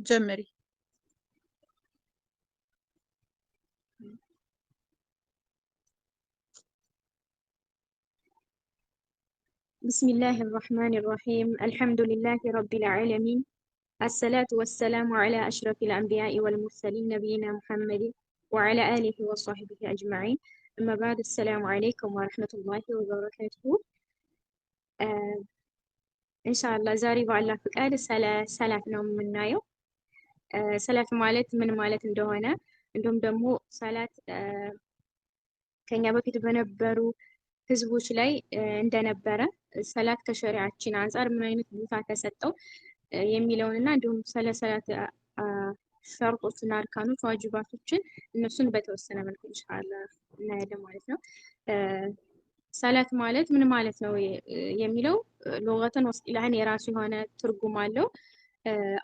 ጀምሪ። بسم الله الرحمن الرحيم الحمد لله رب العالمين الصلاة والسلام على أشرف الأنبياء والمرسلين نبينا محمد وعلى آله وصحبه أجمعين أما بعد السلام عليكم ورحمة الله وبركاته إن شاء الله زاري بعلا فقال سلاف نوم منا يو سلاف مالت من مالت እንደሆነ እንደውም ደግሞ ሰላት ከኛ በፊት በነበሩ ህዝቦች ላይ እንደነበረ ሰላት ከሸሪዓችን አንፃር ምን አይነት ቦታ ተሰጠው የሚለውንና እንዲሁም ስለ ሰላት ሸርጦችና አርካኖች ዋጅባቶችን እነሱን በተወሰነ መልኩ ኢንሻአላህ እናያለን ማለት ነው። ሰላት ማለት ምን ማለት ነው የሚለው ሉጋተን ወስጢላህን የራሱ የሆነ ትርጉም አለው።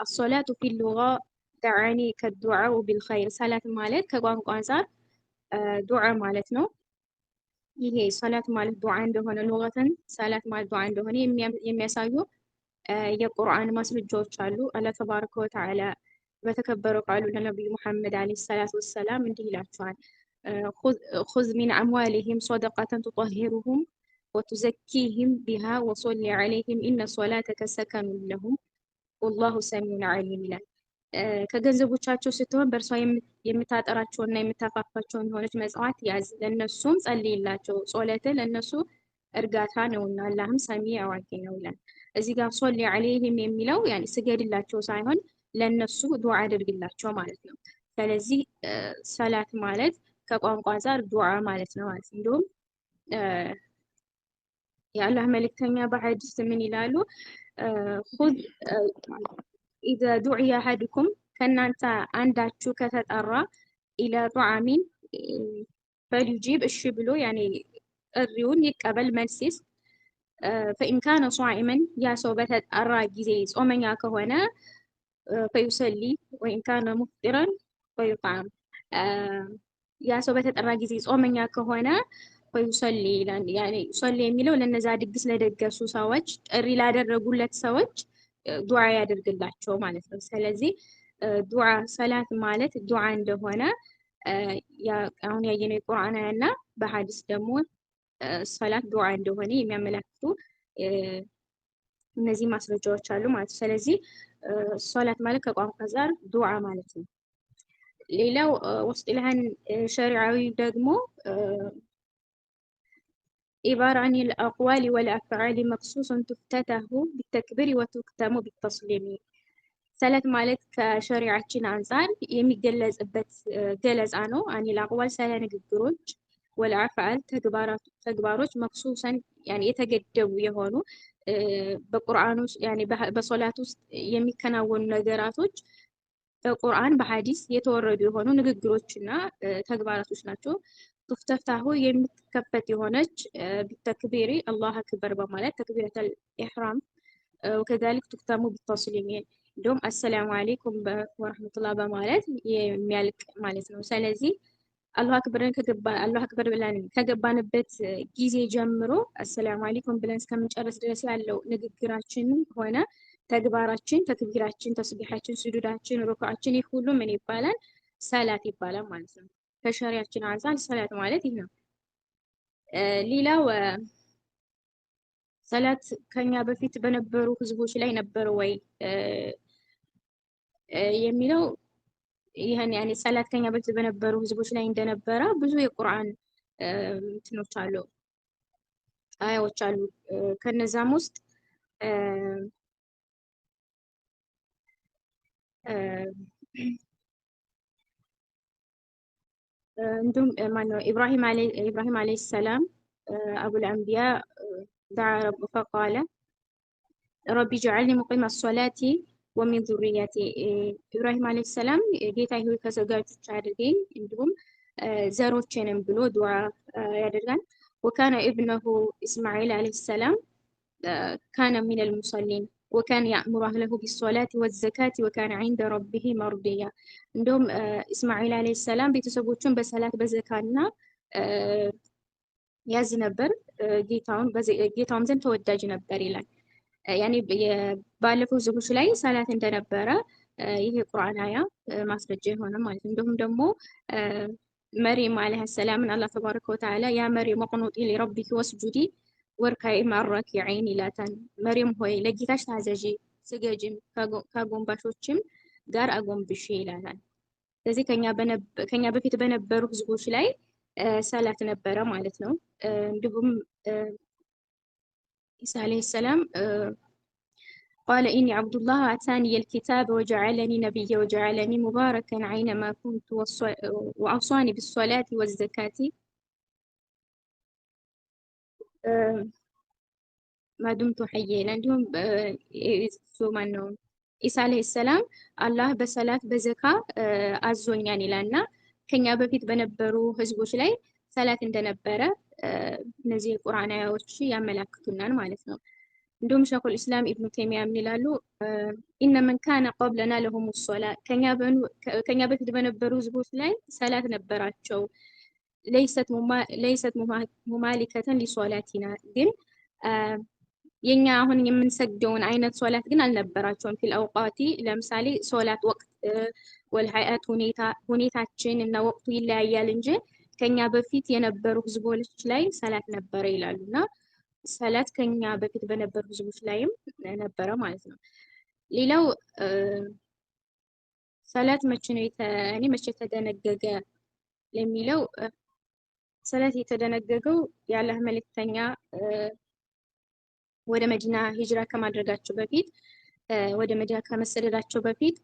الصلاة في اللغة تعني كالدعاء بالخير ሰላት ማለት ከቋንቋ አንፃር ዱዓ ማለት ነው። ይሄ ሰላት ማለት ዱዓ እንደሆነ ሉጋተን ሰላት ማለት ዱዓ እንደሆነ የሚያሳዩ የቁርአን ማስረጃዎች አሉ። አላህ ተባረከ ወተዓላ በተከበረው ቃሉ ለነብዩ መሐመድ አለይሂ ሰላቱ ወሰላም እንዲህ ይላቸዋል خذ من أموالهم صدقة تطهرهم وتزكيهم بها وصل عليهم إن صلاتك سكن لهم والله سميع عليم ይላል። ከገንዘቦቻቸው ስትሆን በእርሷ የምታጠራቸውና የምታፋፋቸው የሆነች መጽዋት ያዝ፣ ለነሱም ጸልይላቸው፣ ጾለተ ለነሱ እርጋታ ነውና አላህም ሰሚ አዋቂ ነው ይላል። እዚህ ጋር ሶሊ ዐለይሂም የሚለው ያኒ ስገድላቸው ሳይሆን ለነሱ ዱዓ አድርግላቸው ማለት ነው። ስለዚህ ሰላት ማለት ከቋንቋ አንፃር ዱዓ ማለት ነው ማለት እንዲሁም የአላህ መልእክተኛ በሐዲስ ምን ይላሉ? خذ إذا دعي أحدكم ከእናንተ አንዳችሁ ከተጠራ ኢላ ጧዓሚን ፈሊጂብ እሺ ብሎ ያኔ ጥሪውን ይቀበል መልስ ይስጥ። ፈኢን ካነ ሷኢመን ያ ሰው በተጠራ ጊዜ ጾመኛ ከሆነ ፈዩሰሊ ወኢን ካነ ሙፍጢረን ፈዩጣም ያ ሰው በተጠራ ጊዜ ጾመኛ ከሆነ ፈዩሰሊ ይላል። ያኔ ሶሊ የሚለው ለነዛ ድግስ ለደገሱ ሰዎች ጥሪ ላደረጉለት ሰዎች ዱዓ ያደርግላቸው ማለት ነው። ስለዚህ ዱዓ ሰላት ማለት ዱዓ እንደሆነ አሁን ያየነው የቁርአን አያና በሐዲስ ደግሞ ሰላት ዱዓ እንደሆነ የሚያመለክቱ እነዚህ ማስረጃዎች አሉ ማለት ነው። ስለዚህ ሰላት ማለት ከቋንቋ ጋር ዱዓ ማለት ነው። ሌላው ወስጢላህን ሸሪዓዊ ደግሞ عبارة عن الأقوال والأفعال مخصوص تفتتح بالتكبير وتختم بالتسليم ሰላት ማለት ከሸሪዓችን አንፃር የሚገለጽበት ገለጻ ነው። አኒ الأقوال ስለ ንግግሮች والأفعال ተግባሮች መክሱሰን ያኒ የተገደቡ የሆኑ በቁርአን ውስጥ ያኒ በሶላት ውስጥ የሚከናወኑ ነገራቶች በቁርአን በሐዲስ የተወረዱ የሆኑ ንግግሮችና ተግባራቶች ናቸው። تفتتح የምትከፈት የሆነች بالتكبير الله أكبر በማለት تكبيرة الإحرام وكذلك تختم بالتسليم እንደውም አሰላሙ አለይኩም ወራህመቱላህ በማለት የሚያልቅ ማለት ነው። ስለዚህ አላሁ አክበር ብለን ከገባንበት ጊዜ ጀምሮ አሰላሙ አለይኩም ብለን እስከምንጨርስ ድረስ ያለው ንግግራችንም ሆነ ተግባራችን፣ ተክቢራችን፣ ተስቢሐችን፣ ስጁዳችን፣ ሩኩዓችን ይህ ሁሉ ምን ይባላል? ሰላት ይባላል ማለት ነው። ከሸሪዓችን አንፃር ሰላት ማለት ይህ ነው። ሌላው ሰላት ከኛ በፊት በነበሩ ህዝቦች ላይ ነበር ወይ የሚለው ይሄን ያኔ ሰላት ከኛ በፊት በነበሩ ህዝቦች ላይ እንደነበረ ብዙ የቁርአን እንትኖች አሉ አያዎች አሉ። ከነዛም ውስጥ እንዲሁም ማነው ኢብራሂም አለይሂ ሰላም አቡል አንቢያ دعا رب فقال ربي اجعلني مقيم الصلاة ومن ذريتي ኢብራሂም አለይሂ ሰላም ጌታዬ ሆይ ከሰጋጆች አድርገኝ እንዲሁም ዘሮቼንም ብሎ ዱዓ ያደርጋል። وكان ابنه إسماعيل عليه السلام كان من المصلين وكان يأمر أهله بالصلاة والزكاة وكان عند ربه مرضيا እንደውም ኢስማኤል አለይሂ ሰላም ቤተሰቦቹን በሰላት በዘካና ያዝ ነበር ጌታውን ዘንድ ተወዳጅ ነበር ይላል። ያኔ ባለፈው ዝግጅት ላይ ሰላት እንደነበረ ይሄ ቁርአን አያ ማስረጃ የሆነ ማለት ነው። እንዲሁም ደግሞ መርየም አለይሃ ሰላምን አላህ ተባረከ ወተዓላ ያ መርየም ቁኑጢ ሊረቢኪ ወስጁዲ ወርካዒ መዐ ይላታል። መርየም ሆይ ለጌታሽ ታዘዢ ስገጂም ከጎንባሾችም ጋር አጎንብሺ ይላታል። ስለዚህ ከኛ በፊት በነበሩ ህዝቦች ላይ ሰላት ነበረ ማለት ነው። እንዲሁም ኢሳ አለይሂ ሰላም ቃለ ኢኒ ዐብዱላህ አታኒየ ልኪታበ ወጀዐለኒ ነቢየ ወጀዐለኒ ሙባረከን ዐይነማ ኩንቱ ወአውሷኒ ቢሶላቲ ወዘካቲ ማዱምቱ ሐየ ይላል። እንዲሁም ማነው ኢሳ አለይሂ ሰላም አላህ በሰላት በዘካ አዞኛን ይላልና ከኛ በፊት በነበሩ ህዝቦች ላይ ሰላት እንደነበረ እነዚህ የቁርአን አያዎች ያመላክቱናል ማለት ነው። እንዲሁም ሸኹል ኢስላም ኢብኑ ተይሚያ ምን ይላሉ? ኢነ መን ካነ ቀብለና ለሁሙ ሶላት ከኛ በፊት በነበሩ ህዝቦች ላይ ሰላት ነበራቸው። ለይሰት ሙማሊከተን ሊሶላቲና ግን የኛ አሁን የምንሰግደውን አይነት ሶላት ግን አልነበራቸውም። ፊል አውቃቲ ለምሳሌ ሶላት ወቅት ወልሀያት ሁኔታችን እና ወቅቱ ይለያያል እንጂ ከኛ በፊት የነበሩ ህዝቦች ላይ ሰላት ነበረ ይላሉና ሰላት ከኛ በፊት በነበሩ ህዝቦች ላይም ነበረ ማለት ነው። ሌላው ሰላት መቼ ተደነገገ ለሚለው ሰላት የተደነገገው የአላህ መልእክተኛ ወደ መዲና ሂጅራ ከማድረጋቸው በፊት ወደ መዲና ከመሰደዳቸው በፊት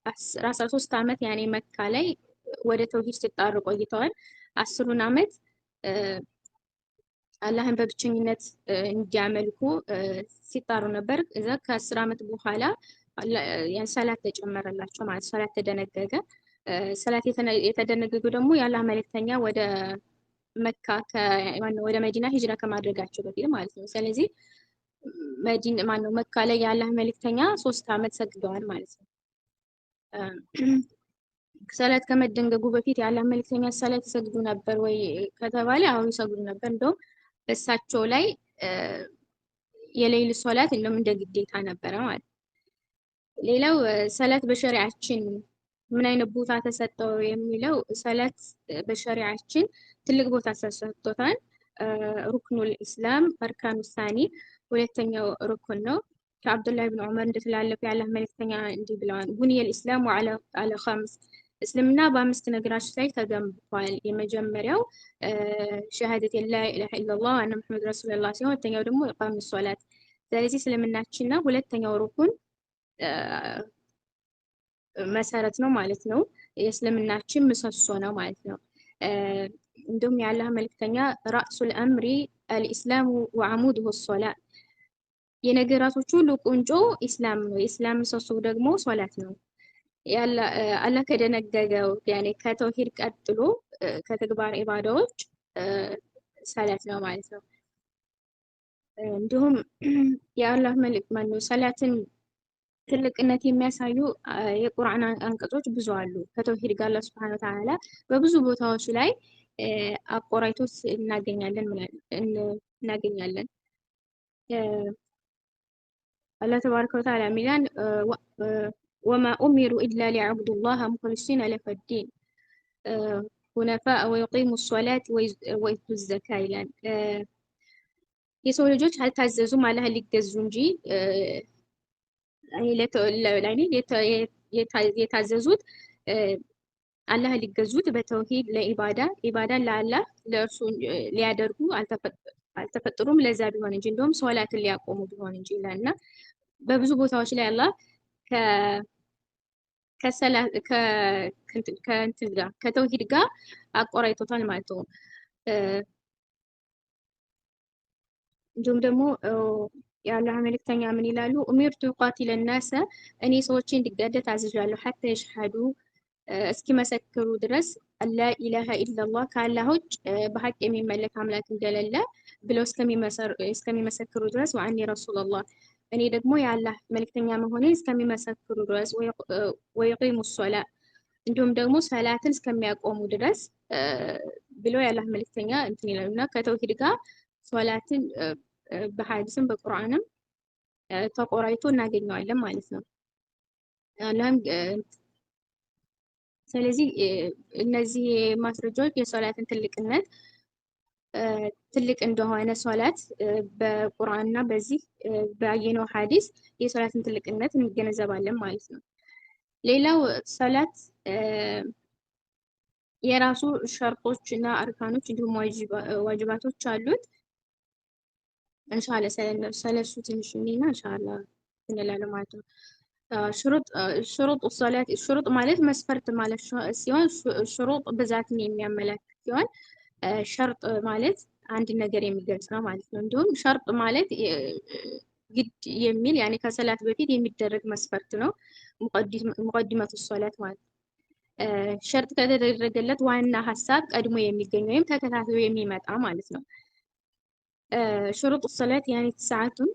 13 ዓመት ያኔ መካ ላይ ወደ ተውሂድ ሲጣሩ ቆይተዋል። 10ሩን ዓመት አላህን በብቸኝነት እንዲያመልኩ ሲጣሩ ነበር። እዛ ከ10 ዓመት በኋላ ያን ሰላት ተጨመረላቸው ማለት ሰላት ተደነገገ። ሰላት የተደነገገው ደግሞ የአላህ መልእክተኛ ወደ መካ ወደ መዲና ሂጅራ ከማድረጋቸው በፊት ማለት ነው። ስለዚህ መካ ላይ የአላህ መልእክተኛ 3 ዓመት ሰግደዋል ማለት ነው። ሰላት ከመደንገጉ በፊት የአላህ መልእክተኛ ሰላት ይሰግዱ ነበር ወይ ከተባለ አሁን ይሰግዱ ነበር። እንደውም በእሳቸው ላይ የሌሊት ሶላት እንደውም እንደ ግዴታ ነበረ ማለት ነው። ሌላው ሰላት በሸሪዓችን ምን አይነት ቦታ ተሰጠው የሚለው ሰላት በሸሪዓችን ትልቅ ቦታ ተሰጥቶታል። ሩክኑል ኢስላም አርካኑ ሳኒ ሁለተኛው ሩክን ነው። ከአብዱላህ ብን ዑመር እንደተላለፈ የአላህ መልእክተኛ እንዲህ ብለዋል፣ ቡኒየል ኢስላሙ ዐላ ኸምስ እስልምና በ5 ነገሮች ላይ ተገንብቷል። የመጀመሪያው ሸሃደት ላ ኢላሃ ኢለላህ ወአነ ሙሐመድ ረሱሉላህ ሲሆን ሁለተኛው ደግሞ ኢቃም ሶላት። ስለዚህ እስልምናችንና ሁለተኛው ሩኩን መሰረት ነው ማለት ነው። የእስልምናችን ምሰሶ ነው ማለት ነው። እንዲሁም የአላህ መልእክተኛ ራእሱል አምሪ አልኢስላሙ ወዐሙዱሁ ሶላት፣ የነገራቶች ሁሉ ቁንጮ ኢስላም ነው። የኢስላም ምሰሶ ደግሞ ሶላት ነው። አላህ ከደነገገው ያኔ ከተውሂድ ቀጥሎ ከተግባር ኢባዳዎች ሰላት ነው ማለት ነው። እንዲሁም የአላህ መልእክተኛ ሰላትን ትልቅነት የሚያሳዩ የቁርአን አንቀጾች ብዙ አሉ። ከተውሂድ ጋር አላህ ሱብሓነሁ ወተዓላ በብዙ ቦታዎች ላይ አቆራይቶች እናገኛለን። አላህ ተባረከ ወተዓላ ሚላን ወማ ኡሚሩ ኢላ ሊዕቡዱላህ ሙኽሊሲነ ለሁዲን ሁነፋአ ወዩቂሙ ሶላት ወዩቱ ዘካ ይላል። የሰው ልጆች አልታዘዙም አላህን ሊገዙ እንጂ የታዘዙት አላህ ሊገዙት በተውሂድ ኢባዳን ለአላህ ለእርሱ ሊያደርጉ አልተፈጠሩም ለዛ ቢሆን እንጂ እንደውም ሶላትን ሊያቆሙ ቢሆን እንጂ ይላልና በብዙ ቦታዎች ላይ አላህ ከተውሂድ ጋር አቆራይቶታል ማለት ነው። እንዲሁም ደግሞ የአላህ መልእክተኛ ምን ይላሉ? ኡሚርቱ ዩቃቲለ ናሰ እኔ ሰዎችን እንዲጋደል ታዝዣለሁ፣ ሐታ የሽሃዱ እስኪመሰክሩ ድረስ አላ ኢላሃ ኢለላህ ከአላህ ውጭ በሐቅ የሚመለክ አምላክ እንደሌለ ብለው እስከሚመሰክሩ ድረስ ወአኒ ረሱሉላህ እኔ ደግሞ የአላህ መልእክተኛ መሆኔን እስከሚመሰክሩ ድረስ ወይቂሙ ሶላ እንዲሁም ደግሞ ሰላትን እስከሚያቆሙ ድረስ ብለው የአላህ መልእክተኛ እንትን ይላሉና ከተውሂድ ጋር ሶላትን በሐዲስም በቁርአንም ተቆራይቶ እናገኘዋለን ማለት ነው። አላህም ስለዚህ እነዚህ ማስረጃዎች የሶላትን ትልቅነት ትልቅ እንደሆነ ሶላት በቁርአንና በዚህ ባየነው ሐዲስ የሶላትን ትልቅነት እንገነዘባለን ማለት ነው። ሌላው ሶላት የራሱ ሸርጦች እና አርካኖች እንዲሁም ዋጅባቶች አሉት። ኢንሻአላህ ስለሱ ትንሽ እና ኢንሻአላህ እንላለን ማለት ነው። ሽሩጥ ሶላት ሽሩጥ ማለት መስፈርት ማለት ሲሆን ሽሩጥ ብዛትን የሚያመለክት ሲሆን ሸርጥ ማለት አንድ ነገር የሚገልጽ ነው ማለት ነው። እንዲሁም ሸርጥ ማለት ግድ የሚል ያኔ ከሰላት በፊት የሚደረግ መስፈርት ነው። ሙቀዲመቱ ሶላት ማለት ሸርጥ ከተደረገለት ዋና ሀሳብ ቀድሞ የሚገኝ ወይም ተከታትሎ የሚመጣ ማለት ነው። ሽሩጥ ሶላት ያኔ ሰዓቱን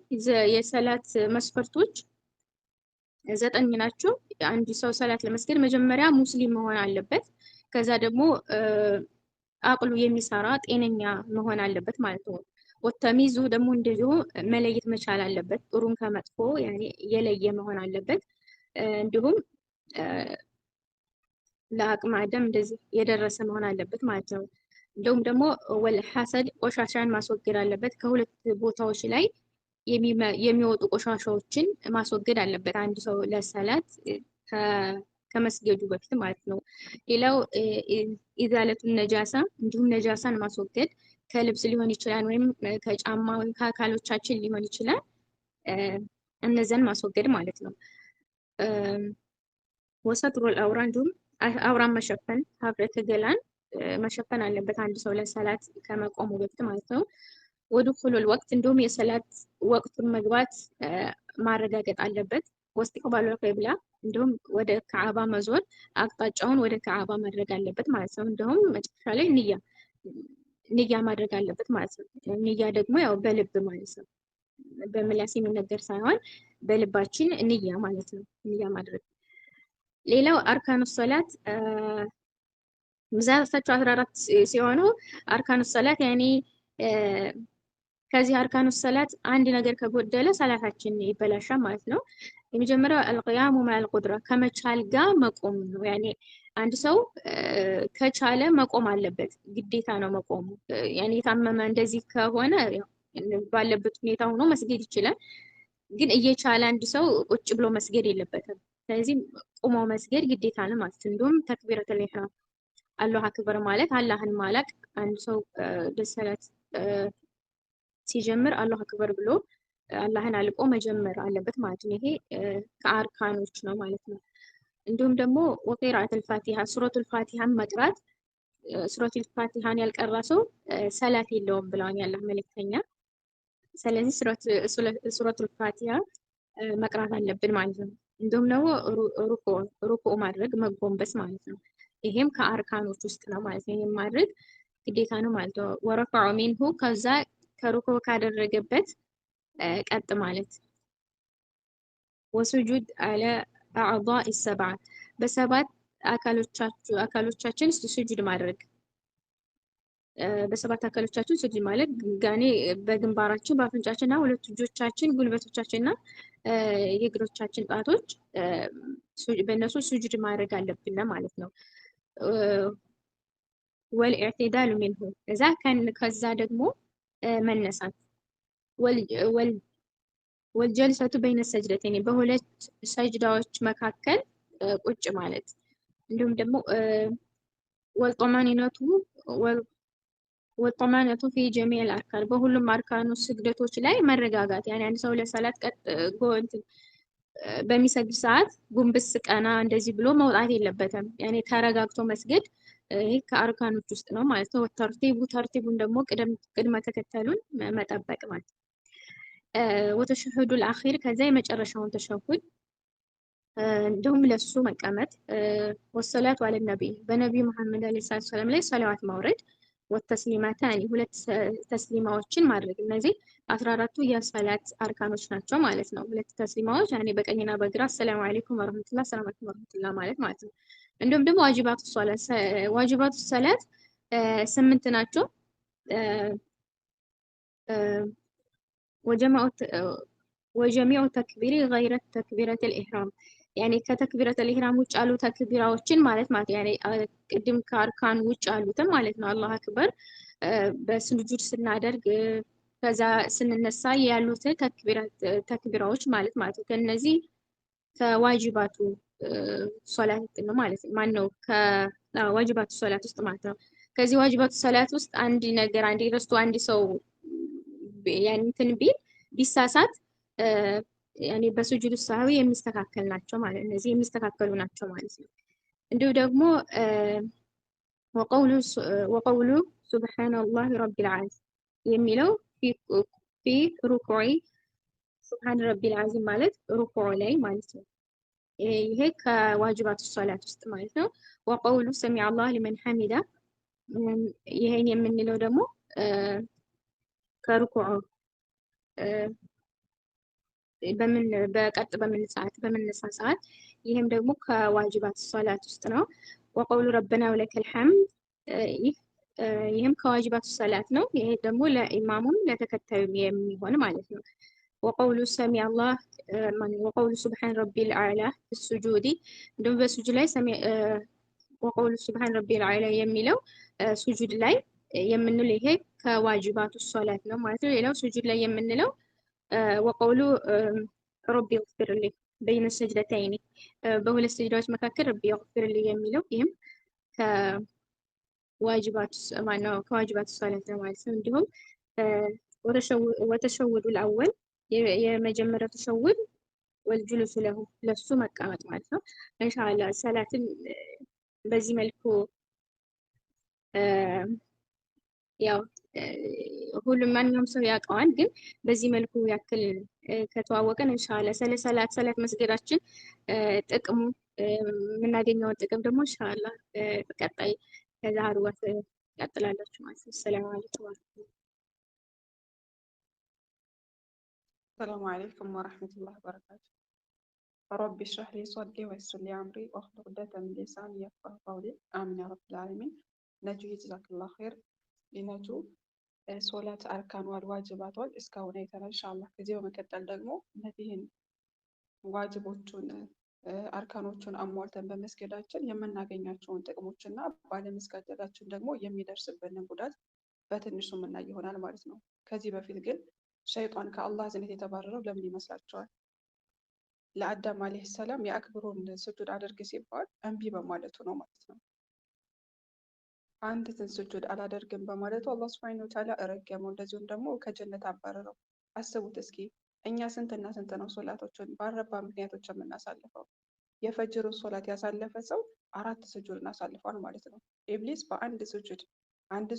የሰላት መስፈርቶች 9 ናቸው። አንድ ሰው ሰላት ለመስገድ መጀመሪያ ሙስሊም መሆን አለበት። ከዛ ደግሞ አቅሉ የሚሰራ ጤነኛ መሆን አለበት ማለት ነው። ወተሚዙ ደግሞ እንደዚሁ መለየት መቻል አለበት። ጥሩን ከመጥፎ ያኔ የለየ መሆን አለበት። እንዲሁም ለአቅመ አዳም እንደዚህ የደረሰ መሆን አለበት ማለት ነው። እንዲሁም ደግሞ ወልሐሰድ ቆሻሻን ማስወገድ አለበት። ከሁለት ቦታዎች ላይ የሚወጡ ቆሻሻዎችን ማስወገድ አለበት አንድ ሰው ለሰላት ከመስገዱ በፊት ማለት ነው። ሌላው ኢዛለቱን ነጃሳ እንዲሁም ነጃሳን ማስወገድ ከልብስ ሊሆን ይችላል ወይም ከጫማ ወይም ከአካሎቻችን ሊሆን ይችላል። እነዛን ማስወገድ ማለት ነው። ወሰትሩል አውራ እንዲሁም አውራን መሸፈን ሀፍረተ ገላን መሸፈን አለበት አንድ ሰው ለሰላት ከመቆሙ በፊት ማለት ነው። ወዱኹሉል ወቅት እንዲሁም የሰላት ወቅቱን መግባት ማረጋገጥ አለበት። ወስቲቅባሉል ቂብላ እንዲሁም ወደ ከዓባ መዞር አቅጣጫውን ወደ ከዓባ ማድረግ አለበት ማለት ነው። እንዲሁም መጨረሻ ላይ ንያ ማድረግ አለበት ማለት ነው። ንያ ደግሞ ያው በልብ ማለት ነው። በምላስ የሚነገር ሳይሆን በልባችን ንያ ማለት ነው። ንያ ማድረግ። ሌላው አርካኑ ሶላት ብዛታቸው 14 ሲሆኑ አርካኑ ሶላት ያኔ ከዚህ አርካኑ ሰላት አንድ ነገር ከጎደለ ሰላታችን ይበላሻል ማለት ነው። የመጀመሪያው አልቂያሙ ማል ቁድራ ከመቻል ጋር መቆም ነው። ያኔ አንድ ሰው ከቻለ መቆም አለበት፣ ግዴታ ነው መቆሙ። ያኔ የታመመ እንደዚህ ከሆነ ባለበት ሁኔታ ሆኖ መስገድ ይችላል። ግን እየቻለ አንድ ሰው ቁጭ ብሎ መስገድ የለበትም። ስለዚህ ቁሞ መስገድ ግዴታ ነው ማለት ነው። እንዲሁም ተክቢረቱል ኢህራም አላሁ አክበር ማለት አላህን ማላቅ አንድ ሰው በሰላት ሲጀምር አላሁ አክበር ብሎ አላህን አልቆ መጀመር አለበት ማለት ነው። ይሄ ከአርካኖች ነው ማለት ነው። እንዲሁም ደግሞ ወቂራአቱል ፋቲሃ ሱረቱል ፋቲሃን መቅራት ሱረቱል ፋቲሃን ያልቀራ ሰው ሰላት የለውም ብለዋል ያላህ መልእክተኛ። ስለዚህ ሱረቱል ፋቲሃ መቅራት አለብን ማለት ነው። እንዲሁም ደግሞ ሩኩዕ ማድረግ መጎንበስ ማለት ነው። ይሄም ከአርካኖች ውስጥ ነው ማለት ነው። ይሄም ማድረግ ግዴታ ነው ማለት ነው። ወረፈዑ ሚንሁ ከዛ ከሩኩዕ ካደረገበት ቀጥ ማለት ወሱጁድ አለ አዕዳኢ ሰብዓ በሰባት አካሎቻችን ስጁድ ማድረግ በሰባት አካሎቻችን ስጁድ ማለት ጋኔ በግንባራችን በአፍንጫችንና ሁለት እጆቻችን ጉልበቶቻችንና የእግሮቻችን ጣቶች በእነሱ ስጁድ ማድረግ አለብን ማለት ነው። ወልኢዕቲዳሉ ሚንሁ ከዛ ደግሞ መነሳት ወልጀልሰቱ በይነ ሰጅደተይን በሁለት ሰጅዳዎች መካከል ቁጭ ማለት እንዲሁም ደግሞ ወልጦማነቱ ፊ ጀሚዕል አርካን በሁሉም አርካኑ ስግደቶች ላይ መረጋጋት ያኔ አንድ ሰው ለሰላት በሚሰግድ ሰዓት ጉንብስ ቀና እንደዚህ ብሎ መውጣት የለበትም። ያኔ ተረጋግቶ መስገድ ይሄ ከአርካኖች ውስጥ ነው ማለት ነው። ተርቲቡን ደግሞ ቅድመ ተከተሉን መጠበቅ ማለት ነው። ወተሸሁዱል አኺር ከዛ የመጨረሻውን ተሸሁድ እንዲሁም ለሱ መቀመጥ ወሰላቱ አለ ነብይ በነብዩ መሐመድ አለይሂ ሰላም ላይ ሰላዋት ማውረድ ወተስሊማታኒ ሁለት ተስሊማዎችን ማድረግ እነዚህ 14ቱ የሰላት አርካኖች ናቸው ማለት ነው። ሁለት ተስሊማዎች ያኔ በቀኝና በግራ ሰላም አለይኩም ወራህመቱላህ ሰላም አለይኩም ወራህመቱላህ ማለት ነው። እንዲሁም ደግሞ ዋጅባቱ ሰላት 8 ናቸው። ወጀሚዑ ተክቢሪ ገይረ ተክቢረቱል ኢህራም ያኔ ከተክቢረተል ኢህራም ውጭ ያሉ ተክቢራዎችን ማለት ያኔ ቅድም ከአርካን ውጭ ያሉትን ማለት ነው። አላሁ አክበር በስጁድ ስናደርግ ከዛ ስንነሳ ያሉት ተክቢራዎች ማለት ነው። ከነዚህ ከዋጅባቱ ሶላት ነው ማለት ነው። ማን ነው ከዋጅባቱ ሶላት ውስጥ ማለት ነው። ከዚህ ዋጅባቱ ሶላት ውስጥ አንድ ነገር አንድ ረስቶ አንድ ሰው ያን እንትን ቢሳሳት ያኔ በሱጁድ ሰህዊ የሚስተካከል ናቸው ማለት ነው። እነዚህ የሚስተካከሉ ናቸው ማለት ነው። እንዲሁ ደግሞ ወቀውሉ ሱብሃነላሂ ረቢል ዓዚም የሚለው ፊ ሩኩዕ ሱብሃን ረቢል ዓዚም ማለት ሩኩዕ ላይ ማለት ነው። ይሄ ከዋጅባቱ ሶላት ውስጥ ማለት ነው። ወቀውሉ ሰሚዐ አላሁ ሊመን ሐሚዳ ይሄን የምንለው ደግሞ ከሩኩዕ በምንነሳ ሰዓት ይህም ደግሞ ከዋጅባት ሶላት ውስጥ ነው። ወቀውሉ ረበና ወለከል ሐምድ ይህም ከዋጅባት ሶላት ነው። ይሄ ደግሞ ለኢማሙም ለተከታዩም የሚሆን ማለት ነው። ወቀውሉ ሰሚ አላህ ወቀውሉ ሱብሃን ረቢል አዕላ ሱጁዲ እንዲሁም በሱጁድ ላይ ወቀውሉ ሱብሃን ረቢል አዕላ የሚለው ሱጁድ ላይ የምንለው ይሄ ከዋጅባቱ ሶላት ነው ማለት ነው። ሌላው ሱጁድ ላይ የምንለው ወቀውሉ ረቢ ግፍርልኝ በይነ ሰጅደተይኒ በሁለት ሰጅዳዎች መካከል ረቢ ግፍርልኝ የሚለው ይህም ከዋጅባቱ ሶላት ነው ማለት ነው። እንዲሁም ወተሸውዱ ልአወል የመጀመሪያው ተሸውድ ወልጁሉሱ ለሱ መቀመጥ ማለት ነው። ኢንሻአላህ ሰላትን በዚህ መልኩ ያው ሁሉም ማንኛውም ሰው ያውቀዋል፣ ግን በዚህ መልኩ ያክል ከተዋወቀን ኢንሻአላህ ስለ ሰላት መስገዳችን ጥቅሙ የምናገኘውን ጥቅም ደግሞ ኢንሻአላህ በቀጣይ ከዛሬ ወር ያጥላላችሁ ማለት ነው። ሰላም አለይኩም السلام عليكم ورحمة الله وبركاته. رب اشرح لي صدري ويسر لي أمري واحلل عقدة من لساني يفقهوا قولي آمين يا رب العالمين. ነጁ ጀዛክ አላህ ኸይር። ሊነጁ ሶላት አርካን ዋጅባት እስካሁን አይተናል። ኢንሻአላህ ከዚህ በመቀጠል ደግሞ እነዚህን ዋጅቦቹን አርካኖቹን አሟልተን በመስገዳችን የምናገኛቸውን ጥቅሞችና ባለመስገዳችን ደግሞ የሚደርስብንን ጉዳት በትንሹ የምናይ ይሆናል ማለት ነው። ከዚህ በፊት ግን ሸይጣን ከአላህ ዝነት የተባረረው ለምን ይመስላችኋል? ለአዳም አለይሂ ሰላም የአክብሮን ስጁድ አድርግ ሲባል እምቢ በማለቱ ነው ማለት ነው። አንዲትን ስጁድ አላደርግም በማለቱ አላህ ሱብሓነሁ ወተዓላ ረገመው፣ እንደዚሁም ደግሞ ከጀነት አባረረው። አስቡት እስኪ እኛ ስንትና ስንት ነው ሶላቶችን ባረባ ምክንያቶች የምናሳልፈው? የፈጅሩን ሶላት ያሳለፈ ሰው 4 ስጁድን አሳልፏል ማለት ነው። ኢብሊስ በአንድ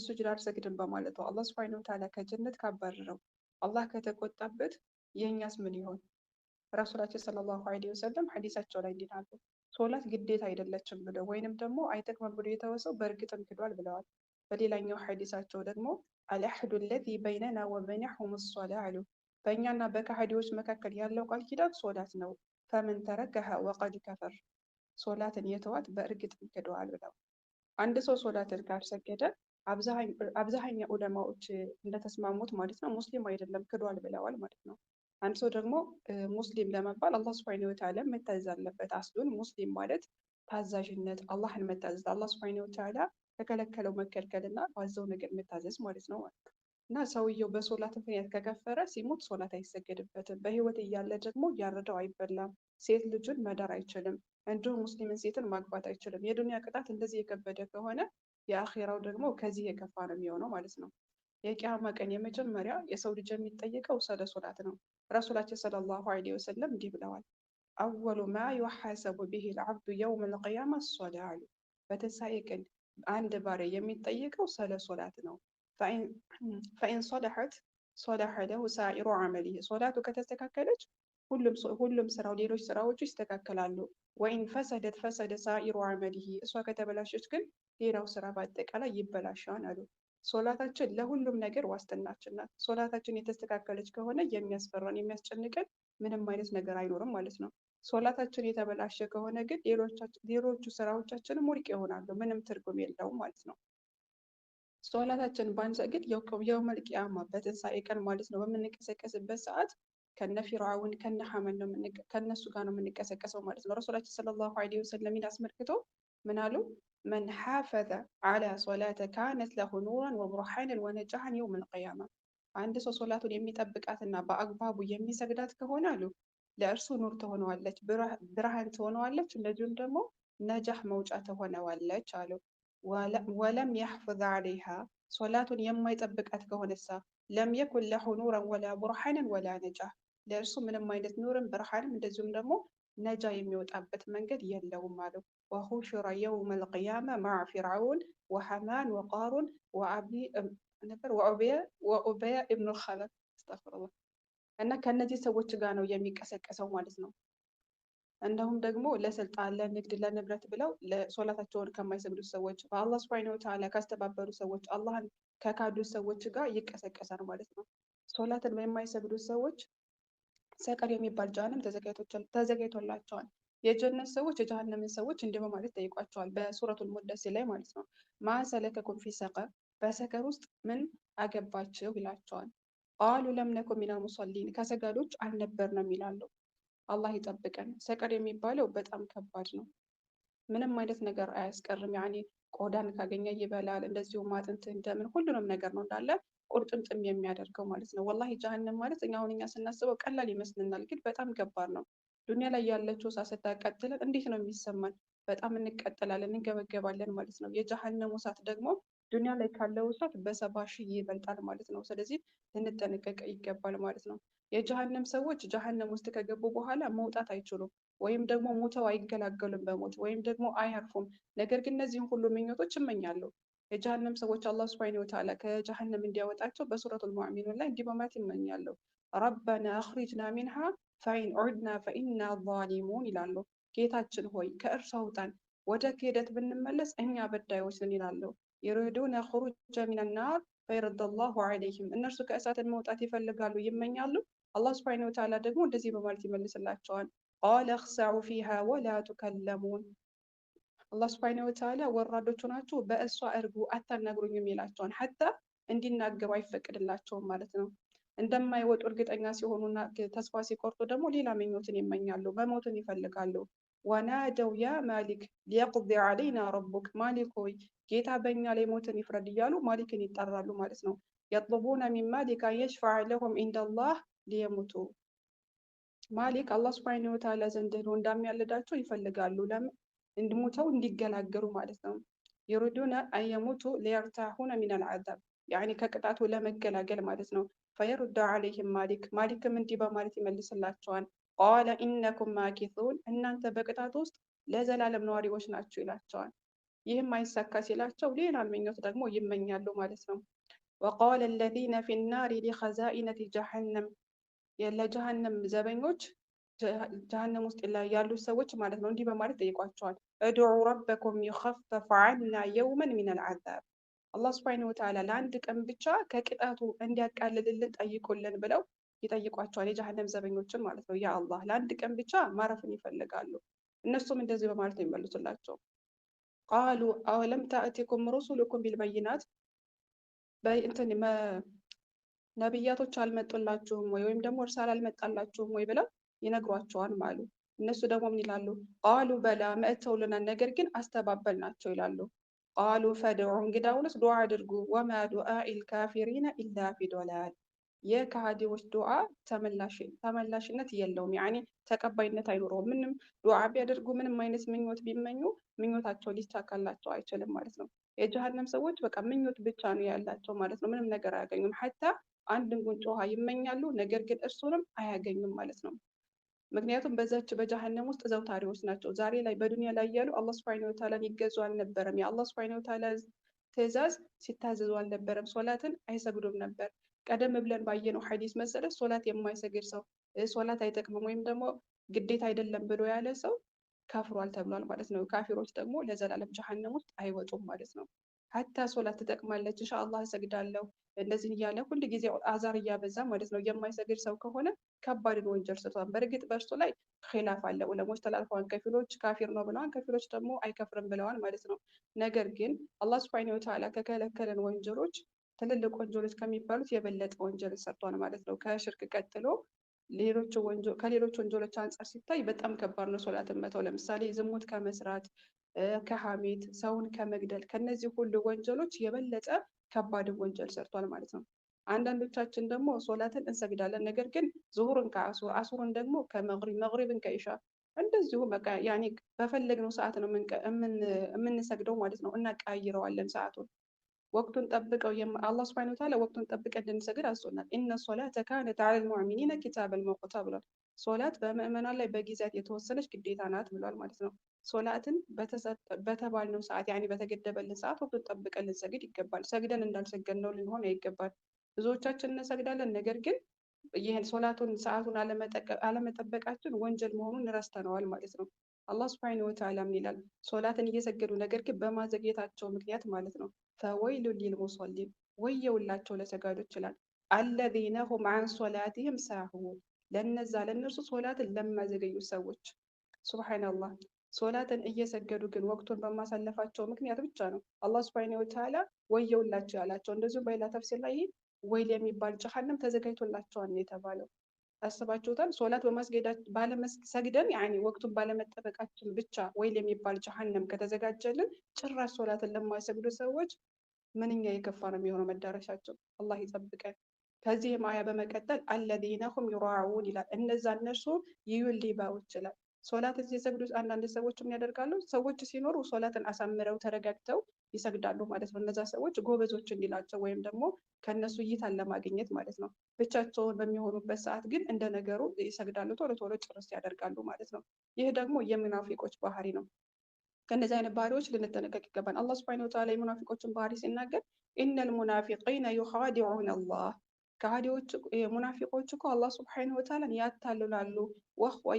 ስጁድ አልሰግድም በማለቱ አላህ ሱብሓነሁ ወተዓላ ከጀነት ካባረረው፣ አላህ ከተቆጣበት የእኛስ ምን ይሆን? ረሱላችን ሰለላሁ ዐለይሂ ወሰለም ሐዲሳቸው ላይ እንዲህ አሉ፣ ሶላት ግዴታ አይደለችም ብለው ወይንም ደግሞ አይጠቅምም ብሎ የተወሰው በእርግጥም ክዷል ብለዋል። በሌላኛው ሐዲሳቸው ደግሞ አልአህዱ አለዚ በይነና ወበይነሁም ሶላህ አሉ፣ በእኛና በከሃዲዎች መካከል ያለው ቃል ኪዳን ሶላት ነው። ፈመን ተረከሃ ወቀድ ከፈር፣ ሶላትን የተዋት በእርግጥም ክደዋል ብለው። አንድ ሰው ሶላትን ካልሰገደ አብዛኛው ዑለማዎች እንደተስማሙት ማለት ነው ሙስሊም አይደለም ክዷል ብለዋል ማለት ነው። አንድ ሰው ደግሞ ሙስሊም ለመባል አላህ ሱብሓነሁ ወተዓላ መታዘዝ አለበት። አስሉን ሙስሊም ማለት ታዛዥነት፣ አላህን መታዘዝ፣ አላህ ሱብሓነሁ ወተዓላ ከከለከለው መከልከልና ባዘው ነገር መታዘዝ ማለት ነው። እና ሰውየው በሶላት ምክንያት ከከፈረ ሲሞት ሶላት አይሰገድበትም። በህይወት እያለ ደግሞ ያረደው አይበላም። ሴት ልጁን መዳር አይችልም። እንዲሁም ሙስሊምን ሴትን ማግባት አይችልም። የዱንያ ቅጣት እንደዚህ የከበደ ከሆነ የአኼራው ደግሞ ከዚህ የከፋ ነው የሚሆነው ማለት ነው። የቂያማ ቀን የመጀመሪያ የሰው ልጅ የሚጠየቀው ስለ ሶላት ነው። ረሱላችን ሰለላሁ ዐለይሂ ወሰለም እንዲህ ብለዋል፣ አወሉ ማ ዩሐሰቡ ቢሂ ልዓብዱ የውም ልቅያማ ሶላ አሉ። በትንሣኤ ቀን አንድ ባሪያ የሚጠየቀው ስለ ሶላት ነው። ፈኢን ሶለሐት ሶለሐ ለሁ ሳኢሩ ዐመሊሂ፣ ሶላቱ ከተስተካከለች ሁሉም ስራው ሌሎች ስራዎቹ ይስተካከላሉ። ወኢን ፈሰደት ፈሰደ ሳኢሩ ዐመሊሂ፣ እሷ ከተበላሸች ግን ሌላው ስራ በአጠቃላይ ይበላሻል አሉ። ሶላታችን ለሁሉም ነገር ዋስትናችን ናት። ሶላታችን የተስተካከለች ከሆነ የሚያስፈራን የሚያስጨንቀን ምንም አይነት ነገር አይኖርም ማለት ነው። ሶላታችን የተበላሸ ከሆነ ግን ሌሎቹ ስራዎቻችንም ውድቅ ይሆናሉ፣ ምንም ትርጉም የለውም ማለት ነው። ሶላታችን ባንሰግድ የውመል ቂያማ በትንሣኤ ቀን ማለት ነው በምንቀሰቀስበት ሰዓት ከነ ፊርዓውን ከነ ሐመን ነው ከነሱ ጋር ነው የምንቀሰቀሰው ማለት ነው። ረሱላችን ሰለላሁ ዐለይሂ ወሰለም አስመልክቶ ምን አሉ? መን ሓፈዘ ዐላ ሶላተ ካነት ለሁ ኑረን ወቡርሃንን ወነጃህን የውመል ቂያማ። አንድ ሰው ሶላቱን የሚጠብቃትና በአግባቡ የሚሰግዳት ከሆነ አሉ ለእርሱ ኑር ትሆነዋለች፣ ብርሃን ትሆነዋለች፣ እንደዚሁም ደግሞ ነጃህ መውጫ ትሆነዋለች አሉ። ወለም ያሕፍዝ ዐለይሃ ሶላቱን የማይጠብቃት ከሆነሳ ለም የኩን ለሁ ኑረን ወላ ቡርሃንን ወላ ነጃህ ለእርሱ ምንም አይነት ኑርም ብርሃንም እንደዚሁም ደግሞ ነጃ የሚወጣበት መንገድ የለውም አሉ። ወሁሽረ የውመል ቂያማ መዐ ፊርዓውን ወሐማን ወቃሩን ወኡበያ ኢብኑ ኸለፍ አስተግፊሩላህ እና ከእነዚህ ሰዎች ጋር ነው የሚቀሰቀሰው ማለት ነው። እንደሁም ደግሞ ለስልጣን፣ ለንግድ፣ ለንብረት ብለው ሶላታቸውን ከማይሰግዱ ሰዎች፣ በአላህ ሱብሓነሁ ወተዓላ ካስተባበሩ ሰዎች፣ አላህን ከካዱ ሰዎች ጋር ይቀሰቀሳል ማለት ነው። ሶላትን የማይሰግዱ ሰዎች ሰቀር የሚባል ጀሃነም ተዘጋጅቶላቸዋል። የጀነት ሰዎች የጀሃነምን ሰዎች እንዲህ በማለት ጠይቋቸዋል በሱረቱል ሙደሲር ላይ ማለት ነው። ማ ሰለከኩም ፊ ሰቀር፣ በሰቀር ውስጥ ምን አገባችሁ ይላቸዋል። ቃሉ ለም ነኩ ሚነል ሙሰሊን፣ ከሰጋዶች አልነበርንም ይላሉ። አላህ ይጠብቀን። ሰቀር የሚባለው በጣም ከባድ ነው። ምንም አይነት ነገር አያስቀርም። ያኔ ቆዳን ካገኘ ይበላል፣ እንደዚሁም አጥንትን፣ ደምን፣ ሁሉንም ነገር ነው እንዳለ ቁርጥምጥም የሚያደርገው ማለት ነው። ወላሂ ጀሃነም ማለት እኛ ስናስበው ቀላል ይመስልናል፣ ግን በጣም ከባድ ነው። ዱንያ ላይ ያለችው እሳት ስታቃጥለን እንዴት ነው የሚሰማን? በጣም እንቀጠላለን፣ እንገበገባለን ማለት ነው። የጀሃነሙ እሳት ደግሞ ዱንያ ላይ ካለው እሳት በ70,000 ይበልጣል ማለት ነው። ስለዚህ ልንጠነቀቅ ይገባል ማለት ነው። የጀሃነም ሰዎች ጀሃነም ውስጥ ከገቡ በኋላ መውጣት አይችሉም፣ ወይም ደግሞ ሞተው አይገላገሉም በሞት ወይም ደግሞ አያርፉም። ነገር ግን እነዚህም ሁሉ ምኞቶች እመኛሉ። የጀሃነም ሰዎች አላህ ሱብሓነሁ ወተዓላ ከጀሃነም እንዲያወጣቸው በሱረቱል ሙእሚኑን ላይ እንዲህ በማለት ይመኛሉ። ረበና አኽሪጅና ሚንሃ ፈኢን ዑድና ፈኢና ዛሊሙን ይላሉ። ጌታችን ሆይ ከእርሷ አውጣን፣ ወደ ክህደት ብንመለስ እኛ በዳዮች ነን ይላሉ። የሪዱነ ኹሩጀ ሚነናር ፈየርደላሁ ዐለይሂም፣ እነርሱ ከእሳትን መውጣት ይፈልጋሉ፣ ይመኛሉ። አላህ ሱብሓነሁ ወተዓላ ደግሞ እንደዚህ በማለት ይመልስላቸዋል። ቃለ እኽሰዑ ፊሃ ወላ ቱከለሙን፣ አላህ ሱብሓነሁ ወተዓላ ወራዶቹ ናችሁ፣ በእሷ እርጉ፣ አታናግሩኝም ይላቸዋል። ሐታ እንዲናገሩ አይፈቅድላቸውም ማለት ነው። እንደማይወጡ እርግጠኛ ሲሆኑና ተስፋ ሲቆርጡ ደግሞ ሌላ ምኞትን ይመኛሉ፣ መሞትን ይፈልጋሉ። ወናደው ያ ማሊክ ሊየቅዲ ዐለይና ረቡክ፣ ማሊክ ሆይ ጌታ በእኛ ላይ ሞትን ይፍረድ እያሉ ማሊክን ይጠራሉ ማለት ነው። የጥሉቡነ ሚን ማሊክ አን የሽፈዐ ለሁም ዒንደላህ ሊየሙቱ፣ ማሊክ አላህ ሱብሓነሁ ወተዓላ ዘንድ ሄደው እንዳሚያልዳቸው ይፈልጋሉ፣ እንዲሞተው እንዲገላገሉ ማለት ነው። ይሪዱነ አን የሙቱ ሊየርታሑነ ሚነል ዐዛብ፣ ያኒ ከቅጣቱ ለመገላገል ማለት ነው። ፈየሩዱ ዐለይሂም ማሊክ፣ ማሊክም እንዲህ በማለት ይመልስላቸዋል። ቃለ ኢነኩም ማኪሱን፣ እናንተ በቅጣት ውስጥ ለዘላለም ነዋሪዎች ናቸው ይላቸዋል። ይህም አይሳካ ሲላቸው ሌላ ምኞት ደግሞ ይመኛሉ ማለት ነው። ወቃለ አለዚነ ፊናሪ ሊኸዛኢነቲ ጀሀነም፣ ለጀሀነም ዘበኞች ጀሀነም ውስጥ ያሉት ሰዎች ማለት ነው እንዲህ በማለት ጠይቋቸዋል። እድዑ ረበኩም ዩኸፈፍ ዐና የውመን ሚነል ዐዛብ፣ አላህ ሱብሓነሁ ወተዓላ ለአንድ ቀን ብቻ ከቅጣቱ እንዲያቃልልልን ጠይቁልን ብለው ይጠይቋቸዋል። የጀሀነም ዘበኞችን ማለት ነው። ያ አላህ ለአንድ ቀን ብቻ ማረፍን ይፈልጋሉ። እነሱም እንደዚህ በማለት ነው ይመልሱላቸው። ቃሉ አወለም ተእቲኩም ሩሱሉኩም ቢልበይናት፣ ነቢያቶች አልመጡላችሁም ወይ ወይም ደግሞ እርሳል አልመጣላችሁም ወይ ብለው ይነግሯቸዋል አሉ። እነሱ ደግሞ ምን ይላሉ? ቃሉ በላ መጥተውልናል፣ ነገር ግን አስተባበልናቸው ይላሉ። ቃሉ ፈድዑ፣ እንግዳውንስ ዱዓ አድርጉ። ወማ ዱዓኢል ካፊሪነ ኢላ ፊ ዶላል፣ የከሃዲዎች ዱዓ ተመላሽነት የለውም፣ ያኔ ተቀባይነት አይኖረውም። ምንም ዱዓ ቢያደርጉ ምንም አይነት ምኞት ቢመኙ ምኞታቸው ሊሳካላቸው አይችልም ማለት ነው። የጀሃነም ሰዎች በቃ ምኞት ብቻ ነው ያላቸው ማለት ነው። ምንም ነገር አያገኙም። ሐታ አንድን ጉንጭ ውሃ ይመኛሉ፣ ነገር ግን እርሱንም አያገኙም ማለት ነው። ምክንያቱም በዛች በጀሃነም ውስጥ ዘውታሪዎች ናቸው። ዛሬ ላይ በዱንያ ላይ ያሉ አላህ ሱብሓነሁ ወተዓላን ይገዙ አልነበረም። የአላህ ሱብሓነሁ ወተዓላ ትዕዛዝ ሲታዘዙ አልነበረም። ሶላትን አይሰግዱም ነበር። ቀደም ብለን ባየነው ሐዲስ መሰረት ሶላት የማይሰግድ ሰው ሶላት አይጠቅምም ወይም ደግሞ ግዴታ አይደለም ብሎ ያለ ሰው ከፍሯል ተብሏል ማለት ነው። ካፊሮች ደግሞ ለዘላለም ጀሃነም ውስጥ አይወጡም ማለት ነው። ሀታ ሶላት ትጠቅማለች፣ ኢንሻአላህ እሰግዳለሁ እንደዚህ እያለ ሁል ጊዜ አዛር እያበዛ ማለት ነው የማይሰግድ ሰው ከሆነ ከባድን ወንጀል ሰርቷል። በእርግጥ በእርሱ ላይ ኺላፍ አለ፣ ዑለሞች ተላልፈዋል። ከፊሎች ካፊር ነው ብለዋል፣ ከፊሎች ደግሞ አይከፍርም ብለዋል ማለት ነው። ነገር ግን አላህ ሱብሓነሁ ወተዓላ ከከለከለን ወንጀሎች ትልልቅ ወንጀሎች ከሚባሉት የበለጠ ወንጀል ሰርቷል ማለት ነው። ከሽርክ ቀጥሎ ከሌሎች ወንጀሎች አንጻር ሲታይ በጣም ከባድ ነው ሶላትን መተው። ለምሳሌ ዝሙት ከመስራት፣ ከሐሜት፣ ሰውን ከመግደል ከነዚህ ሁሉ ወንጀሎች የበለጠ ከባድ ወንጀል ሰርቷል ማለት ነው። አንዳንዶቻችን ደግሞ ሶላትን እንሰግዳለን፣ ነገር ግን ዙሁርን ከአሱር አሱርን ደግሞ ከመግሪብ መግሪብን ከኢሻ እንደዚሁ በቃ ያኔ በፈለግነው ሰዓት ነው የምንሰግደው ማለት ነው። እናቀያይረዋለን ሰዓቱን ወቅቱን ጠብቀው አላህ ሱብሓነሁ ወተዓላ ወቅቱን ጠብቀን እንድንሰግድ አዞናል። ኢነ ሶላተ ካነት ዐለል ሙእሚኒነ ኪታበን መውቁታ ብሏል። ሶላት በምዕመናን ላይ በጊዜያት የተወሰነች ግዴታ ናት ብሏል ማለት ነው። ሶላትን በተባልነው ሰዓት ያኔ በተገደበልን ሰዓት ወቅቱን ጠብቀን ልንሰግድ ይገባል። ሰግደን እንዳልሰገድ ነው ልንሆን አይገባል። ብዙዎቻችን እንሰግዳለን፣ ነገር ግን ይህን ሶላቱን ሰዓቱን አለመጠበቃችን ወንጀል መሆኑን ረስተነዋል ማለት ነው። አላህ ሱብሓነሁ ወተዓላ ምን ይላል? ሶላትን እየሰገዱ ነገር ግን በማዘግየታቸው ምክንያት ማለት ነው። ፈወይሉ ሊልሙሰሊን ወየውላቸው ለሰጋዶች ይላል። አለዚነ ሁም አን ሶላቲህም ሳሁን ለእነርሱ ሶላትን ለማዘገዩ ሰዎች። ሱብሓነላህ ሶላትን እየሰገዱ ግን ወቅቱን በማሳለፋቸው ምክንያት ብቻ ነው አላህ ሱብሓነሁ ወተዓላ ወየውላቸው ያላቸው። እንደዚሁም በሌላ ተፍሲር ላይ ወይል የሚባል ጀሃነም ተዘጋጅቶላቸዋል ነው የተባለው። አስባችሁታል? ሶላት ሰግደን ያኔ ወቅቱን ባለመጠበቃችን ብቻ ወይል የሚባል ጀሃነም ከተዘጋጀልን ጭራሽ ሶላትን ለማይሰግዱ ሰዎች ምንኛ የከፋ ነው የሚሆነው መዳረሻቸው። አላህ ይጠብቀን። ከዚህም አያ በመቀጠል አለዚነ ሁም ዩራዑን ይላል። እነርሱ ይዩሊባዎች ይላል። ሶላትን ሲሰግዱ አንዳንድ ሰዎች ምን ያደርጋሉ? ሰዎች ሲኖሩ ሶላትን አሳምረው ተረጋግተው ይሰግዳሉ ማለት ነው። እነዛ ሰዎች ጎበዞች እንዲላቸው ወይም ደግሞ ከነሱ እይታን ለማግኘት ማለት ነው። ብቻቸውን በሚሆኑበት ሰዓት ግን እንደ ነገሩ ይሰግዳሉ፣ ቶሎ ቶሎ ጭርስ ያደርጋሉ ማለት ነው። ይህ ደግሞ የሙናፊቆች ባህሪ ነው። ከእነዚህ አይነት ባህሪዎች ልንጠነቀቅ ይገባል። አላህ ሱብሓነሁ ወተዓላ የሙናፊቆችን ባህሪ ሲናገር ኢነል ሙናፊቂነ ዩኻዲዑነ አላህ ከሃዲዎች ሙናፊቆች እኮ አላህ ሱብሓነሁ ወተዓላን ያታልላሉ። ወሁወ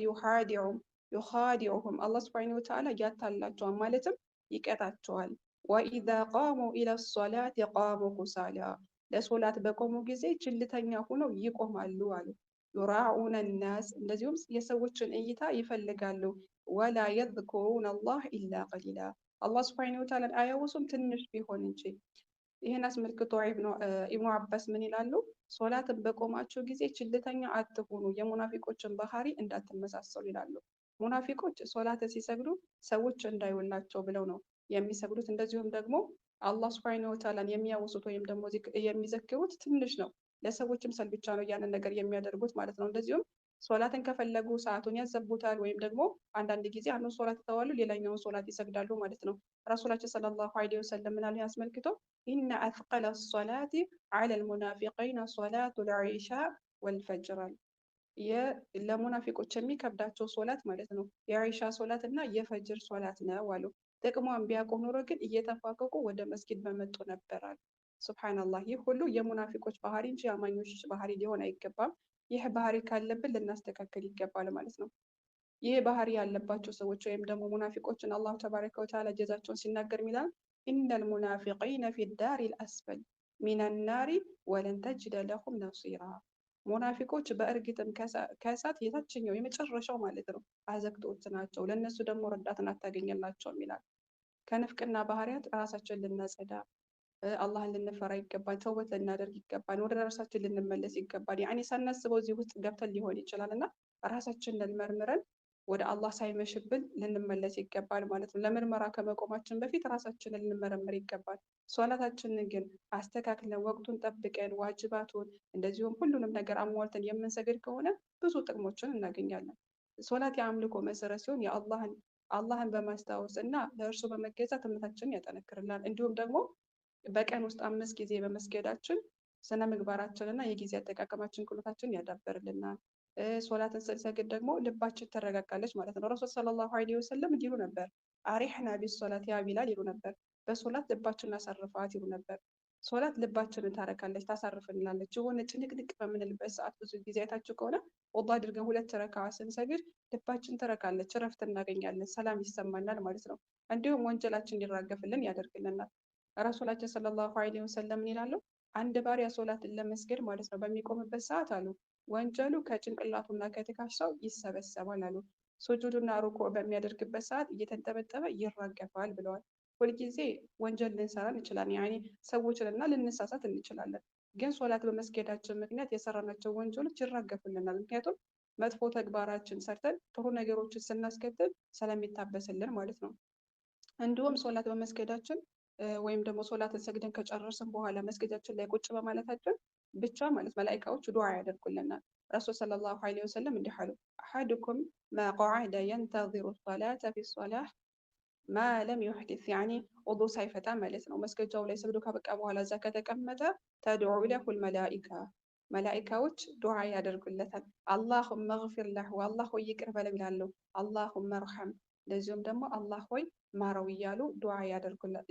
ዩኻዲዑሁም አላህ ሱብሓነሁ ወተዓላ ያታልላቸዋል ማለትም ይቀጣቸዋል። ወኢዛ ቃሙ ኢለ ሶላት ቃሙ ኩሳላ ለሶላት በቆሙ ጊዜ ችልተኛ ሆነው ይቆማሉ አሉ። ዩራዑነ ናስ እንደዚሁም የሰዎችን እይታ ይፈልጋሉ። ወላ የዝኩሩነ አላህ ኢላ ቀሊላ አላህ ሱብሓነሁ ወተዓላን አያወሱም ትንሽ ቢሆን እንጂ። ይህን አስመልክቶ ኢብኑ አባስ ምን ይላሉ? ሶላትን በቆማችሁ ጊዜ ችልተኛ አትሁኑ፣ የሙናፊቆችን ባህሪ እንዳትመሳሰሉ ይላሉ። ሙናፊቆች ሶላትን ሲሰግዱ ሰዎች እንዳይውላቸው ብለው ነው የሚሰግዱት። እንደዚሁም ደግሞ አላህ ሱብሓነሁ ወተዓላን የሚያወሱት ወይም ደግሞ የሚዘክሩት ትንሽ ነው፣ ለሰዎችም ሰል ብቻ ነው ያንን ነገር የሚያደርጉት ማለት ነው። እንደዚሁም ሶላትን ከፈለጉ ሰዓቱን ያዘቡታል፣ ወይም ደግሞ አንዳንድ ጊዜ አንዱን ሶላት ይተዋሉ፣ ሌላኛውን ሶላት ይሰግዳሉ ማለት ነው። ረሱላችን ሰለላሁ ዐለይሂ ወሰለም ምን አሉ ያስመልክቶ ኢነ አስቀለ ሶላቲ ዐለል ሙናፊቂነ ሶላቱል ዒሻ ወልፈጅር ለሙናፊቆች የሚከብዳቸው ሶላት ማለት ነው የዒሻ ሶላት እና የፈጅር ሶላት ነው አሉ። ጥቅሟን ቢያውቁ ኖሮ ግን እየተፋቀቁ ወደ መስጊድ በመጡ ነበራል። ሱብሃነላህ። ይህ ሁሉ የሙናፊቆች ባህሪ እንጂ የአማኞች ባህሪ ሊሆን አይገባም። ይህ ባህሪ ካለብን ልናስተካከል ይገባል ማለት ነው። ይህ ባህሪ ያለባቸው ሰዎች ወይም ደግሞ ሙናፊቆችን አላሁ ተባረከ ወተዓላ ጀዛቸውን ሲናገር ሚላል ኢነል ሙናፊቂነ ፊ ዳሪል አስፈል ሚነን ናሪ ወለን ተጅደ ለሁም ነሲራ። ሙናፊቆች በእርግጥም ከእሳት የታችኛው የመጨረሻው ማለት ነው አዘቅቶች ናቸው፣ ለእነሱ ደግሞ ረዳትን አታገኘላቸውም ይላል። ከንፍቅና ባህሪያት ራሳችን ልናጸዳ፣ አላህን ልንፈራ ይገባል። ተውበት ልናደርግ ይገባል። ወደ ራሳችን ልንመለስ ይገባል። ያኔ ሳናስበው እዚህ ውስጥ ገብተን ሊሆን ይችላል እና ራሳችንን መርምረን ወደ አላህ ሳይመሽብን ልንመለስ ይገባል ማለት ነው። ለምርመራ ከመቆማችን በፊት ራሳችንን ልንመረምር ይገባል። ሶላታችንን ግን አስተካክለን ወቅቱን ጠብቀን ዋጅባቱን እንደዚሁም ሁሉንም ነገር አሟልተን የምንሰግድ ከሆነ ብዙ ጥቅሞችን እናገኛለን። ሶላት የአምልኮ መሰረት ሲሆን አላህን በማስታወስ እና ለእርሱ በመገዛት እምነታችንን ያጠነክርናል። እንዲሁም ደግሞ በቀን ውስጥ 5 ጊዜ በመስገዳችን ስነ ምግባራችን እና የጊዜ አጠቃቀማችን ክህሎታችንን ያዳበርልናል። ሶላትን ስንሰግድ ደግሞ ልባችን ትረጋጋለች ማለት ነው። ረሱል ሰለላሁ ዐለይሂ ወሰለም ይሉ ነበር፣ አሪሕና ቢሶላት ያ ቢላል ይሉ ነበር። በሶላት ልባችንን አሳርፋት ይሉ ነበር። ሶላት ልባችንን ታረካለች፣ ታሳርፍልናለች። የሆነ ጭንቅንቅ በምንልበት ሰዓት ብዙ ጊዜ አይታችሁ ከሆነ ወላሂ አድርገን 2 ረካዓ ስንሰግድ ልባችን ትረካለች፣ እረፍት እናገኛለን፣ ሰላም ይሰማናል ማለት ነው። እንዲሁም ወንጀላችን እንዲራገፍልን ያደርግልናል። ረሱላችን ሰለላሁ ዐለይሂ ወሰለም ምን ይላሉ? አንድ ባሪያ ሶላትን ለመስገድ ማለት ነው በሚቆምበት ሰዓት አሉ ወንጀሉ ከጭንቅላቱና ከትከሻው ይሰበሰባል አሉ። ሱጁድና ሩኩዕ በሚያደርግበት ሰዓት እየተንጠበጠበ ይራገፋል ብለዋል። ሁልጊዜ ወንጀል ልንሰራ እንችላለን፣ ያኔ ሰዎችንና ልንሳሳት እንችላለን። ግን ሶላት በመስገዳችን ምክንያት የሰራናቸው ወንጀሎች ይራገፉልናል። ምክንያቱም መጥፎ ተግባራችን ሰርተን ጥሩ ነገሮችን ስናስከትል ስለሚታበስልን ማለት ነው። እንዲሁም ሶላት በመስገዳችን ወይም ደግሞ ሶላትን ሰግደን ከጨረስን በኋላ መስገጃችን ላይ ቁጭ በማለታችን ብቻ ማለት መላኢካዎች ዱዓ ያደርጉልናል። ረሱል ሰለላሁ ዐለይሂ ወሰለም እንዲህ አሉ፣ አሐዱኩም ማ ቀዐደ የንተዚሩ ሶላተ ፊ ሶላህ ማ ለም ዩሕዲስ ያኒ ውዱ ሳይፈታ ማለት ነው። መስገጃው ላይ ሰግዶ ካበቃ በኋላ እዛ ከተቀመጠ ተድዑ ለሁል መላኢካ መላኢካዎች ዱዓ ያደርጉለታል። አላሁመ ግፊር ለሁ አላህ ሆይ ይቅር በለው ይላሉ። አላሁመ እርሐም እንደዚሁም ደግሞ አላህ ሆይ ማረው እያሉ ዱዓ ያደርጉልናል።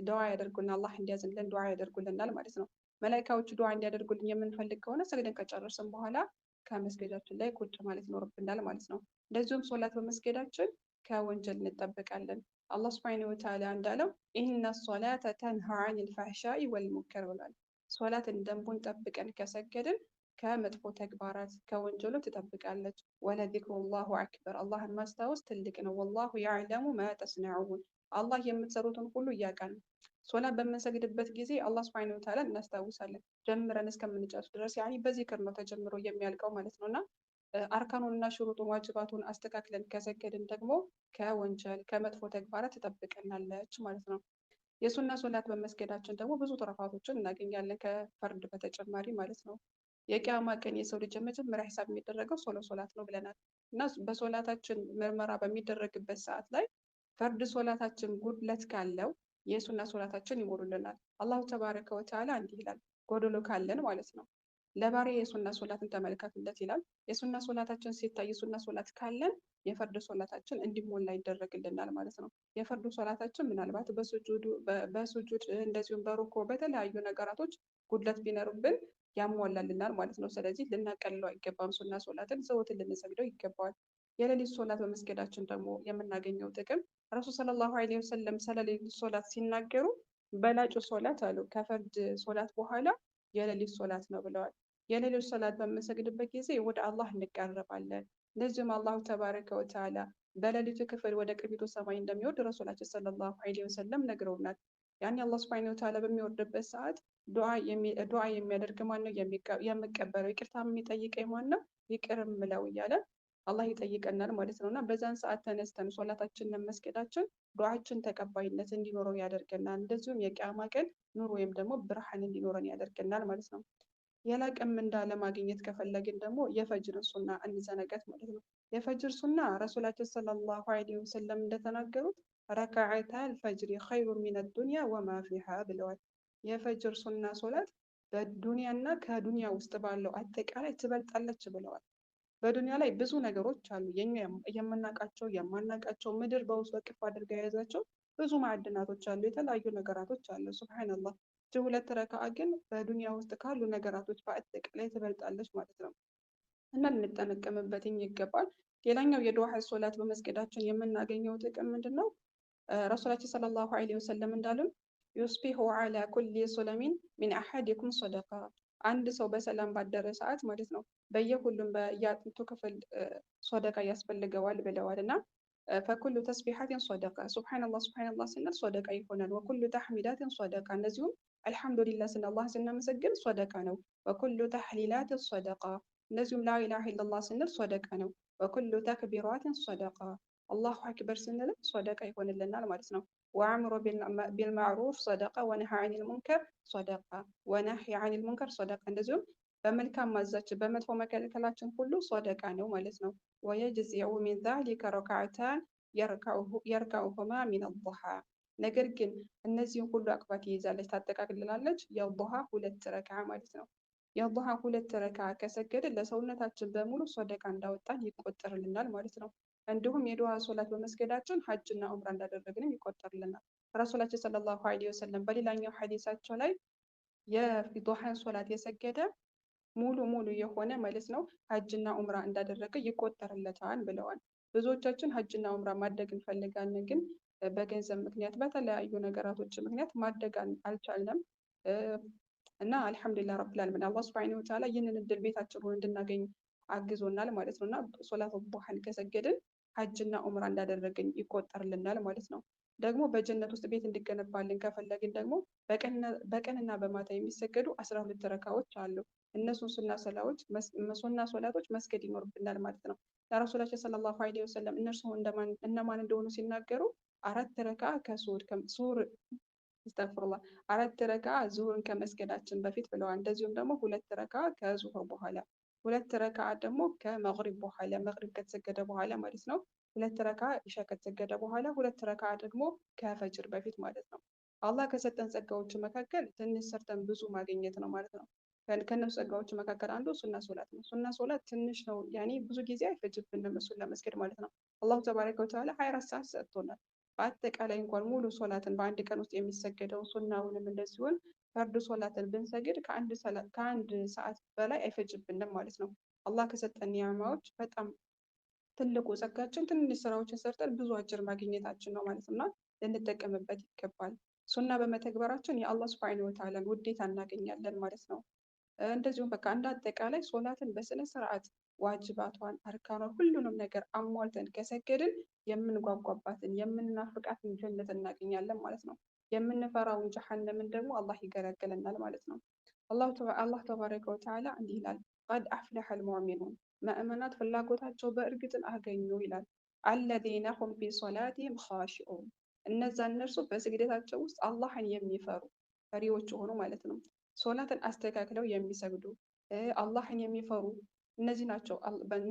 አላህ እንዲያዝንልን ዱዓ ያደርጉልናል ማለት ነው። መላኢካዎቹ ዱዓ እንዲያደርጉልን የምንፈልግ ከሆነ ሰግደን ከጨረስን በኋላ ከመስገዳችን ላይ ቁጭ ማለት ይኖርብናል ማለት ነው። እንደዚሁም ሶላት በመስገዳችን ከወንጀል እንጠበቃለን። አላህ ሱብሓነሁ ወተዓላ እንዳለው ኢነ ሶላተ ተንሃ ዐኒል ፈሕሻኢ ወልሙንከር ብሏል። ሶላትን ደንቡን ጠብቀን ከሰገድን ከመጥፎ ተግባራት ከወንጀሉ ትጠብቃለች። ወለዚክሩላሁ አክበር አላህን ማስታወስ ትልቅ ነው። ወላሁ ያዕለሙ ማ ተስነዑን አላህ የምትሰሩትን ሁሉ እያውቃል። ሶላት በምንሰግድበት ጊዜ አላህ ሱብሓነሁ ወተዓላ እናስታውሳለን ጀምረን እስከምንጨርስ ድረስ ያኒ በዚክር ነው ተጀምሮ የሚያልቀው ማለት ነው። እና አርካኑንና ሽሩጡን ዋጅባቱን አስተካክለን ከሰገድን ደግሞ ከወንጀል ከመጥፎ ተግባራት ትጠብቀናለች ማለት ነው። የሱና ሶላት በመስገዳችን ደግሞ ብዙ ትሩፋቶችን እናገኛለን ከፈርድ በተጨማሪ ማለት ነው። የቂያማ ቀን የሰው ልጅ የመጀመሪያ ሂሳብ የሚደረገው ሶላት ነው ብለናል። እና በሶላታችን ምርመራ በሚደረግበት ሰዓት ላይ ፈርድ ሶላታችን ጉድለት ካለው የሱና ሶላታችን ይሞሉልናል። አላሁ ተባረከ ወተዓላ እንዲህ ይላል፣ ጎደሎ ካለን ማለት ነው ለባሪያ የሱና ሶላትን ተመልከቱለት ይላል። የሱና ሶላታችን ሲታይ የሱና ሶላት ካለን የፈርድ ሶላታችን እንዲሞላ ይደረግልናል ማለት ነው። የፈርድ ሶላታችን ምናልባት በሱጁድ እንደዚሁም በሩኮ በተለያዩ ነገራቶች ጉድለት ቢኖርብን ያሟላልናል ማለት ነው። ስለዚህ ልናቀልለው አይገባም። ሱና ሶላትን ዘወትር ልንሰግደው ይገባዋል። የሌሊት ሶላት በመስገዳችን ደግሞ የምናገኘው ጥቅም ረሱል ሰለላሁ ዐለይሂ ወሰለም ስለ ሌሊት ሶላት ሲናገሩ በላጩ ሶላት አሉ ከፈርድ ሶላት በኋላ የሌሊት ሶላት ነው ብለዋል። የሌሊት ሶላት በምንሰግድበት ጊዜ ወደ አላህ እንቃረባለን። እንደዚሁም አላሁ ተባረከ ወተዓላ በሌሊቱ ክፍል ወደ ቅርቢቱ ሰማይ እንደሚወርድ ረሱላችን ሰለላሁ ዐለይሂ ወሰለም ነግረውናል። ያኔ አላህ ሱብሓነሁ ወተዓላ በሚወርድበት ሰዓት ዱዓ የሚያደርግ ማን ነው? የሚቀበለው ይቅርታ የሚጠይቀኝ ማን ነው? ይቅር ምለው እያለ አላህ ይጠይቀናል ማለት ነው። እና በዛን ሰዓት ተነስተን ሶላታችንን መስገዳችን ዱዓችን ተቀባይነት እንዲኖረው ያደርገናል። እንደዚሁም የቂያማ ቀን ኑር ወይም ደግሞ ብርሃን እንዲኖረን ያደርገናል ማለት ነው። የላቀ ምንዳ ለማግኘት ከፈለግን ደግሞ የፈጅርን ሱና እንዘነጋት ማለት ነው። የፈጅር ሱና ረሱላችን ሰለላሁ ዐለይሂ ወሰለም እንደተናገሩት ረካዓተል ፈጅሪ ኸይሩን ሚነ ዱንያ ወማ ፊሃ ብለዋል። የፈጅር ሱና ሶላት በዱንያና ከዱንያ ውስጥ ባለው አጠቃላይ ትበልጣለች ብለዋል። በዱንያ ላይ ብዙ ነገሮች አሉ፣ የኛ የምናውቃቸው የማናውቃቸው፣ ምድር በውስጥ በቅፍ አድርጋ የያዛቸው ብዙ ማዕድናቶች አሉ፣ የተለያዩ ነገራቶች አሉ። ሱብሃነላህ። ሁለት ረካዓ ግን በዱንያ ውስጥ ካሉ ነገራቶች በአጠቃላይ ትበልጣለች ማለት ነው እና ልንጠነቀምበት ይገባል። ሌላኛው የዱዓ ሶላት በመስገዳችን የምናገኘው ጥቅም ምንድን ነው? ረሱላችን ሰለላሁ ዐለይሂ ወሰለም እንዳሉን ዩስቢሑ ዐላ ኩሊ ሱለሚን ሚን አሐዲኩም ሰደቃ አንድ ሰው በሰላም ባደረ ሰዓት ማለት ነው በየሁሉም በየአጥንቱ ክፍል ሶደቃ ያስፈልገዋል ብለዋል እና ፈኩሉ ተስቢሐትን ሶደቃ ሱብሓነላህ ሱብሓነላህ ስንል ሶደቃ ይሆናል። ወኩሉ ተሕሚዳትን ሶደቃ እንደዚሁም አልሐምዱሊላህ ስንል አላህ ስናመሰግን ሶደቃ ነው። ወኩሉ ተሕሊላትን ሶደቃ እንደዚሁም ላኢላሃ ኢለላህ ስንል ሶደቃ ነው። ወኩሉ ተክቢራትን ሶደቃ አላሁ አክበር ስንል ሶደቃ ይሆንልናል ማለት ነው። ወአምሩ ቢልማዕሩፍ ሶደቃ ወነሃ ዐኒል ሙንከር ሶደቃ ወነህይ ዐኒል ሙንከር ሶደቃ እንደዚሁም በመልካም ማዛችን በመጥፎ መከልከላችን ሁሉ ሶደቃ ነው ማለት ነው። ወየጅዚዑ ሚን ዛሊከ ረክዓታን የርካዑሁማ ሚን አዱሃ ነገር ግን እነዚህን ሁሉ አቅባት ይይዛለች ታጠቃልላለች የዱሃ ሁለት ረክዓ ማለት ነው። የዱሃ ሁለት ረክዓ ከሰገድን ለሰውነታችን በሙሉ ሶደቃ እንዳወጣን ይቆጠርልናል ማለት ነው። እንዲሁም የዱሃ ሶላት በመስገዳችን ሐጅና ዑምራ እንዳደረግንም ይቆጠርልናል። ረሱላችን ሰለላሁ ዐለይሂ ወሰለም በሌላኛው ሐዲሳቸው ላይ የዱሃን ሶላት የሰገደ ሙሉ የሆነ ማለት ነው ሐጅና ዑምራ እንዳደረገ ይቆጠርለታል ብለዋል። ብዙዎቻችን ሐጅና ዑምራ ማድረግ እንፈልጋለን፣ ግን በገንዘብ ምክንያት በተለያዩ ነገራቶች ምክንያት ማድረግ አልቻልንም እና አልሐምዱሊላህ ረብል ዓለሚን አላህ ሱብሓነሁ ወተዓላ ይህንን እድል ቤታችን ሆነን እንድናገኝ አግዞናል ማለት ነው እና ሶላት ዱሃን ከሰገድን ሐጅና ዑምራ እንዳደረግን ይቆጠርልናል ማለት ነው። ደግሞ በጀነት ውስጥ ቤት እንዲገነባልን ከፈለግን ደግሞ በቀንና በማታ የሚሰገዱ 12 ረካዎች አሉ። እነሱን ሱና ሶላቶች መስገድ ይኖርብናል ማለት ነው። ለረሱላችን ሰለላሁ ዐለይሂ ወሰለም እነርሱ እነማን እንደሆኑ ሲናገሩ አራት ረካ ሱር አስተግፍሩላ 4 ረካ ዙሁርን ከመስገዳችን በፊት ብለዋል። እንደዚሁም ደግሞ 2 ረካ ከዙሁር በኋላ፣ 2 ረካ ደግሞ ከመግሪብ በኋላ መግሪብ ከተሰገደ በኋላ ማለት ነው። 2 ረካ ኢሻ ከተሰገደ በኋላ፣ 2 ረካ ደግሞ ከፈጅር በፊት ማለት ነው። አላህ ከሰጠን ጸጋዎች መካከል ትንሽ ሰርተን ብዙ ማግኘት ነው ማለት ነው። ከነሱ ጸጋዎች መካከል አንዱ ሱና ሶላት ነው። ሱና ሶላት ትንሽ ነው፣ ያኔ ብዙ ጊዜ አይፈጅብንም እሱን ለመስገድ ማለት ነው። አላሁ ተባረከ ወተዓላ 24 ሰዓት ሰጥቶናል። በአጠቃላይ እንኳን ሙሉ ሶላትን በአንድ ቀን ውስጥ የሚሰገደው ሱናውንም እንደዚሁን ፈርድ ሶላትን ብንሰግድ ከአንድ ሰዓት በላይ አይፈጅብንም ማለት ነው። አላህ ከሰጠን ኒዕማዎች በጣም ትልቁ ጸጋችን ትንሽ ስራዎችን ሰርተን ብዙ አጅር ማግኘታችን ነው ማለት ነው። ልንጠቀምበት ይገባል። ሱና በመተግበራችን የአላህ ሱብሓነሁ ወተዓላን ውዴታ እናገኛለን ማለት ነው። እንደዚሁም በቃ እንደ አጠቃላይ ሶላትን በስነ ስርዓት ዋጅባቷን፣ አርካኗን ሁሉንም ነገር አሟልተን ከሰገድን የምንጓጓባትን የምንናፍቃትን ጀነት እናገኛለን ማለት ነው። የምንፈራውን ጀሀነምን ደግሞ አላህ ይገላግለናል ማለት ነው። አላህ ተባረከ ወተዓላ እንዲህ ይላል፣ ቀድ አፍለሐል ሙእሚኑን ምእመናት ፍላጎታቸው በእርግጥን አገኙ ይላል። አለዚነ ሁም ፊ ሶላቲሂም ኻሺዑን እነዛ እነርሱ በስግደታቸው ውስጥ አላህን የሚፈሩ ፈሪዎች የሆኑ ማለት ነው። ሶላትን አስተካክለው የሚሰግዱ አላህን የሚፈሩ እነዚህ ናቸው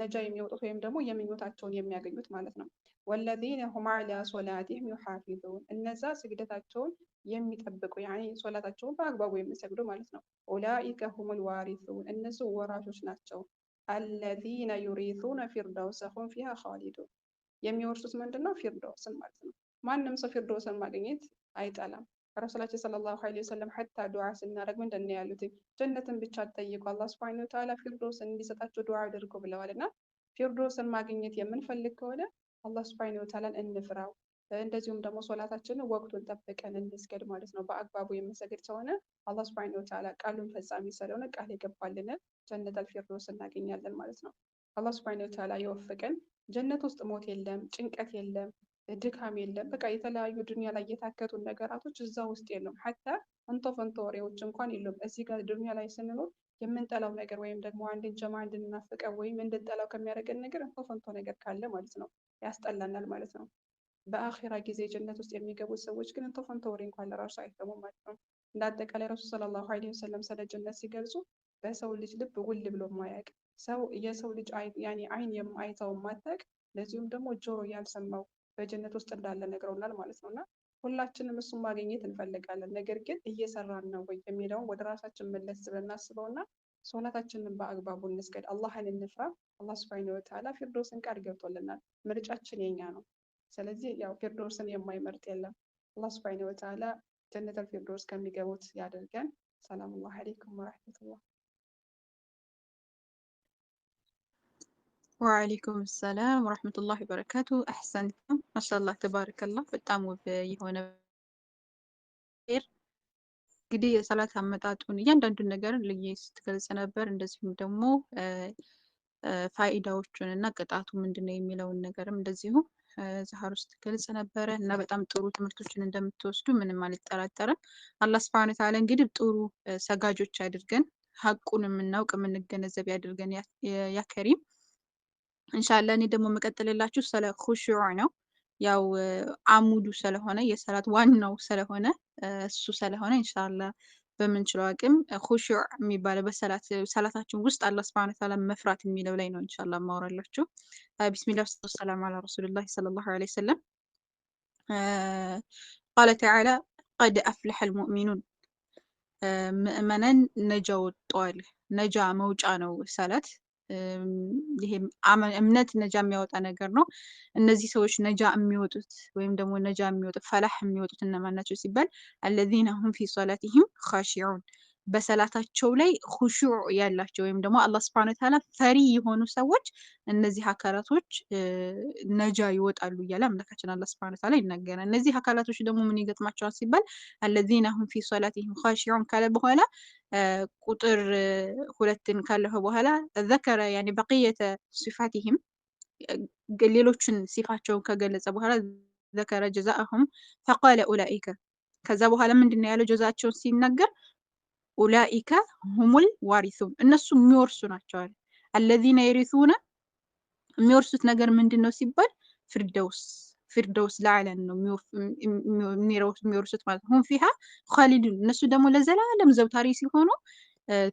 ነጃ የሚወጡት ወይም ደግሞ የምኞታቸውን የሚያገኙት ማለት ነው። ወለዚነ ሁም ዐላ ሶላቲሂም ዩሓፊዙን እነዛ ስግደታቸውን የሚጠብቁ ያኔ ሶላታቸውን በአግባቡ የሚሰግዱ ማለት ነው። ኡላኢከ ሁሙል ዋሪሱን እነሱ ወራሾች ናቸው። አለዚነ ዩሪሱነ ፊርደውሰ ሁም ፊሃ ኻሊዱን የሚወርሱት ምንድን ነው? ፊርደውስን ማለት ነው። ማንም ሰው ፊርደውስን ማግኘት አይጠላም። ረሱላችን ሰለላሁ ዐለይሂ ወሰለም ሐታ ዱዓ ስናደርግ ምንድን ነው ያሉት? ጀነትን ብቻ ጠይቁ አላህ ሱብሓነሁ ወተዓላ ፊርደውስን እንዲሰጣቸው ዱዓ አድርጉ ብለዋል። እና ፊርደውስን ማግኘት የምንፈልግ ከሆነ አላህ ሱብሓነሁ ወተዓላን እንፍራው። እንደዚሁም ደግሞ ሶላታችንን ወቅቱን ጠብቀን እንስገድ ማለት ነው። በአግባቡ የምንሰግድ ከሆነ አላህ ሱብሓነሁ ወተዓላ ቃሉን ፈጻሚ ስለሆነ ቃል የገባልንን ጀነተል ፊርደውስ እናገኛለን ማለት ነው። አላህ ሱብሓነሁ ወተዓላ የወፈቀን። ጀነት ውስጥ ሞት የለም፣ ጭንቀት የለም፣ ድካም የለም። በቃ የተለያዩ ዱንያ ላይ የታከቱን ነገራቶች እዛ ውስጥ የለም። ሐታ እንቶ ፈንቶ ወሬዎች እንኳን የሉም። እዚህ ጋር ዱንያ ላይ ስንኖር የምንጠላው ነገር ወይም ደግሞ አንድን ጀማ እንድንናፍቀው ወይም እንድንጠላው ከሚያደርገን ነገር እንቶ ፈንቶ ነገር ካለ ማለት ነው ያስጠላናል ማለት ነው። በአኺራ ጊዜ ጀነት ውስጥ የሚገቡት ሰዎች ግን እንቶ ፈንቶ ወሬ እንኳን ለራሱ አይሰሙም ማለት ነው። እንደ አጠቃላይ ረሱል ሰለላሁ ዐለይሂ ወሰለም ስለ ጀነት ሲገልጹ በሰው ልጅ ልብ ውል ብሎ ማያውቅ የሰው ልጅ ያኔ አይን የማይተው ማታቅ ለዚሁም ደግሞ ጆሮ ያልሰማው በጀነት ውስጥ እንዳለ ነግረውናል ማለት ነው። እና ሁላችንም እሱን ማግኘት እንፈልጋለን። ነገር ግን እየሰራን ነው ወይ የሚለውን ወደ ራሳችን መለስ ብለን እናስበውና ሶላታችንን በአግባቡ እንስገድ፣ አላህን እንፍራ። አላህ ሱብሓነሁ ወተዓላ ፊርደውስን ቃል ገብቶልናል። ምርጫችን የኛ ነው። ስለዚህ ያው ፊርደውስን የማይመርጥ የለም። አላህ ሱብሓነሁ ወተዓላ ጀነተል ፊርደውስ ከሚገቡት ያደርገን። ሰላሙላህ አለይኩም ወረሕመቱላህ። ወዓለይኩም ሰላም ወረሕመቱላሂ ወበረካቱ። አሕሰንቱም ማሻአላህ ተባረከላህ። በጣም ውብ የሆነ እንግዲህ የሰላት አመጣጡን እያንዳንዱን ነገር ልዬ ስትገልጽ ነበር። እንደዚሁም ደግሞ ፋኢዳዎቹን እና ቅጣቱ ምንድነው የሚለውን ነገርም እንደዚሁ ዛህር ውስጥ ገልጽ ነበረ እና በጣም ጥሩ ትምህርቶችን እንደምትወስዱ ምንም አልጠራጠርም። አላህ ሱብሓነሁ ወተዓላ እንግዲህ ጥሩ ሰጋጆች አድርገን ሀቁን የምናውቅ የምንገነዘብ ያድርገን ያ ከሪም። ኢንሻአላህ እኔ ደግሞ መቀጠልላችሁ ስለ ኹሹዕ ነው። ያው አሙዱ ስለሆነ የሰላት ዋናው ስለሆነ እሱ ስለሆነ ኢንሻአላህ በምንችለው አቅም ኹሹዕ የሚባለው በሰላታችን ውስጥ አላህ ሱብሓነሁ ወተዓላ መፍራት የሚለው ላይ ነው ኢንሻአላህ ማወራላችሁ። ቢስሚላህ ወሰላሙ ዐላ ረሱሊላህ ሰለላሁ ዐለይሂ ወሰለም ቃለ ተዓላ ቀድ አፍለሐል ሙእሚኑን ምእመናን ነጃ ወጥተዋል። ነጃ መውጫ ነው ሰላት። ይሄ እምነት ነጃ የሚያወጣ ነገር ነው። እነዚህ ሰዎች ነጃ የሚወጡት ወይም ደግሞ ነጃ የሚወጡት ፈላህ የሚወጡት እነማን ናቸው ሲባል አለዚነ ሁም ፊ ሶላቲሂም ኻሺዑን በሰላታቸው ላይ ኹሹዕ ያላቸው ወይም ደግሞ አላህ ሱብሓነሁ ወተዓላ ፈሪ የሆኑ ሰዎች እነዚህ አካላቶች ነጃ ይወጣሉ እያለ አምላካችን አላህ ሱብሓነሁ ወተዓላ ይናገራል። እነዚህ አካላቶች ደግሞ ምን ይገጥማቸዋል ሲባል አለዚነ ሁም ፊ ሶላቲሂም ኻሺዑን ካለ በኋላ ቁጥር 2ን ካለፈ በኋላ ዘከረ ያኒ በቂየተ ሲፋቲሂም ሌሎችን ሲፋቸውን ከገለጸ በኋላ ذكر جزاءهم فقال أولئك ከዛ በኋላ ምንድነው ያለው ጀዛቸውን ሲናገር أولئك هم الوارثون እነሱ የሚወርሱ ናቸው አለ الذين يرثون የሚወርሱት ነገር ምንድነው ሲባል ፊርደውስ ለዓለን ነው የሚወርሱት ማለት ነው። ሁም ፊሃ ኻሊዱን እነሱ ደግሞ ለዘላለም ዘውታሪ ሲሆኑ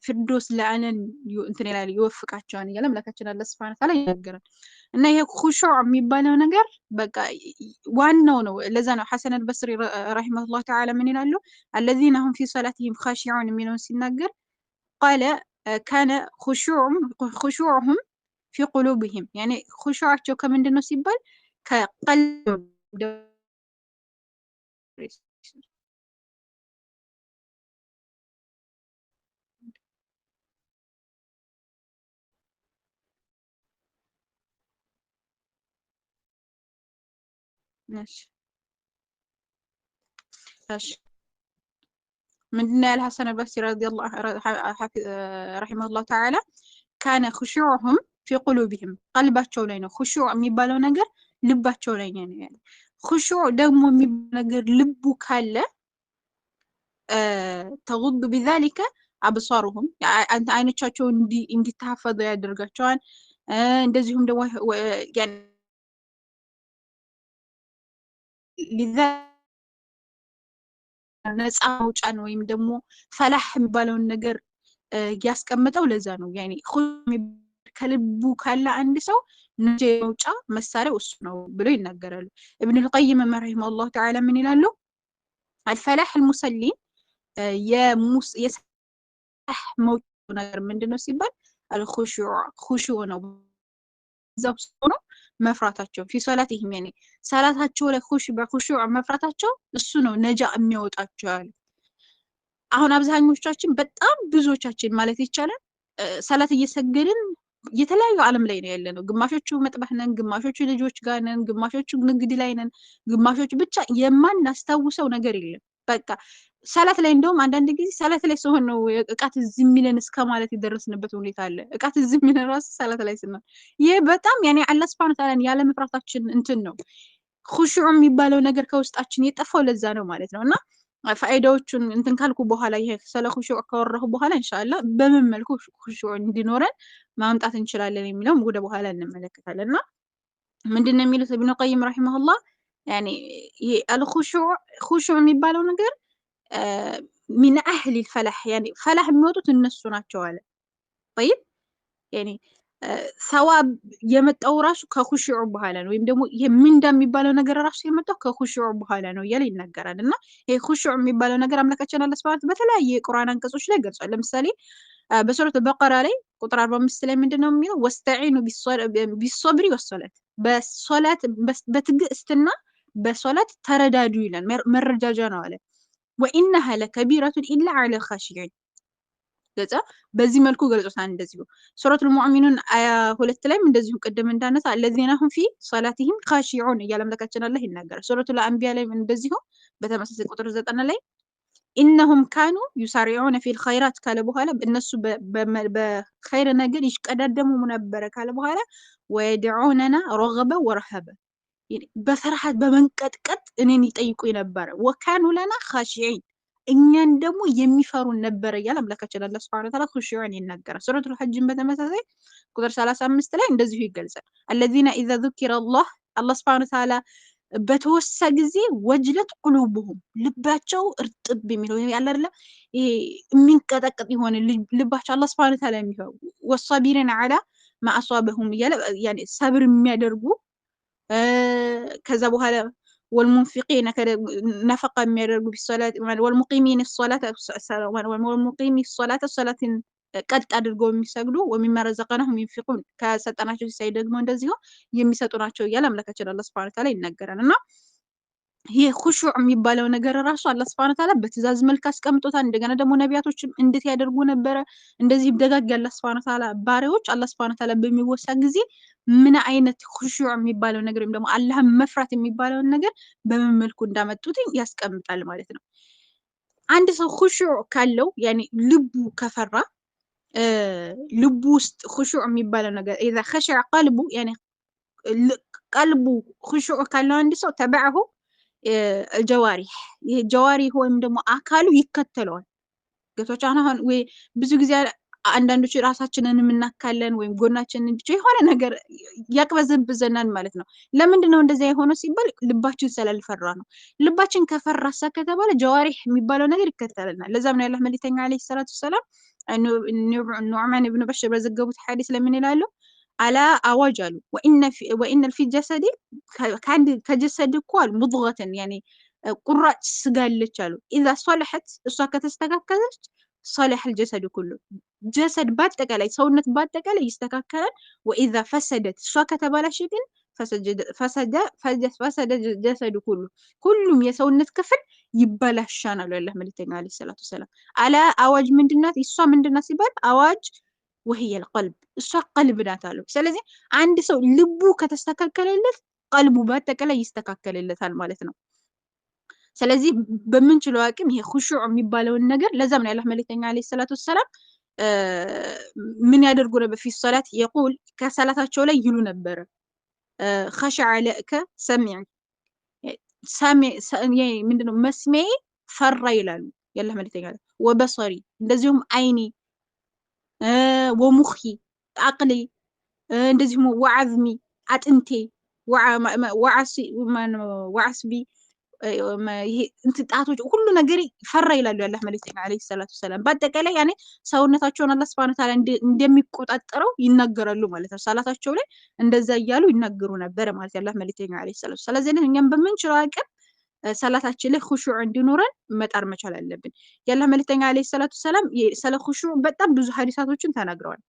ፊርደውስ ለዓለን እንትን ይላል ይወፍቃቸዋል እያለ አምላካችን አላህ ሱብሓነሁ ወተዓላ ይናገራል። እና ይሄ ኹሹዕ የሚባለው ነገር በቃ ዋናው ነው። ለዛ ነው ሐሰን አልበስሪ ረሂመሁላህ ተዓላ ምን ይላሉ الذين هم في صلاتهم خاشعون የሚለውን ሲናገር قال كان خشوعهم في قلوبهم يعني خشوعቸው ከምንድነው ሲባል ከቀልብ ماشي ምንድነው ያለ ሐሰን አልበስሪ ረሂመሁላህ ተዓላ ካነ ኹሹዑሁም ፊ ቁሉቢሂም ቀልባቸው ላይ ነው ኹሹዕ የሚባለው ነገር ልባቸው ላይ ነው ያለው። ኹሹዕ ደግሞ የሚባለው ነገር ልቡ ካለ ተጉድ بذلك አብሷሩሁም አይኖቻቸው እንዲታፈዙ ያደርጋቸዋል። እንደዚሁም ደግሞ ነፃ መውጫን ወይም ደግሞ ፈላህ የሚባለውን ነገር ያስቀምጠው ለዛ ነው ያኔ ከልቡ ካለ አንድ ሰው ነጃ መውጫ መሳሪያው እሱ ነው ብሎ ይናገራሉ። ኢብኑ አልቀይም ረሂመሁላህ ተዓላ ምን ይላሉ አልፈላህ المسلين የሰላህ መውጫ ነገር ምንድነው ሲባል አልኹሹዕ ነው ዘው ነው መፍራታቸው في صلاتهم يعني ሰላታቸው ላይ በኹሹዕ መፍራታቸው እሱ ነው ነጃ የሚያወጣቸው ያለ። አሁን አብዛኞቻችን በጣም ብዙዎቻችን ማለት ይቻላል ሰላት እየሰገድን የተለያዩ ዓለም ላይ ነው ያለነው። ግማሾቹ መጥባህ ነን፣ ግማሾቹ ልጆች ጋር ነን፣ ግማሾቹ ንግድ ላይ ነን፣ ግማሾቹ ብቻ የማናስታውሰው ነገር የለም። በቃ ሰላት ላይ እንደውም አንዳንድ ጊዜ ሰላት ላይ ሲሆን ነው እቃት እዚህ የሚለን እስከ ማለት የደረስንበት ሁኔታ አለ። እቃት እዚህ የሚለን ራሱ ሰላት ላይ ስንሆን ይሄ በጣም ያኔ አላህ ሱብሓነሁ ወተዓላ ያለ መፍራታችን እንትን ነው። ኹሹዕ የሚባለው ነገር ከውስጣችን የጠፋው ለዛ ነው ማለት ነው። እና ፋይዳዎቹን እንትን ካልኩ በኋላ ይሄ ስለ ኹሹዕ ካወራሁ በኋላ ኢንሻአላህ በምን መልኩ ኹሹዕ እንዲኖረን ማምጣት እንችላለን የሚለው ወደ በኋላ እንመለከታለን። እና ምንድነው የሚሉት ኢብኑ ቀይም ረሂመሁላህ ያኔ ይሄ ኹሹዕ የሚባለው ነገር ሚን አህሊ الفلاح يعني ፈላህ የሚወጡት እነሱ ናቸው አለ። طيب يعني ሰዋብ የመጣው ራሱ ከኹሹዕ በኋላ ነው ወይም ደግሞ ይሄ ምንዳ የሚባለው ነገር ራሱ የመጣው ከኹሹዕ በኋላ ነው እያለ ይናገራል። እና ይሄ ኹሹዕ የሚባለው ነገር አምላካችን አላህ ሱብሓነሁ ወተዓላ በተለያየ የቁርአን አንቀጾች ላይ ገልጿል። ለምሳሌ በሱረቱ በቀራ ላይ ቁጥር 45 ላይ ምንድነው የሚለው ወስተዒኑ ቢሶብሪ ወሶላት በሶላት በትዕግስትና በሶላት ተረዳዱ ይላል። መረጃጃ ነው አለ። ወኢነሃ ለከቢረቱን ኢላ ዐለ ኻሺዒን ገጻ በዚህ መልኩ ገልጾታል። እንደዚሁ ሱረቱል ሙእሚኑን አያ 2 ላይም እንደዚሁ ቅድም እንዳነሳ الذين هم في صلاتهم خاشعون እያለ አምላካችን አላህ ይናገራል። ሱረቱል አንቢያ ላይ እንደዚሁ በተመሳሳይ ቁጥር 9 ላይ ኢነሁም ካኑ ዩሳሪዑነ ፊል ኸይራት ካለ በኋላ እነሱ በኸይር ነገር ይሽቀዳደሙ ነበረ ካለ በኋላ ወየድዑነና ረገበ ወረሀበ በፍርሃት በመንቀጥቀጥ እኔን ይጠይቁ ነበረ ወካኑ ለና ኻሺዒን እኛን ደግሞ የሚፈሩን ነበረ እያለ አምላካችን አላህ ሱብሓነሁ ወተዓላ ኹሹዕን ይናገራል። ሱረቱል ሐጅን በተመሳሳይ ቁጥር 35 ላይ እንደዚሁ ይገልጻል። الذين إذا ذكر الله ሱብሓነሁ ወተዓላ በተወሳ ጊዜ ወጅለት ቁሉብሁም ልባቸው እርጥብ የሚለው ያለ አይደለ ይሄ የሚንቀጠቀጥ የሆነ ልባቸው አላህ ሱብሓነሁ ወተዓላ የሚፈሩ ወሳቢሪን ዐላ ማ አሷበሁም እያለ ያኔ ሰብር የሚያደርጉ ከዛ በኋላ والمنفقين نفقا የሚያደርጉ بالصلاه والمقيمين الصلاه الصلاه ቀጥ አድርገው የሚሰግዱ ومما رزقناهم ينفقون ከሰጠናቸው ሲሳይ ደግሞ እንደዚሁ የሚሰጡ ናቸው እያለ አምላካችን አላህ ሱብሓነሁ ወተዓላ ይናገራል። እና ይሄ ኹሹዕ የሚባለው ነገር ራሱ አላህ ሱብሓነሁ ወተዓላ በትእዛዝ መልክ አስቀምጦታል። እንደገና ደግሞ ነቢያቶችም እንዴት ያደርጉ ነበረ እንደዚህ ደጋግ ያለ ሱብሓነሁ ወተዓላ ባሪያዎች አላህ ሱብሓነሁ ወተዓላ በሚወሳ ጊዜ ምን አይነት ኹሹዕ የሚባለው ነገር ወይም ደግሞ አላህን መፍራት የሚባለውን ነገር በምን መልኩ እንዳመጡት ያስቀምጣል ማለት ነው። አንድ ሰው ኹሹዕ ካለው ያኔ ልቡ ከፈራ ልቡ ውስጥ ኹሹዕ የሚባለው ነገር اذا خشع قلبه يعني ቀልቡ ኹሹዕ ካለው አንድ ሰው ተበዐሁ ጀዋሪህ ይሄ ጀዋሪህ ወይም ደግሞ አካሉ ይከተለዋል። ገብቶሻል? አሁን ወይ ብዙ ጊዜ አንዳንዶች ራሳችንን የምናካለን ወይም ጎናችንን ብቻ የሆነ ነገር ያቅበዘብዘናል ማለት ነው። ለምንድን ነው እንደዚያ የሆነው ሲባል ልባችን ስላልፈራ ነው። ልባችን ከፈራሳ ከተባለ ጀዋሪህ የሚባለው ነገር ይከተለናል። ለዛም ነው ያላህ መልእክተኛ ዓለይሂ ሰላቱ ወሰላም ኑዕማን ኢብኑ በሽር በዘገቡት ሐዲስ ለምን ይላሉ? አላ አዋጅ አሉ ወኢነ ፊ ጀሰዲ ከጀሰድ እኮ አሉ ሙድገተን ያኔ ቁራጭ ስጋ አለች አሉ። ኢዛ ሶለሐት እሷ ከተስተካከለች ሶለሐ الجسد كله ጀሰድ በአጠቃላይ ሰውነት በአጠቃላይ ይስተካከላል። ወኢዛ ፈሰደት እሷ ከተባላሽ ግን ፈሰደ ጀሰዱ ሁሉም የሰውነት ክፍል ይበላሻል አሉ ያላህ መልእክተኛ ዓለይሂ ሰላቱ ወሰላም። አላ አዋጅ ምንድናት? እሷ ምንድናት ሲባል አዋጅ وهي القلب እሷ ቀልብ ናት አሉ። ስለዚህ አንድ ሰው ልቡ ከተስተካከለለት ቀልቡ በአጠቃላይ ይስተካከለለታል ማለት ነው። ስለዚህ በምንችለው አቅም ይሄ ኹሹዕ የሚባለውን ነገር ለዛም ነው ያላህ መልእክተኛ ዓለይሂ ሰላቱ ወሰላም ምን ያደርጉ ነበር? ፊ ሶላት የቁል ከሰላታቸው ላይ ይሉ ነበረ ኸሸዐ ለከ ሰሚዕ ምንድነው መስሚዒ ፈራ ይላሉ ያላህ መልእክተኛ። ወበሰሪ እንደዚሁም አይኒ ወሙኺ አቅሊ እንደዚሁም ወዐዝሚ አጥንቴ ወዐስቢ ይሄ እንትጣቶች ሁሉ ነገር ፈራ ይላሉ ያላህ መልእክተኛ ዓለይሂ ሰላቱ ወሰላም። በአጠቃላይ ያኔ ሰውነታቸውን አላህ ሱብሓነሁ ወተዓላ እንደሚቆጣጠረው ይናገራሉ ማለት ነው። ሰላታቸው ላይ እንደዛ እያሉ ይናገሩ ነበር ማለት ያላህ መልእክተኛ ዓለይሂ ሰላቱ ወሰላም። ስለዚህ እኛም በምንችለው አቅም ሰላታችን ላይ ኹሹዕ እንዲኖረን መጣር መቻል አለብን። ያላህ መልእክተኛ ዓለይሂ ሰላቱ ወሰላም ስለ ኹሹዕ በጣም ብዙ ሐዲሳቶችን ተናግረዋል።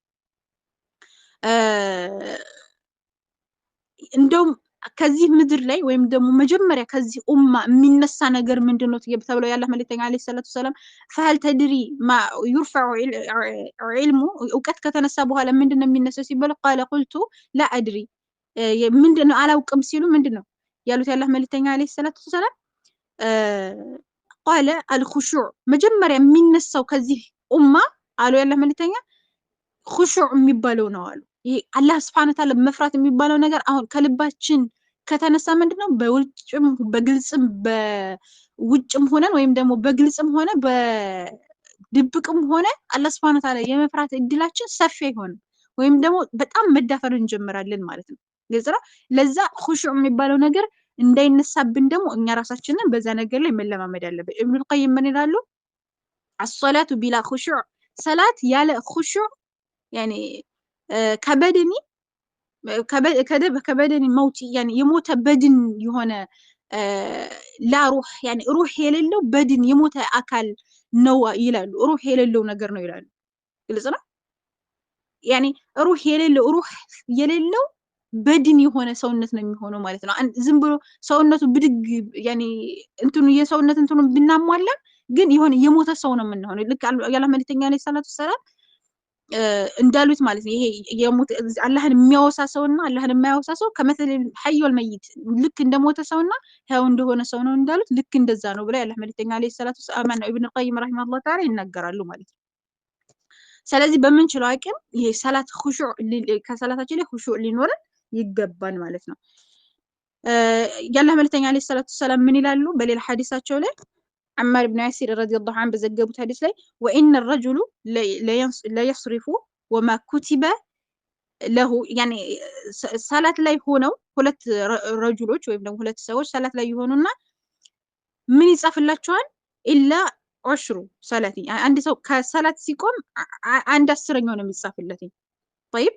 እንደውም ከዚህ ምድር ላይ ወይም ደግሞ መጀመሪያ ከዚህ ኡማ የሚነሳ ነገር ምንድነው ተብለው ያላህ መልእክተኛ ዓለይሂ ሰላቱ ወሰላም ፈሀል ተድሪ ማ ዩርፈዑ ዒልሙ እውቀት ከተነሳ በኋላ ምንድነው የሚነሳው ሲባል ቃለ ቁልቱ ላ አድሪ ምንድነው አላውቅም ሲሉ ምንድነው ያሉት ያላህ መልእክተኛ ዓለይሂ ሰላቱ ወሰላም ቃለ አልኹሹዕ መጀመሪያ የሚነሳው ከዚህ ኡማ አሉ ያላህ መልእክተኛ ኹሹዕ የሚባለው ነው አሉ። ይሄ አላህ ሱብሓነሁ ወተዓላ መፍራት የሚባለው ነገር አሁን ከልባችን ከተነሳ ምንድነው በውጭም በግልጽም በውጭም ሆነን ወይም ደግሞ በግልጽም ሆነ በድብቅም ሆነ አላህ ሱብሓነሁ ወተዓላ የመፍራት እድላችን ሰፊ አይሆንም ወይም ደግሞ በጣም መዳፈር እንጀምራለን ማለት ነው። ግልጽ ነው። ለዛ ኹሹዕ የሚባለው ነገር እንዳይነሳብን ደግሞ እኛ ራሳችንን በዛ ነገር ላይ መለማመድ አለብን። ኢብኑል ቀይም ምን ይላሉ? አሶላቱ ቢላ ኹሹዕ ሰላት ያለ ኹሹዕ ያኔ ከበድኒ ከበድኒ መውት ያኔ የሞተ በድን የሆነ ላሩህ ያኔ ሩህ የሌለው በድን የሞተ አካል ነው ይላሉ። ሩህ የሌለው ነገር ነው ይላሉ። ግልጽ ነው። ያኔ ሩህ የሌለው በድን የሆነ ሰውነት ነው የሚሆነው ማለት ነው። ዝም ብሎ ሰውነቱ ብድግ ያኔ እንትኑ የሰውነት እንትኑ ብናሟላ ግን የሆነ የሞተ ሰው ነው የምንሆነው። ልክ ያላህ መልእክተኛ ዓለይሂ ሰላቱ ወሰላም እንዳሉት ማለት ነው። ይሄ የሞተ አላህን የሚያወሳ ሰውና አላህን የማያወሳ ሰው ከመሰለ ሐይ ወልመይት ልክ እንደሞተ ሰውና ሕያው እንደሆነ ሰው ነው እንዳሉት ልክ እንደዛ ነው ብለው ያላህ መልእክተኛ ዓለይሂ ሰላቱ ወሰላም ኢብኑል ቀይም ረሂመሁላህ ተዓላ ይናገራሉ ማለት ነው። ስለዚህ በምንችለው አቅም ይሄ ሰላት ኹሹዕ ከሰላታችን ላይ ኹሹዕ ሊኖረን ይገባል ማለት ነው። ያላህ መልእክተኛ ዓለይሂ ሰላቱ ወሰላም ምን ይላሉ በሌላ ሐዲሳቸው ላይ عمار بن ياسر رضي الله عنه بزجبوت حديث لي وإن الرجل لا يصرف وما كتب له يعني صلاة لا يهونوا ሁለት ረጁሎች ወይም ደግሞ ሁለት ሰዎች ሰላት ላይ ይሆኑና ምን ይጻፍላቸዋል ኢላ ዑሽሩ ሰላቲ አንድ ሰው ከሰላት ሲቆም አንድ አስረኛው ነው የሚጻፍለት طيب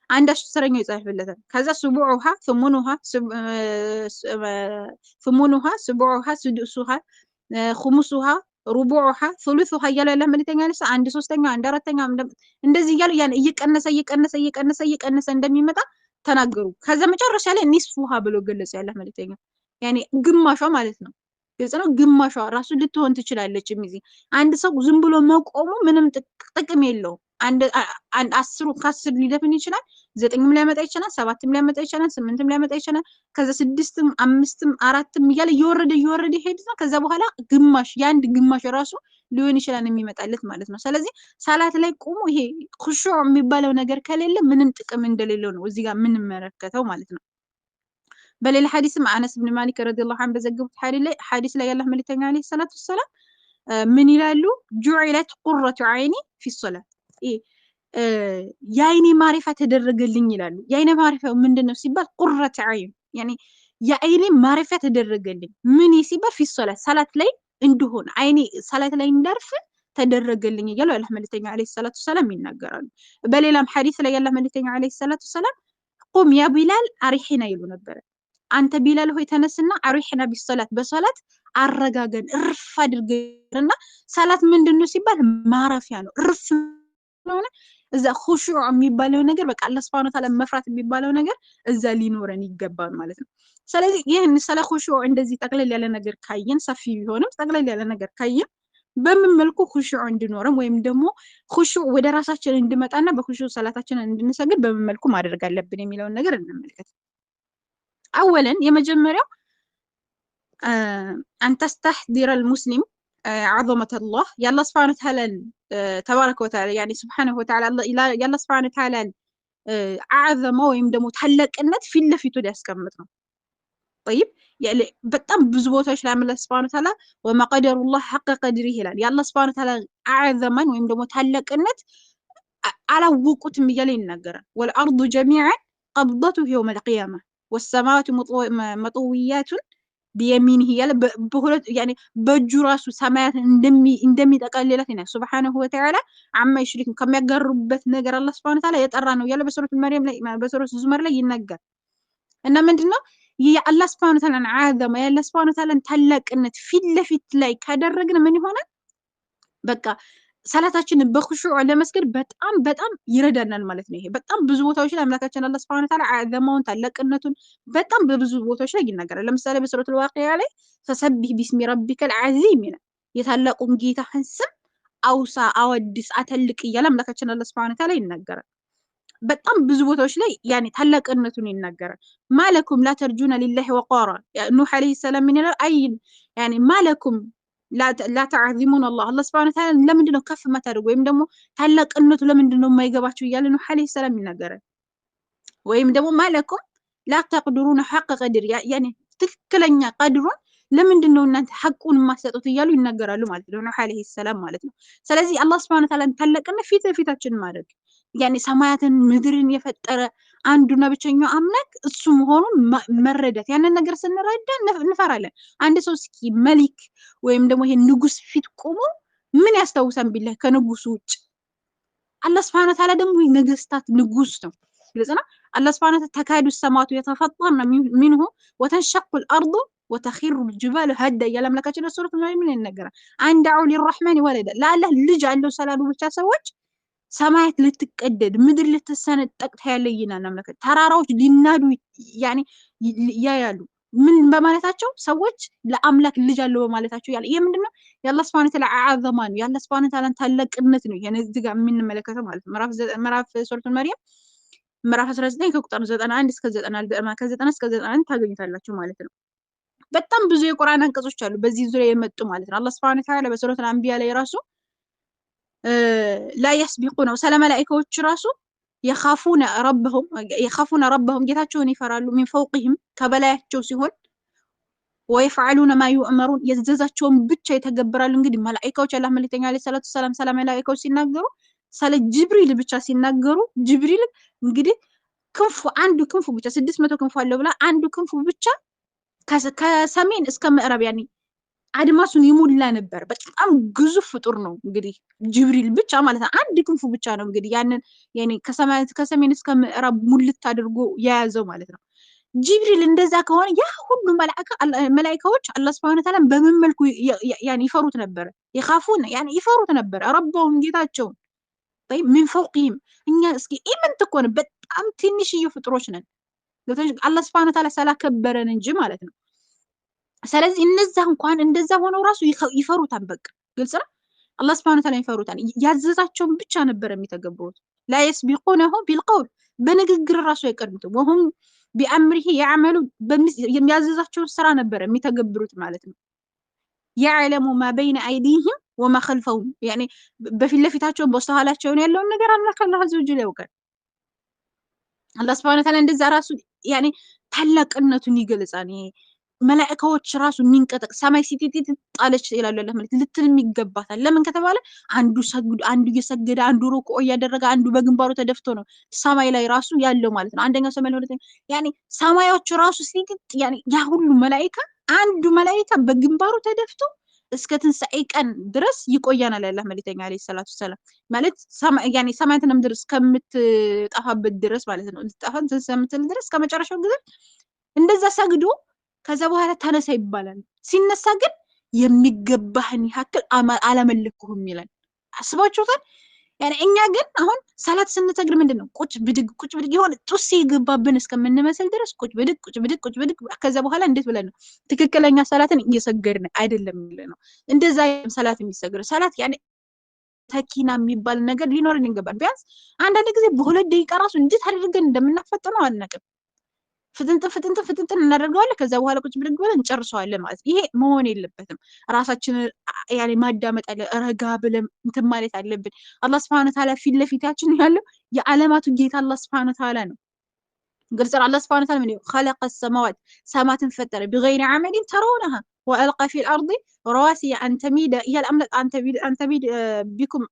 አንድ አስረኛው ይጻፍለታል ከዛ ሱቡዑሃ ثمنها سبعها سدسها خمسها ربعها ثلثها እያሉ ያላህ መልእክተኛ አንድ ሶስተኛ አንድ አራተኛ እንደዚህ እያሉ ያን እየቀነሰ እንደሚመጣ ተናገሩ። ከዛ መጨረሻ ላይ ኒስፉሃ ብሎ ገለጸ ያላህ መልእክተኛ ያኔ ግማሿ ማለት ነው። ግልጽ ነው። ግማሿ ራሱ ልትሆን ትችላለች። እዚህ አንድ ሰው ዝም ብሎ መቆሙ ምንም ጥቅም የለውም። አንድ 10 ከ10 ሊደፍን ይችላል። 9ም ሊያመጣ ይችላል። 7ም ሊያመጣ ይችላል። 8ም ሊያመጣ ይችላል። ከዛ 6ም 5ም 4ም እያለ እየወረደ ይሄድና ከዛ በኋላ ግማሽ የአንድ ግማሽ ራሱ ሊሆን ይችላል የሚመጣለት ማለት ነው። ስለዚህ ሰላት ላይ ቆሙ ይሄ ኹሹዕ የሚባለው ነገር ከሌለ ምንም ጥቅም እንደሌለው ነው እዚህ ጋር የምንመለከተው ማለት ነው። በሌላ ሐዲስም አነስ ብን ማሊክ ረዲየላሁ ዐንሁ በዘገቡት ሐዲስ ላይ ያላህ መልእክተኛ አለይሂ ሰላቱ ወሰላም ምን ይላሉ? ጁዒለት ቁረቱ ዐይኒ ፊ ሶላት የአይኔ ማረፊያ ተደረገልኝ ይላሉ። የአይኔ ማረፊያው ምንድነው ሲባል ቁረቱ ዐይን ያኒ የአይኔ ማረፊያ ተደረገልኝ ምን ሲባል ፊ ሶላት ሰላት ላይ እንደሆነ አይኔ ሰላት ላይ እንዳርፍ ተደረገልኝ እያሉ ያላህ መልእክተኛ አለይሂ ሰላቱ ወሰላም ይናገራሉ። በሌላም ሐዲስ ላይ ያላህ መልእክተኛ አለይሂ ሰላቱ ወሰላም ቁም ያ ቢላል አሪሒና ይሉ ነበር። አንተ ቢላል ሆይ ተነስና አሪሒና ቢሶላት በሶላት አረጋገን እርፍ አድርገንና ሰላት ምንድነው ሲባል ማረፊያ ነው። እርፍ ስለሆነ እዛ ኹሹዕ የሚባለው ነገር በቃ አላህ Subhanahu Wa Ta'ala መፍራት የሚባለው ነገር እዛ ሊኖረን ይገባል ማለት ነው። ስለዚህ ይሄን ስለ ኹሹዕ እንደዚህ ጠቅለል ያለ ነገር ካየን ሰፊ ቢሆንም ጠቅለል ያለ ነገር ካየን በምን መልኩ ኹሹዕ እንድኖረን ወይም ደግሞ ኹሹዕ ወደ ራሳችን እንድመጣና በኹሹዕ ሰላታችንን እንድንሰግድ በምን መልኩ ማድረግ አለብን የሚለውን ነገር እንመልከት። አወለን የመጀመሪያው أن تستحضر المسلم عظمة الله يا الله سبحانه وتعالى تبارك وتعالى يعني سبحانه وتعالى يا الله سبحانه وتعالى أعظمه ويمدمو تحلق النت في اللي في تودي أسكمتنا طيب يعني بتم بزبوتش لعمل الله سبحانه وتعالى وما قدر الله حق قدره هلال يا الله سبحانه وتعالى أعظما ويمدمو تحلق النت على وقت مجالين نجرا والأرض جميعا قبضته يوم القيامة والسماوات مطويات بيمينه يلا بهولت يعني بجراسو سماوات اندمي تقللتنا سبحانه وتعالى عما يشركون كم يقربت نجر الله سبحانه وتعالى يتقرانو يلا بسورة مريم لا بسورة الزمر لا ينجر إنما مندنا يا الله سبحانه وتعالى عظم يا الله سبحانه وتعالى تهلك إن في اللي في تلاقي كدرجنا من هنا بقى ሰላታችንን በኹሹዕ ለመስገድ በጣም ይረዳናል ማለት ነው። ይሄ በጣም ብዙ ቦታዎች ላይ አምላካችን አላህ Subhanahu Wa Ta'ala አዘማውን ታላቅነቱን በጣም በብዙ ቦታዎች ላይ ይናገራል። ለምሳሌ በሱረቱል ዋቂዓ ላይ ፈሰቢህ ቢስሚ ረቢከል ዐዚም ይላል። የታላቁን ጌታህን ስም አውሳ አወድስ አተልቅ እያለ አምላካችን አላህ Subhanahu Wa Ta'ala ይናገራል። በጣም ብዙ ቦታዎች ላይ ያኔ ታላቅነቱን ይናገራል። ማለኩም ላ ተርጁና ሊላሂ ወቃራ ኑህ አለይሂ ሰላም ምን ይላል? አይ ያኔ ማለኩም لا تعظمون الله سبحانه وتعالى لمن دنو كف ما ترجو ويم دمو تلاق إنه لمن دنو ما يجاباتشوا يالله نوح عليه السلام ينقره ويم دمو ما لكم لا تقدرون حق قدر يعني تكلنيا قدرون لمن دنو أنت حقون ما ستوت يالله ينقره له مالته نوح عليه السلام مالته سلازي الله سبحانه وتعالى تلاق إنه في تاجن مارك يعني سمايات مدرين يفتر عندنا بتشينو أملك السمهون مردت يعني النجار سنرد نفرله عند سوسكي ملك ወይም ደግሞ ይሄ ንጉስ ፊት ቆሞ ምን ያስተውሰን ቢላህ ከንጉስ ውጭ አላህ Subhanahu Wa Ta'ala ደግሞ ነገስታት ንጉስ ነው ግልጽና አላህ Subhanahu Wa Ta'ala ተካዱ السماوات يتفطرن منه وتنشق الارض وتخر الجبال هدا يا ለምለካችን ሱረት ምን ይነገራል አንድ አውሊ الرحمن ولد ለአላህ ልጅ አለው ሰላሉ ብቻ ሰዎች ሰማያት ልትቀደድ ምድር ልትሰነጠቅ ታያለይና ለምለከ ተራራዎች ሊናዱ ያኒ ያያሉ ምን በማለታቸው ሰዎች ለአምላክ ልጅ አለው በማለታቸው ያለ ይሄ ምንድነው የአላህ Subhanahu Wa Ta'ala አዓዘማን የአላህ Subhanahu Wa Ta'ala ታላቅነት ነው የነዚህ እዚህ ጋር የምንመለከተው ማለት ነው ምዕራፍ ሱረቱል መርየም ምዕራፍ 19 ከቁጥር 91 እስከ 90 ከ90 እስከ 91 ታገኙታላችሁ ማለት ነው። በጣም ብዙ የቁርአን አንቀጾች አሉ በዚህ ዙሪያ የመጡ ማለት ነው። አላህ Subhanahu Wa Ta'ala በሱረቱል አንቢያ ላይ ራሱ لا يسبقون وسلام ملائكዎች ራሱ يخافون ربهم ጌታቸውን ይፈራሉ من فوقهم ከበላያቸው ሲሆን ويفعلون ما يؤمرون የዘዛቸውን ብቻ ይተገብራሉ። እንግዲህ መላእክቶች አላህ መልእክተኛ አለይሂ ሰላቱ ሰላም ሰላም መላእክቶች ሲናገሩ ስለ ጅብሪል ብቻ ሲናገሩ ጅብሪል እንግዲህ ክንፉ አንዱ ክንፉ ብቻ 600 ክንፉ አለው ብላ አንዱ ክንፉ ብቻ ከሰሜን እስከ ምዕራብ ያኒ አድማሱን ይሞላ ነበር። በጣም ግዙፍ ፍጡር ነው እንግዲህ ጅብሪል ብቻ ማለት ነው። አንድ ክንፉ ብቻ ነው እንግዲህ ያንን ያኔ ከሰሜን እስከ ምዕራብ ሙልት አድርጎ የያዘው ማለት ነው። ጅብሪል እንደዛ ከሆነ ያ ሁሉ መላእክቶች አላህ Subhanahu Wa Ta'ala በምን መልኩ ያኔ ይፈሩት ነበር? ይخافون ያኔ ይፈሩት ነበር ረበውን ጌታቸውን طيب من فوقهم እኛ እስኪ ኢምንት ተኮነ በጣም ትንሽዬ ፍጡሮች ነን። አላህ Subhanahu Wa Ta'ala ስላከበረን እንጂ ማለት ነው። ስለዚህ እነዛ እንኳን እንደዛ ሆነው ራሱ ይፈሩታል። በቃ ግልጽ ነው። አላህ Subhanahu Wa Ta'ala ይፈሩታል። ያዘዛቸውን ብቻ ነበር የሚተገብሩት። لا يسبقونه بالقول በንግግር ራሱ አይቀድሙትም። ወሁም بأمره يعملوا የሚያዘዛቸውን ስራ ነበር የሚተገብሩት ማለት ነው። يعلم ما بين أيديهم وما خلفهم يعني በፊት ለፊታቸው በስተኋላቸው ያለውን ነገር አላህ አላህ አዘወጀል ያውቃል። አላህ ሱብሓነሁ ወተዓላ እንደዛ ራሱ ያኔ ታላቅነቱን ይገልጻል። ይሄ መላእክቶች ራሱ የሚንቀጠቅ ሰማይ ሲቲቲት ጣለች ይላሉ አላህ ማለት ልትልም ይገባታል። ለምን ከተባለ አንዱ ሰግዶ አንዱ እየሰገደ አንዱ ሩኩዕ እያደረገ አንዱ በግንባሩ ተደፍቶ ነው ሰማይ ላይ ራሱ ያለው ማለት ነው። አንደኛው ሰማይ ሁለተኛ ያኔ ሰማዮቹ ራሱ ሲቲት ያኔ ያ ሁሉ መላእክት አንዱ መላእክት በግንባሩ ተደፍቶ እስከ ትንሣኤ ቀን ድረስ ይቆያናል ያላህ መልእክተኛ አለይሂ ሰላቱ ሰላም ማለት ያኔ ሰማያትና ምድር እስከምትጠፋበት ድረስ ማለት ነው። ልትጠፋን እስከምትል ድረስ ከመጨረሻው ጊዜ እንደዛ ሰግዶ ከዛ በኋላ ተነሳ ይባላል። ሲነሳ ግን የሚገባህን ያክል አላመለክሁም ይላል። አስባችሁታል? ያኔ እኛ ግን አሁን ሰላት ስንሰግድ ምንድነው ቁጭ ብድግ የሆነ ጡስ የገባብን እስከምንመስል ድረስ ቁጭ ብድግ ከዛ በኋላ እንዴት ብለን ነው ትክክለኛ ሰላትን እየሰገድን አይደለም ነው። እንደዛ ሰላት የሚሰግድ ሰላት ያኔ ተኪና የሚባል ነገር ሊኖርን ይገባል። ቢያንስ አንዳንድ ጊዜ በሁለት ደቂቃ ራሱ እንዴት አድርገን እንደምናፈጥነው አናውቅም። ፍጥንጥን እናደርገዋለን። ከዛ በኋላ ቁጭ ብድግ ብለን እንጨርሰዋለን ማለት ይሄ መሆን የለበትም። ራሳችንን ያኔ ማዳመጥ አለ ረጋ ብለን እንትን ማለት አለብን። አላህ Subhanahu Wa Ta'ala ፊት ለፊታችን ያለው የዓለማቱ ጌታ አላህ Subhanahu Wa Ta'ala ነው። قلت الله سبحانه وتعالى من خلق السماوات سماوات فترة بغير عمد ترونها وألقى في الأرض رواسي أن تميد هي الأملاك أن تميد بكم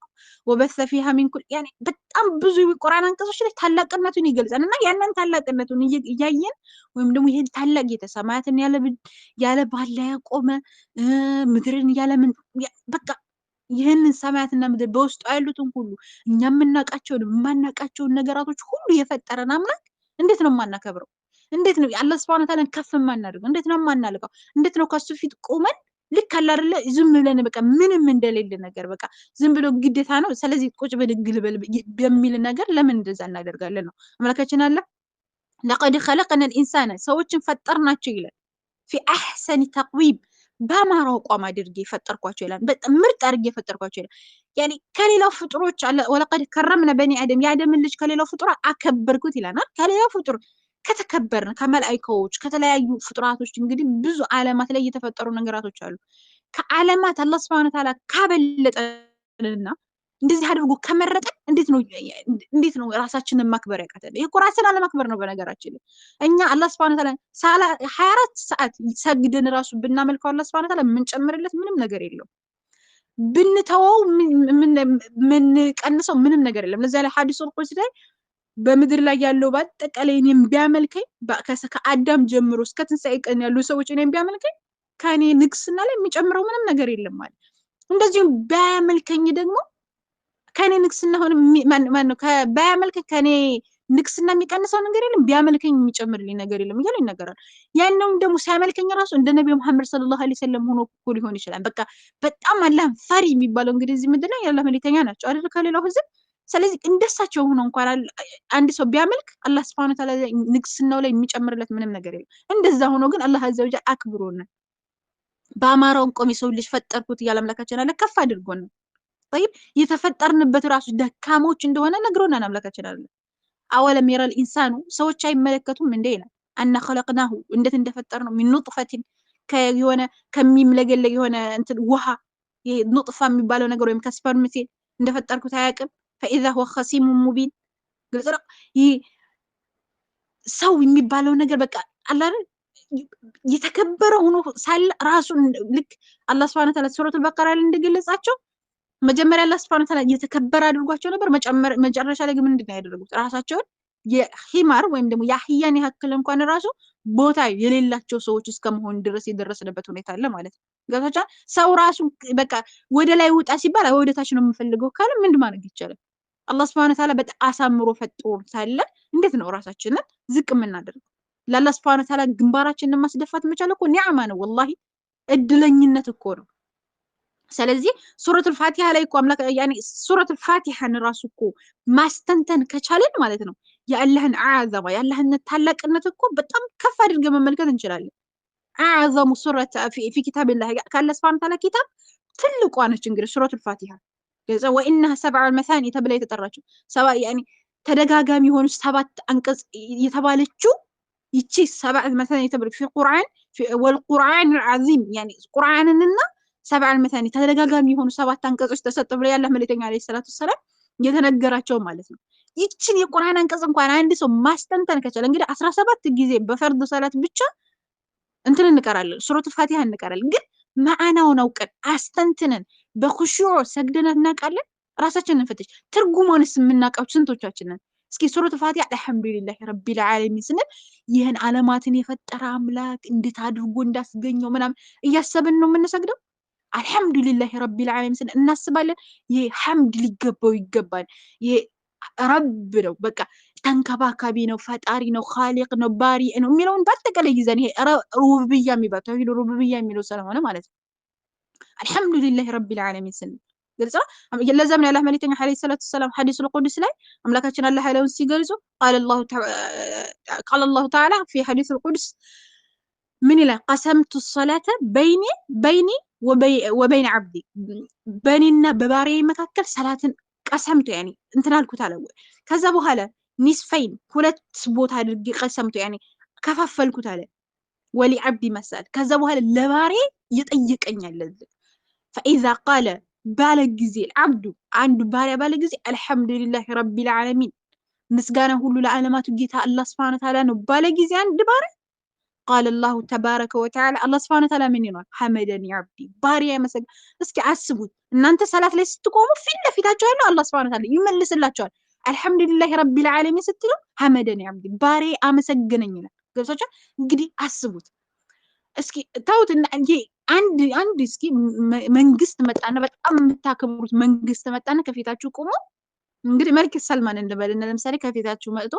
وبث فيها من كل يعني بتأم بزوي القرآن أنكسر شيء تهلك النتون يجلس أنا يعني أنت تهلك النتون يجين ويمدم يهل تهلك جيت سماوات يالا بالله يقوم مدرن يالا من بقى ይህንን ሰማያትና ምድር በውስጡ ያሉትን ሁሉ እኛ የምናውቃቸውን የማናውቃቸውን ነገራቶች ሁሉ የፈጠረን አምላክ እንዴት ነው የማናከብረው? እንዴት ነው አላህ Subhanahu Wa Ta'ala ከፍ የማናደርገው? እንዴት ነው የማናልቀው? እንዴት ነው ከሱ ፊት ቆመን ልክ አለ አይደለ ዝም ብለን በቃ ምንም እንደሌለ ነገር በቃ ዝም ብሎ ግዴታ ነው ስለዚህ ቁጭ ብድግ ልበል በሚል ነገር ለምን እንደዛ እናደርጋለን ነው አምላካችን አለ لقد خلقنا الانسان ሰዎችን ፈጠርናቸው ይላል في احسن تقويم በአማራው ቋም አድርጌ ፈጠርኳቸው ይላል። በጣም ምርጥ አድርጌ ፈጠርኳቸው ይላል። ያኔ ከሌላው ፍጡሮች አለ ወለቀድ ከረምና በኒ አደም የአደምን ልጅ ከሌላው ፍጡር አከበርኩት ይላል። ከሌላው ፍጡር ከተከበርን ከመላእክቶች ከተለያዩ ፍጡራቶች እንግዲህ ብዙ ዓለማት ላይ የተፈጠሩ ነገራቶች አሉ። ከዓለማት አላህ Subhanahu Wa Ta'ala ካበለጠንና እንደዚህ አድርጎ ከመረጠን እንዴት ነው ራሳችንን ማክበር ያቃተን? ይሄ ራስን አለማክበር ነው። በነገራችን ላይ እኛ አላህ Subhanahu Wa Ta'ala 24 ሰዓት ሰግደን ራሱ ብናመልከው አላህ Subhanahu Wa Ta'ala የምንጨምርለት ምንም ነገር የለው። ብንተወው ምን ቀንሰው ምንም ነገር የለም። ለዛ ላይ ሐዲሱል ቁድሲ ላይ በምድር ላይ ያለው በአጠቃላይ እኔም ቢያመልከኝ ከአዳም ጀምሮ እስከ ትንሣኤ ቀን ያሉ ሰዎች እኔም ቢያመልከኝ ከኔ ንግስና ላይ የሚጨምረው ምንም ነገር የለም ማለት። እንደዚሁም ባያመልከኝ ደግሞ ከኔ ንግስና ሆነ ማን ነው ባያመልከኝ ከኔ ንግስና የሚቀንሰው ነገር የለም፣ ቢያመልከኝ የሚጨምርልኝ ነገር የለም እያለ ይነገራል። ያንንም ደግሞ ሲያመልከኝ ራሱ እንደ ነብዩ መሐመድ ሰለላሁ ዐለይሂ ወሰለም ሆኖ እኮ ሊሆን ይችላል። በቃ በጣም አላህን ፈሪ የሚባለው እንግዲህ እዚህ ምድር ላይ ያላህ መልእክተኛ ናቸው አይደል ከሌላው ህዝብ። ስለዚህ እንደሳቸው ሆኖ እንኳን አንድ ሰው ቢያመልክ አላህ Subhanahu Wa Ta'ala ንግስናው ላይ የሚጨምርለት ምንም ነገር የለም። እንደዛ ሆኖ ግን አላህ አዘ ወጀል አክብሮናል። በአማራውን ቆም የሰው ልጅ ፈጠርኩት እያለ አምላካችን አለ ከፍ አድርጎናል። طيب የተፈጠርንበት ራሱ ደካሞች እንደሆነ ነግሮናል አምላካችን አለ። አወለም የረል ኢንሳኑ ሰዎች አይመለከቱም እንዴ ይላል አና خلقناه እንዴት እንደፈጠር ነው ሚን ኑጥፈቲን ከየሆነ ከሚምለገለግ የሆነ እንትን ውሃ ይሄ ኑጥፋ የሚባለው ነገር ወይም ከስፐርም ሴል እንደፈጠርኩት አያውቅም። فاذا هو خصيم مبين ግልጽ ነው። ይሄ ሰው የሚባለው ነገር በቃ አለ አይደል የተከበረ ሆኖ ሳለ ራሱን ልክ አላህ Subhanahu Wa Ta'ala ሱረቱል በቀራ ላይ እንደገለጻቸው መጀመሪያ አላህ Subhanahu Wa Ta'ala የተከበረ አድርጓቸው ነበር። መጨረሻ ላይ ግን ምንድነው ያደረጉት? ራሳቸውን የሂማር ወይም ደግሞ ያህያን ያክል እንኳን ራሱ ቦታ የሌላቸው ሰዎች እስከመሆን ድረስ የደረሰበት ሁኔታ አለ ማለት ነው። ገባቻ ሰው ራሱ በቃ ወደ ላይ ውጣ ሲባል ወደ ታች ነው የምፈልገው ካለ ምን ማድረግ ይቻላል? አላህ Subhanahu Wa Ta'ala በጣም አሳምሮ ፈጥሮ ሳለ እንዴት ነው ራሳችንን ዝቅ የምናደርገው? ለአላህ Subhanahu Wa Ta'ala ግንባራችንን ማስደፋት መቻል እኮ ኒዕማ ነው። ወላሂ እድለኝነት እኮ ነው። ስለዚህ ሱረቱል ፋቲሃ ላይ እኮ አምላክ ያኔ ሱረቱል ፋቲሃን ራሱ እኮ ማስተንተን ከቻለን ማለት ነው የአላህን አዕዘማ የአላህን ታላቅነት እኮ በጣም ከፍ አድርገን መመልከት እንችላለን። አዕዘሙ ሱረት ፊ ኪታቢላህ ከአላህ Subhanahu Wa Ta'ala ኪታብ ትልቋ ነች እንግዲህ ሱረቱል ፋቲሃ ገዛ ወኢነሃ ሰብዐል መሳኒ ተብላ የተጠራችው ያኔ ተደጋጋሚ የሆኑ 7 አንቀጽ የተባለችው ይቺ 7 መሳኒ ተብላ ፊ ቁርአን ወልቁርአን አልዓዚም ያኔ ቁርአንንና 7 መሳኒ ተደጋጋሚ የሆኑ 7 አንቀጾች ተሰጥተው ብለ ያላህ መልእክተኛ አለይሂ ሰላቱ ሰላም የተነገራቸው ማለት ነው። ይችን የቁርአን አንቀጽ እንኳን አንድ ሰው ማስተንተን ከቻለ እንግዲህ 17 ጊዜ በፈርድ ሰላት ብቻ እንትን እንቀራለን፣ ሱረቱ ፋቲሃ እንቀራለን። ግን ማዕናውን አውቀን አስተንትነን በኹሹዕ ሰግደን እናውቃለን? ራሳችንን እንፈትሽ። ትርጉሙንስ የምናውቀው ስንቶቻችን ነን? እስኪ ሱረቱ ፋቲሃ አልሐምዱሊላሂ ረቢል ዓለሚን ስንል ይህን ዓለማትን የፈጠረ አምላክ እንዴት አድርጎ እንዳስገኘው ምናምን እያሰብን ነው የምንሰግደው? አልሐምዱሊላሂ ረቢል ዓለሚን ስንል እናስባለን? ይሄ ሐምድ ሊገባው ይገባል። ይሄ ረብ ነው፣ በቃ ተንከባካቢ ነው፣ ፈጣሪ ነው፣ ኻሊቅ ነው፣ ባሪ ነው የሚለውን በአጠቃላይ ይዘን ይሄ ሩቡብያ የሚባለው ተውሂድ ሩቡብያ የሚለው ስለሆነ ማለት ነው። አልሐምዱሊላሂ ረቢል ዓለሚን ስንል ግልጽ ነው። ለዛም ያላህ መልእክተኛ ዐለይሂ ሰላቱ ወሰላም ሐዲሱል ቁዱስ ላይ አምላካችን አላህ ያለውን ሲገልጹ ቃለ አላሁ ተዓላ ፊ ሐዲሱል ቁዱስ ምን ይላል? ቀሰምቱ ሰላተ በይኒ ወበይነ ዓብዲ፣ በእኔና በባሪያዬ መካከል ሰላትን ቀሰምቱ ያኔ እንትን አልኩት አለ። ከዛ በኋላ ኒስፈይን ሁለት ቦታ አድርጌ ቀሰምቱ ያኔ ከፋፈልኩት አለ። ወሊ ዓብዲ መሳል፣ ከዛ በኋላ ለባሪያዬ ይጠይቀኛል። ፈኢዛ ቃለ ባለ ጊዜ ዓብዱ አንዱ ባሪያ ባለ ጊዜ አልሐምዱሊላሂ ረቢል ዓለሚን ምስጋና ሁሉ ለዓለማቱ ጌታ አላህ ሱብሓነሁ ወተዓላ ነው ባለ ጊዜ አንድ ባሪያ ቃለ አላሁ ተባረከ ወተዓላ አላህ ሱብሓነሁ ወተዓላ ምን ይላል? ሐመደኒ ዓብዲ ባሪያ መሰግ። እስኪ አስቡት እናንተ ሰላት ላይ ስትቆሙ ፊት ለፊታችሁ ያለው አላህ ሱብሓነሁ ወተዓላ ይመልስላችኋል። አልሐምዱሊላሂ ረቢል ዓለሚን ስትሉ ሐመደኒ ዓብዲ ባሪያ አመሰገነኝ ይላል። ገብቷችሁ? እንግዲህ አስቡት እስኪ ታውትና እንጂ አንድ እስኪ መንግስት መጣና በጣም የምታከብሩት መንግስት መጣና ከፊታችሁ ቆሞ እንግዲህ መልክ ሰልማን እንበልና ለምሳሌ ከፊታችሁ መጥቶ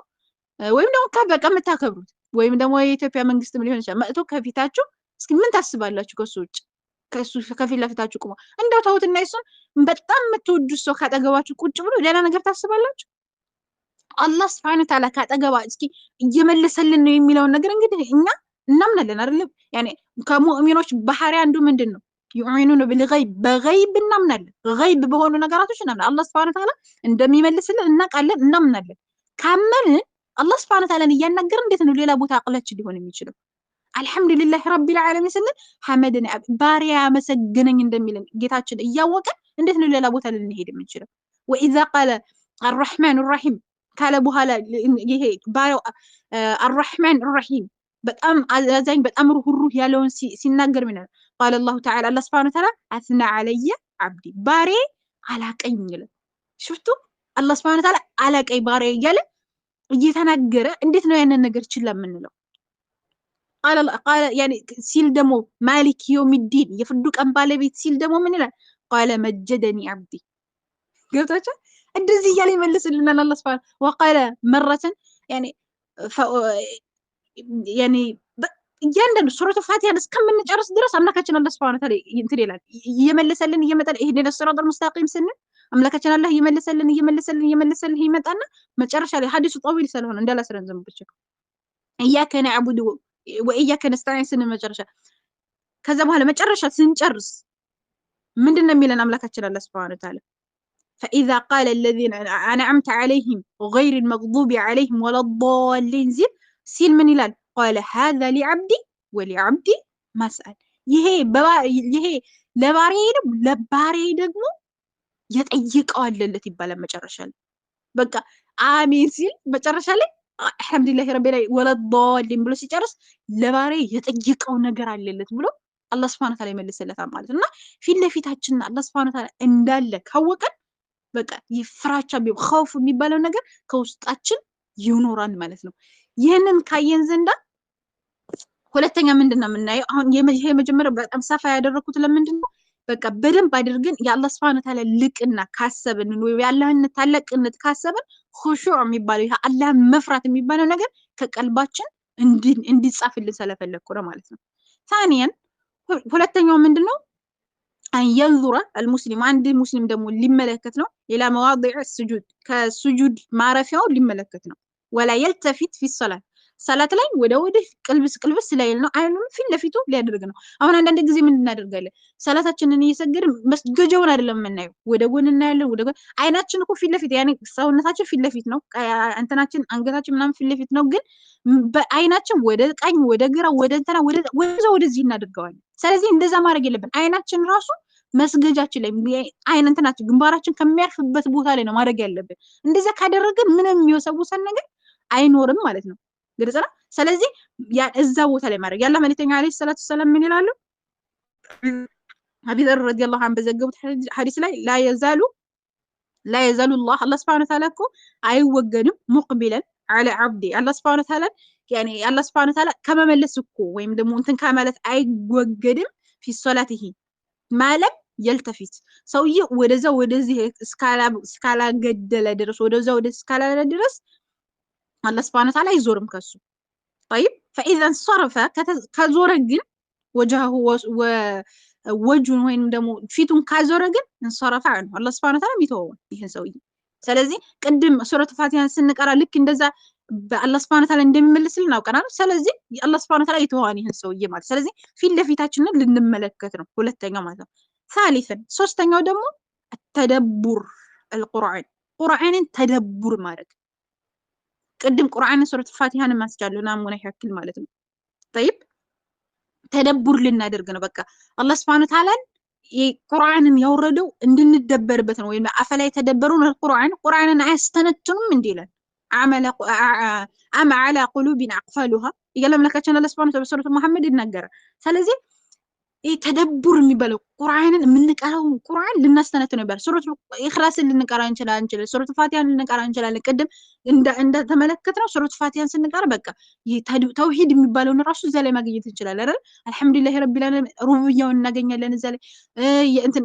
ወይም ደግሞ በቃ የምታከብሩት ወይም ደግሞ የኢትዮጵያ መንግስትም ሊሆን ይችላል መጥቶ ከፊታችሁ እስኪ ምን ታስባላችሁ? ከሱ ውጭ ከሱ ከፊት ለፊታችሁ ቆሞ እንደው ታውትና እሱን በጣም የምትወዱት ሰው ካጠገባችሁ ቁጭ ብሎ ሌላ ነገር ታስባላችሁ? አላህ ሱብሓነሁ ወተዓላ ካጠገባ እስኪ እየመለሰልን ነው የሚለውን ነገር እንግዲህ እኛ እናምናለን አይደለም? ያኔ ከሙእሚኖች ባህሪ አንዱ ምንድን ነው? ዩሚኑነ ቢልገይብ በገይብ እናምናለን። ገይብ በሆኑ ነገራቶች እናምናለን። አላህ ሱብሓነሁ ወተዓላ እንደሚመልስልን እናውቃለን፣ እናምናለን። ካመንን አላህ ሱብሓነሁ ወተዓላን እያናገርን እንዴት ነው ሌላ ቦታ አቅላችን ሊሆን የሚችለው? አልሐምዱሊላሂ ረቢል ዓለሚን ስንል ሐመደኒ ባሪያ ያመሰገነኝ እንደሚለን ጌታችን እያወቀን እንዴት ነው ሌላ ቦታ ልንሄድ የምንችለው? ወኢዛ ቃለ አርረሕማን ራሒም ካለ በኋላ ይሄ ባሪያው አርረሕማን ራሒም በጣም አዛኝ በጣም ሩህሩህ ያለውን ሲናገር ምን ቃለ አላሁ ተዓላ አላህ ሱብሓነሁ ወተዓላ አስና ዐለየ ዓብዲ ባሪያ አላቀኝ ይላል። ሽፍቱ አላህ ሱብሓነሁ ወተዓላ አላቀኝ ባሪያ እያለ እየተናገረ እንዴት ነው ያንን ነገር ችላ የምንለው? ቃለ ያኔ ሲል ደግሞ ማሊክ የውሚዲን የፍርዱ ቀን ባለቤት ሲል ደግሞ ምን ይላል? ቃለ መጀደኒ ዓብዲ ገብታችሁ እንደዚህ እያለ ይመልስልናል አላህ ሱብሓነሁ ወቃለ መረተን ያኔ እያንዳንዱ ሱረቱ ፋቲሃን እስከምንጨርስ ድረስ አምላካችን አላህ ሱብሓነሁ ወተዓላ እንትን ይላል እየመለሰልን እየመጣ ኢህዲነ ሲራጠል ሙስተቂም ስንል አምላካችን አላህ እየመለሰልን ይመጣና መጨረሻ ላይ ሐዲሱ ጠዊል ስለሆነ እንዳላስረዝም ብቻ ኢያከ ነዕቡዱ ወኢያከ ነስተዒን ስንል መጨረሻ ከዛ በኋላ መጨረሻ ስንጨርስ ምንድን ነው የሚለን አምላካችን አላህ ሱብሓነሁ ወተዓላ فإذا قال الذين أنعمت عليهم غير المغضوب عليهم ولا الضالين ሲል ምን ይላል? ቃለ ሀዛ ሊዓብዲ ወሊዓብዲ መስአል ይሄ ለባሪያዬ ነው ለባሪያዬ ደግሞ የጠየቀው አለለት ይባላል። መጨረሻ ላይ በቃ አሜን ሲል መጨረሻ ላይ አልሐምዱሊላሂ ረቢል ዓለሚን ወለዷሊን ብሎ ሲጨርስ ለባሪያዬ የጠየቀው ነገር አለለት ብሎ አላህ ሱብሓነሁ ወተዓላ ይመልስለታል ማለት ነው። እና ፊት ለፊታችን አላህ ሱብሓነሁ ወተዓላ እንዳለ ካወቀን በቃ ይፍራቻ ኸውፍ የሚባለው ነገር ከውስጣችን ይኖራል ማለት ነው። ይህንን ካየን ዘንዳ ሁለተኛ ምንድነው የምናየው? አሁን ይሄ መጀመሪያው በጣም ሰፋ ያደረኩት ለምንድን ነው? በቃ በደንብ አድርገን የአላህ ሱብሓነሁ ወተዓላ ልቅና ካሰብን ወይ የአላህን ታላቅነት ካሰብን ኹሹዕ የሚባለው ይሄ አላህን መፍራት የሚባለው ነገር ከቀልባችን እንዲጻፍልን ስለፈለኩ ነው ማለት ነው። ታኒያን ሁለተኛው ምንድነው? አንየንዙረ አልሙስሊም አንድ ሙስሊም ደግሞ ሊመለከት ነው ሌላ መዋዲዕ ስጁድ ከስጁድ ማረፊያው ሊመለከት ነው። ወላ የልተፊት ፊ ሰላት ሰላት ላይ ወደ ቅልብስ ላይ ነው አይኑን ፊት ለፊቱ ሊያደርግ ነው። አሁን አንዳንድ ጊዜ ምን እናደርጋለን? ሰላታችንን እየሰገድን መስገጃውን አይደለም የምናየው፣ ወደ ጎን እናያለን። ወደ ጎን አይናችን እኮ ፊት ለፊት ያኔ ሰውነታችን ፊት ለፊት ነው፣ አንተናችን አንገታችን ምናምን ፊት ለፊት ነው። ግን በአይናችን ወደ ቀኝ ወደ ግራ ወደ እንትና ወደዚህ እናደርገዋለን። ስለዚህ እንደዛ ማድረግ የለብን። አይናችን ራሱ መስገጃችን ላይ አይን እንትናችን ግንባራችን ከሚያርፍበት ቦታ ላይ ነው ማድረግ ያለብን። እንደዛ ካደረግን ምንም የሚወሰውሰን ነገር አይኖርም ማለት ነው። ግልጽ ነው። ስለዚህ ያ እዛ ቦታ ላይ ማድረግ ያለ መልእክተኛ አለይሂ ሰላቱ ሰላም ምን ይላሉ? አቢ ዘር ረዲየላሁ ዐንሁ በዘገቡት ሐዲስ ላይ ላ የዛሉ አላህ ሱብሓነሁ ወተዓላ እኮ አይወገድም ሙቅቢለን አለ አብዲ አላህ ሱብሓነሁ ወተዓላ ያኔ አላህ ሱብሓነሁ ወተዓላ ከመመለስ እኮ ወይም ደግሞ እንትን ከማለት አይወገድም ፊ ሶላቲሂ ማለም የልተፊት ሰውዬ ወደዛ ወደዚህ እስካላገደለ ድረስ ወደዛ ወደዚህ እስካላለ ድረስ አላህ ሱብሓነሁ ወተዓላ አይዞርም ከሱ طيب فاذا انصرف ከዞረ ግን ወጀሁ ወጁን ወይንም ደግሞ ፊቱን ካዞረ ግን እንሰረፈ አንሁ አላህ ሱብሓነሁ ወተዓላ የሚተወው ይሄን ሰውዬ። ስለዚህ ቅድም ሱረቱ ፋቲሃን ስንቀራ ልክ እንደዛ በአላህ ሱብሓነሁ ወተዓላ እንደሚመልስልን አውቀናል። ስለዚህ አላህ ሱብሓነሁ ወተዓላ ይተዋን ይሄን ሰውዬ ማለት። ስለዚህ ፊት ለፊታችንን ልንመለከት ነው ሁለተኛው ማለት ነው። ثالثا ሶስተኛው ደግሞ ተደቡር القرآن ቁርአንን ተደቡር ማድረግ ቅድም ቁርአንን ሱረቱ ፋቲሃን ማስቻለሁ ናሙና ያክል ማለት ነው። طيب ተደቡር ልናደርግ ነው። በቃ አላህ ሱብሓነሁ ወተዓላ ቁርአንን ያወረደው እንድንደበርበት ነው። ወይም አፈላ የተደበሩን ቁርአንን አያስተነትኑም እንዴ ይላል። አመ ዐላ ቁሉቢን አቅፋሉሃ እያለ አምላካችን አላህ ሱብሓነሁ ወተዓላ በሱረቱ መሐመድ ይናገራል። ስለዚህ ተደቡር የሚባለው ቁርአንን የምንቀራው ቁርአን ልናስተነትነው ይባላል። ሱረቱ ኢኽላስን ልንቀራ እንችላለን፣ ሱረቱ ፋቲሃን ልንቀራ እንችላለን። ቅድም እንደተመለከትነው ሱረቱ ፋቲሃን ስንቀራ በቃ ተውሂድ የሚባለውን ራሱ እዛ ላይ ማግኘት እንችላለን አይደል? አልሐምዱሊላሂ ረቢል ዓለሚን ሩቡቢያውን እናገኛለን እዛ ላይ እንትን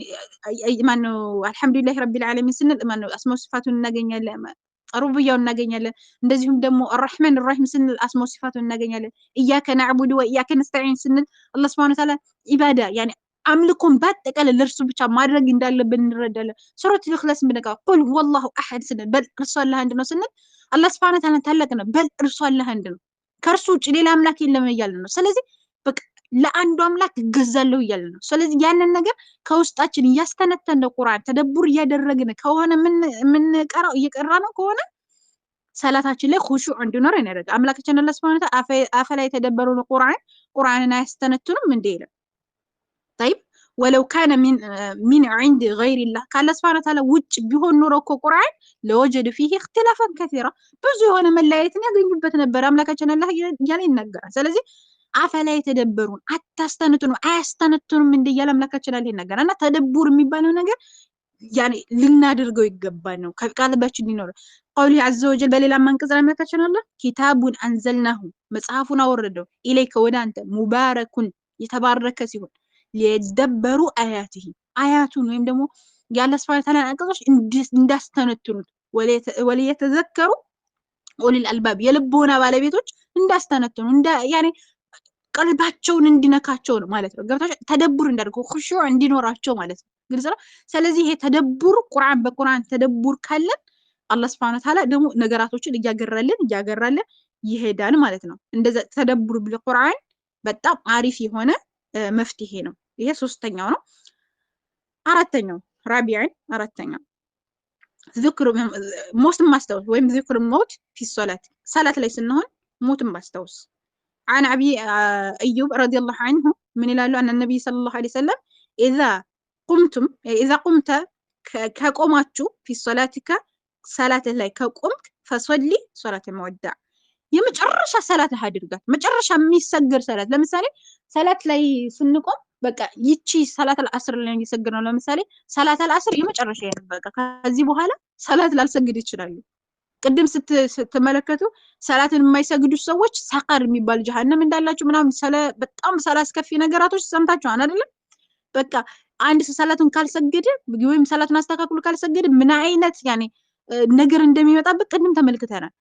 ማነው አልሐምዱሊላሂ ረቢል ዓለሚን ስንል ማነው አስማው ሲፋቱን እናገኛለን፣ ሩቡቢያውን እናገኛለን። እንደዚሁም ደግሞ አርራህማን አርራሂም ስንል አስማው ሲፋቱን እናገኛለን። ኢያከ ነዕቡዱ ወኢያከ ነስተዒን ስንል አላህ ሱብሓነሁ ወተዓላ ኢባዳ ያኔ አምልኮን በአጠቃላይ ለእርሱ ብቻ ማድረግ እንዳለብን እንረዳለን። ሱረቱል ኢኽላስ ብንቀራ ቁል ሁወላሁ አሐድ ስንል በል እርሱ አላህ አንድ ነው ስንል አላህ ሱብሓነሁ ወተዓላ ታላቅ ነው፣ በል እርሱ አላህ አንድ ነው፣ ከእርሱ ውጭ ሌላ አምላክ የለም እያልን ነው። ስለዚህ በቃ ለአንዱ አምላክ እገዛለሁ እያልን ነው። ስለዚህ ያንን ነገር ከውስጣችን እያስተነተን ቁርአን ተደቡር እያደረግን ከሆነ የምንቀራው እየቀራ ነው ከሆነ ሰላታችን ላይ ኹሹዕ እንዲኖር ያደርጋል። አምላካችን አላህ ሱብሓነሁ ወተዓላ አፈላ የተደበሩን ቁርአንን አያስተነትኑም እንዴ ይላል። طيب ولو كان من عند غير الله ካለ ሱብሓነሁ ወተዓላ ውጭ ቢሆን ኖሮ እኮ ቁርአን ለወጀዱ فيه اختلافا كثيرا ብዙ የሆነ መለያየትን ያገኙበት ነበር አምላካችን አላህ እያለ ይናገራል። ስለዚህ አፈላ የተደበሩን አያስተነትኑም እንደ እያለ አምላካችን አላህ ይናገራል። እና ተደቡር የሚባለው ነገር ያኔ ልናደርገው ይገባል ነው ከቃልባችን ሊኖር قوله عز وجل በሌላ አንቀጽ አምላካችን አላህ ኪታቡን አንዘልናሁ መጽሐፉን አወረደው ኢለይከ ወደ አንተ ሙባረኩን የተባረከ ሲሆን ሊደበሩ አያቱን ወይም ደግሞ የአላህ ሱብሓነሁ ወተዓላ አንቀጾች እንዳስተነትኑት ወለየተዘከሩ ኡሉል አልባብ የልቦና ባለቤቶች እንዳስተነትኑ ያኔ ቀልባቸውን እንዲነካቸው ነው ማለት ነው። ገብታችሁ ተደቡር እንዳደርገው ኹሹዕ እንዲኖራቸው ማለት ነው። ግልጽ ነው። ስለዚህ ይሄ ተደቡር በቁርአን ተደቡር ካለን አላህ ሱብሓነሁ ወተዓላ ደግሞ ነገራቶችን እያገራልን ይሄዳል ማለት ነው። እንደዛ ተደቡር ቢልቁርአን በጣም አሪፍ የሆነ መፍትሄ ነው። ይሄ ሶስተኛው ነው። አራተኛው አራተኛው ዚክሩ ሞት ማስታወስ ወይም ዚክሩ ሞት ፊ ሰላት ላይ ስንሆን ሞት ማስታወስ عن أبي أيوب رضي الله عنه من الله أن النبي صلى الله عليه وسلم إذا قمت كقوماتشو في صلاتك صلاة الله كقمت فصلي صلاة المودع የመጨረሻ ሰላት አድርጋት መጨረሻ የሚሰገር ሰላት ለምሳሌ ሰላት ላይ ስንቆም በቃ ይቺ ሰላት አልዓስር ላይ የሚሰገር ነው። ለምሳሌ ሰላት አልዓስር የመጨረሻ በቃ ከዚህ በኋላ ሰላት ላልሰግድ ይችላሉ። ቅድም ስትመለከቱ ሰላትን የማይሰግዱ ሰዎች ሰቀር የሚባል ጀሃነም እንዳላችሁ ምናምን በጣም አስከፊ ነገራቶች ሰምታችኋል አይደለም? በቃ አንድ ሰው ሰላቱን ካልሰገደ ወይም ሰላቱን አስተካክሎ ካልሰገደ ምን አይነት ያኔ ነገር እንደሚመጣበት ቅድም ተመልክተናል።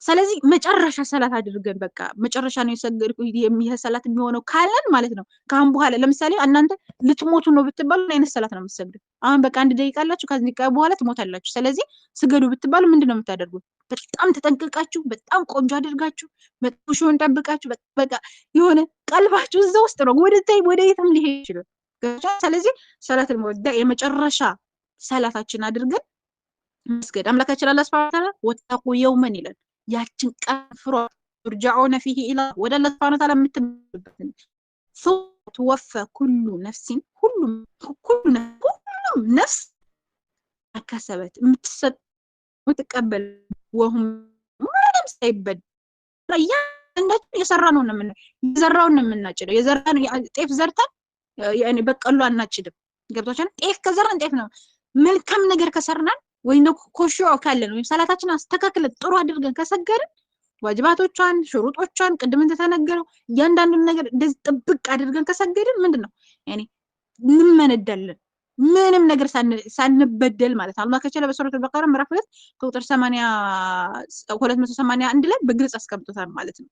ስለዚህ መጨረሻ ሰላት አድርገን በቃ መጨረሻ ነው የሰገድኩት ይሄ ሰላት የሚሆነው ካለን ማለት ነው። ካሁን በኋላ ለምሳሌ እናንተ ልትሞቱ ነው ብትባሉ አይነት ሰላት ነው የምትሰግዱት። አሁን በቃ 1 ደቂቃ አላችሁ ከዚህ ደቂቃ በኋላ ትሞታላችሁ። ስለዚህ ስገዱ ብትባሉ ምንድነው የምታደርጉት? በጣም ተጠንቅቃችሁ በጣም ቆንጆ አድርጋችሁ መጥፎሽውን ጠብቃችሁ በቃ የሆነ ቀልባችሁ እዛ ውስጥ ነው ወደ የትም ሊሄድ ይችላል። ስለዚህ ሰላቱል ሙወዳ የመጨረሻ ሰላታችን አድርገን መስገድ አምላካችን አላህ ሱብሓነሁ ወተዓላ ወተቁ የውመን ይላል ያችን ቀን ፍሩ ርጃዑነ ፊሂ ኢላ ወደ አላህ ሱብሓነሁ ወተዓላ የምትመለሱበት توفى كل نفس كل نفس كسبت متقبل وهم ምንም ሳይበድ እያንዳንዳችን የሰራነውን ነው የዘራውን ነው የምናጭደው። የዘራን ጤፍ ዘርተን ያኔ በቀሉ አናጭድም። ገብቶሻል? ጤፍ ከዘራን ጤፍ ነው። መልካም ነገር ከሰራን ወይም ደግሞ ኮሽዖ ካለን ወይም ሰላታችን አስተካክለን ጥሩ አድርገን ከሰገድን ዋጅባቶቿን ሽሩጦቿን ቅድም እንደተነገረው እያንዳንዱን ነገር እንደዚህ ጥብቅ አድርገን ከሰገድን ምንድነው ያኔ እንመነዳለን። ምንም ነገር ሳንበደል ማለት አላህ ከቻለ በሱረቱ አልበቀራ ምዕራፍ 2 ቁጥር 281 ላይ በግልጽ አስቀምጦታል ማለት ነው።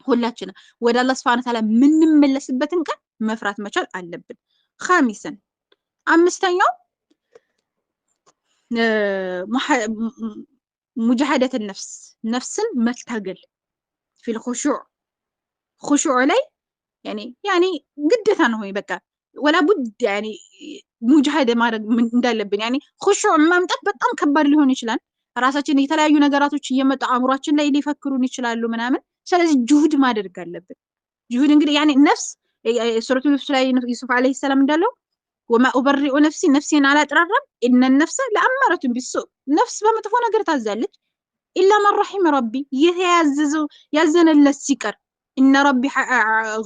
ሁላችንም ወደ አላህ Subhanahu Ta'ala የምንመለስበትን ቀን መፍራት መቻል አለብን። ኻሚሰን አምስተኛው ሙጃሃደት ነፍስን መታገል ፊል ኹሹዕ ላይ ያኔ ግዴታ ነው ወይ በቃ ወላ ቡድ ያኔ ሙጃሃደ ማድረግ እንዳለብን ያኔ ኹሹዕ ማምጣት በጣም ከባድ ሊሆን ይችላል። ራሳችን የተለያዩ ነገራቶች እየመጣ አእምሯችን ላይ ሊፈክሩን ይችላሉ ምናምን። ስለዚህ ጁሁድ ማድረግ አለብን። ጁሁድ እንግዲህ ያኔ ነፍስ ሱረቱ ዩሱፍ ላይ ዩሱፍ አለይሂ ሰላም እንዳለው ወማ ኡበሪኡ ነፍሲን አላጥራራም ኢነ ነፍሰ ለአማረቱን ቢሱእ ነፍስ በመጥፎ ነገር ታዛለች። ኢላ መን ረሒመ ረቢ ይህ ያዘነለት ሲቀር ኢነ ረቢ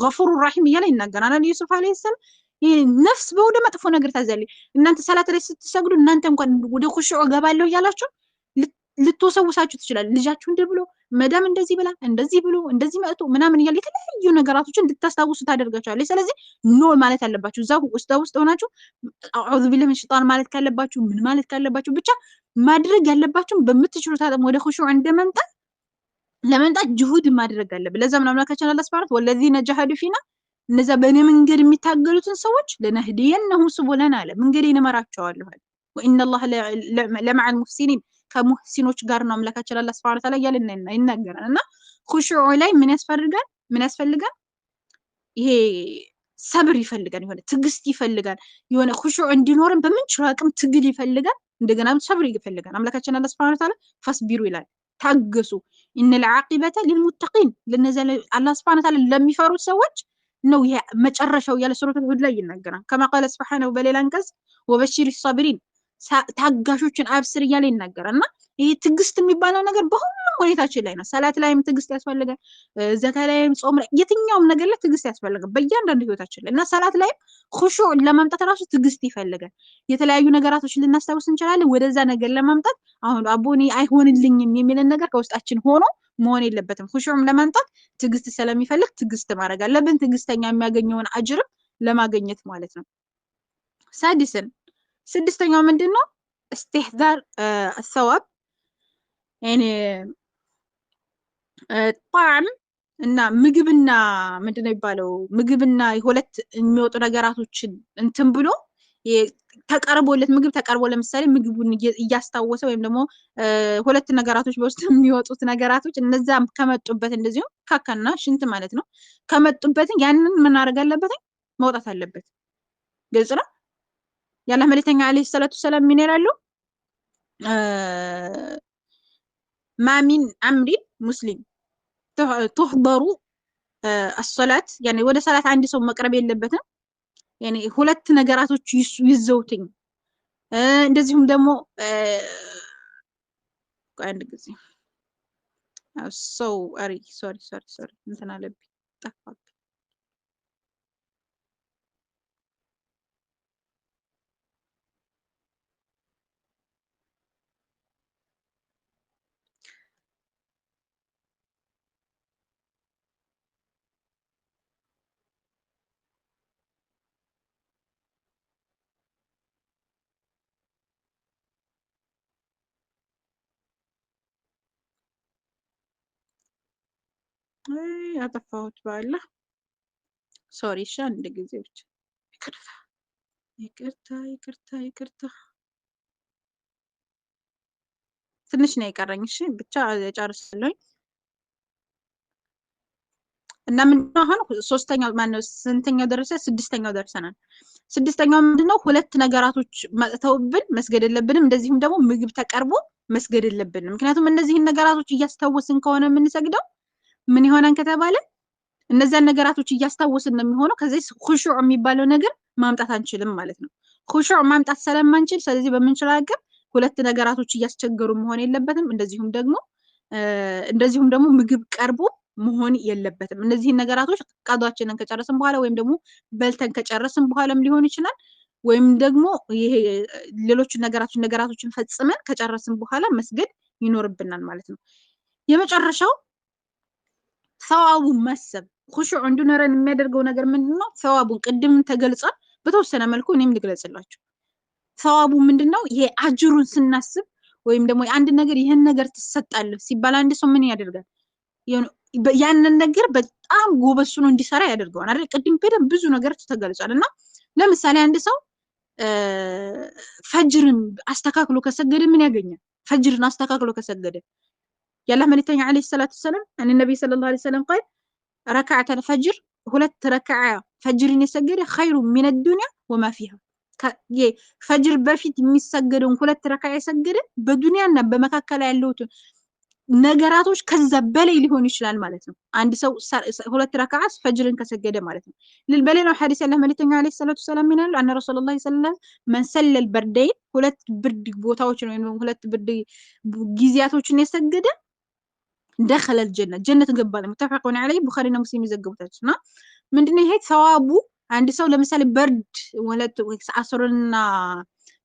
ገፉሩ ረሒም እያለ ይናገራል ዩሱፍ አለይሂ ሰላም። ነፍስ በወደ መጥፎ ነገር ታዛለች። እናንተ ሰላት ላይ ስትሰግዱ እናንተ እንኳን ወደ ኹሹዕ ገባለሁ እያላችሁ ልትወሰውሳችሁ ትችላል። ልጃችሁ እንደ ብሎ መዳም እንደዚህ ብላ እንደዚህ ብሎ እንደዚህ መጥቶ ምናምን እያለ የተለያዩ ነገራቶችን እንድታስታውሱ ታደርጋችኋለች። ስለዚህ ኖ ማለት አለባችሁ። እዛው ውስጥ ሆናችሁ አዑዙ ቢላሂ ሚነ ሸይጣን ማለት ካለባችሁ ምን ማለት ካለባችሁ ብቻ ማድረግ ያለባችሁ በምትችሉት አቅም ወደ ኹሹዕ ለመምጣት ጅሁድ ማድረግ አለብን። ለዛም አምላካችን አላህ ሱብሓነሁ ወለዚነ ጀሃዱ ፊና እነዛ በእኔ መንገድ የሚታገሉትን ሰዎች ለነህዲየነሁም ሱቡለና አለ መንገዴን እመራቸዋለሁ አለ። ወኢነላህ ለመዐል ሙሕሲኒን ከሙሕሲኖች ጋር ነው አምላካችን አላህ ሱብሓነሁ ወተዓላ እያለ ይናገራል። እና ኹሹዕ ላይ ምን ያስፈልጋል? ይሄ ሰብር ይፈልጋል፣ የሆነ ትዕግስት ይፈልጋል። የሆነ ኹሹዕ እንዲኖርን በምንችለው አቅም ትግል ይፈልጋል። እንደገና ሰብር ይፈልጋል። አምላካችን አላህ ሱብሓነሁ ወተዓላ ፈስቢሩ ይላል፣ ታገሱ። ኢነል ዓቂበተ ሊልሙተቂን ለነዛ አላህ ሱብሓነሁ ወተዓላ ለሚፈሩት ሰዎች ነው ይሄ መጨረሻው ያለ ሱረቱል ሁድ ላይ ይናገራል። ከማ ቃለ ሱብሓነሁ በሌላ አንቀጽ ወበሽሪ ሷቢሪን ታጋሾችን አብስር እያለ ይናገራል። እና ይሄ ትዕግስት የሚባለው ነገር በሁሉም ሁኔታችን ላይ ነው። ሰላት ላይም ትዕግስት ያስፈልጋል፣ ዘካ ላይም ጾም ላይ የትኛውም ነገር ላይ ትዕግስት ያስፈልጋል በእያንዳንዱ ህይወታችን ላይ። እና ሰላት ላይም ኹሹዕ ለማምጣት ራሱ ትዕግስት ይፈልጋል። የተለያዩ ነገራቶች ልናስታውስ እንችላለን። ወደዛ ነገር ለማምጣት አሁን አቦኔ አይሆንልኝም የሚልን ነገር ከውስጣችን ሆኖ መሆን የለበትም። ኹሹዕም ለማምጣት ትዕግስት ስለሚፈልግ ትዕግስት ማድረግ አለብን። ትዕግስተኛ የሚያገኘውን አጅርም ለማግኘት ማለት ነው። ስድስተኛው ምንድነው? استحضار الثواب يعني ጣዕም እና ምግብና ምንድነው የሚባለው ምግብና ሁለት የሚወጡ ነገራቶችን እንትን ብሎ ተቀርቦለት ምግብ ተቀርቦ ለምሳሌ ምግቡን እያስታወሰ ወይም ደግሞ ሁለት ነገራቶች በውስጥ የሚወጡት ነገራቶች እነዛም ከመጡበት እንደዚሁ ካካና ሽንት ማለት ነው ከመጡበት ያንን ምን አድርግ አለበት? መውጣት አለበት። ግልጽ ነው። የአላህ መልእክተኛ አለይሂ ሰላቱ ሰላም ምን ይላሉ? ማሚን አምሪን ሙስሊም ትህበሩ አሰላት ያኔ ወደ ሰላት አንድ ሰው መቅረብ የለበትም ያኔ ሁለት ነገራቶች ይዘውትኝ እንደዚሁም ደግሞ አንድ ጊዜ ሰው ሶሪ እንትን አለብኝ ጠፋብኝ። ያጠፋሁት ባለ ሶሪ እሺ፣ አንድ ጊዜ ብቻ ይቅርታ ትንሽ ነው የቀረኝ። እሺ ብቻ ጨርሳለሁኝ። እና ምንድነው አሁን ሶስተኛው ማነው ስንተኛው ደረሰ? ስድስተኛው ደርሰናል። ስድስተኛው ምንድነው? ሁለት ነገራቶች መጥተውብን መስገድ የለብንም። እንደዚሁም ደግሞ ምግብ ተቀርቦ መስገድ የለብንም። ምክንያቱም እነዚህን ነገራቶች እያስታወስን ከሆነ የምንሰግደው ምን ይሆናል ከተባለ እነዛን ነገራቶች እያስታወስን ነው የሚሆነው። ከዚህ ኹሹዕ የሚባለው ነገር ማምጣት አንችልም ማለት ነው። ኹሹዕ ማምጣት ስለማንችል ስለዚህ በምንችል አቅም ሁለት ነገራቶች እያስቸገሩ መሆን የለበትም። እንደዚሁም ደግሞ ምግብ ቀርቦ መሆን የለበትም። እነዚህን ነገራቶች ቀዷችንን ከጨረስን በኋላ ወይም ደግሞ በልተን ከጨረስን በኋላም ሊሆን ይችላል ወይም ደግሞ ይሄ ሌሎች ነገራቶችን ፈጽመን ከጨረስን በኋላ መስገድ ይኖርብናል ማለት ነው። የመጨረሻው ሰዋቡን ማሰብ ኹሹዕ እንዲኖረን የሚያደርገው ነገር ምንድነው? ሰዋቡን ቅድም ተገልጿል። በተወሰነ መልኩ እኔም ልግለጽላችሁ። ሰዋቡ ምንድነው? ይሄ አጅሩን ስናስብ ወይም ደግሞ አንድ ነገር ይሄን ነገር ትሰጣለህ ሲባል አንድ ሰው ምን ያደርጋል? ያንን ነገር በጣም ጎበዝ ሆኖ እንዲሰራ ያደርገዋል አይደል? ቅድም በደንብ ብዙ ነገር ተገልጿል። እና ለምሳሌ አንድ ሰው ፈጅርን አስተካክሎ ከሰገደ ምን ያገኛል? ፈጅርን አስተካክሎ ከሰገደ ያላህ መልእክተኛ አለይሂ ሰላቱ ሰላም ነብይ ሰለላሁ ዐለይሂ ወሰለም ቃል ረካዓተል ፈጅር ሁለት ረካዓ ፈጅርን የሰገደ ኸይሩ ሚነ ዱንያ ወማ ፊሃ ፈጅር በፊት የሚሰገደውን ሁለት ረካዓ የሰገደ በዱንያና በመካከል ያሉትን ነገራቶች ከዛ በላይ ሊሆን ይችላል ማለት ነው። አንድ ሰው ሁለት ረካዓ ፈጅርን ከሰገደ ማለት ነው። በሌላው ሐዲስ ያላህ መልእክተኛ አለይሂ ሰላቱ ሰላም ይላሉ አነ ረሱላህ ሰለላሁ መን ሰለል በርደይን ሁለት ብርድ ቦታዎችን ወይም ሁለት ብርድ ጊዜያቶችን የሰገደ ደኸለል ጀነት ገባ ነው። ሙተፈቁን ዐለይሂ ቡኻሪና ሙስሊም ይዘግቡታል። እና ምንድነው ይሄ ሰዋቡ? አንድ ሰው ለምሳሌ በርድ ሁለት አስርና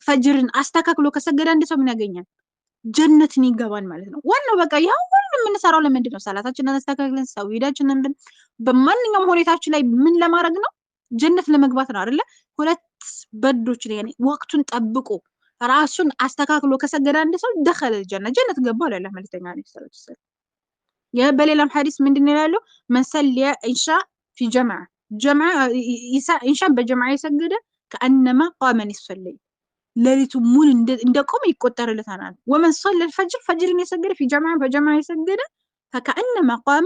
ፈጅርን አስተካክሎ ከሰገደ አንድ ሰው ምን ያገኛል? ጀነትን ይገባል ማለት ነው። ዋናው በቃ ያው ሁሉ የምንሰራው ለምንድን ነው? ሰላታችንን አስተካክለን ሰውይዳችንን በማንኛውም ሁኔታችን ላይ ምን ለማድረግ ነው? ጀነት ለመግባት ነው አይደለ? ሁለት በርዶች ላይ ወቅቱን ጠብቆ ራሱን አስተካክሎ ከሰገደ አንድ ሰው ደኸለል ጀነት ገባ አለ አላህ መልእክተኛ አለይሂ ሰላቱ ወሰላም። በሌላም ሐዲስ ምንድነው ያለው? መን ሰለየ ኢንሻ ፊ ጀማዓ ኢንሻን በጀማዓ የሰገደ ከአነማ ቃመ ኒስፈ ለይል ሌሊቱ ሙሉ እንደቆመ ይቆጠርለታል። ወመን ሰለ الفجر ፈጅርን የሰገደ ፊ ጀማዓ በጀማዓ የሰገደ ከአነማ ቃመ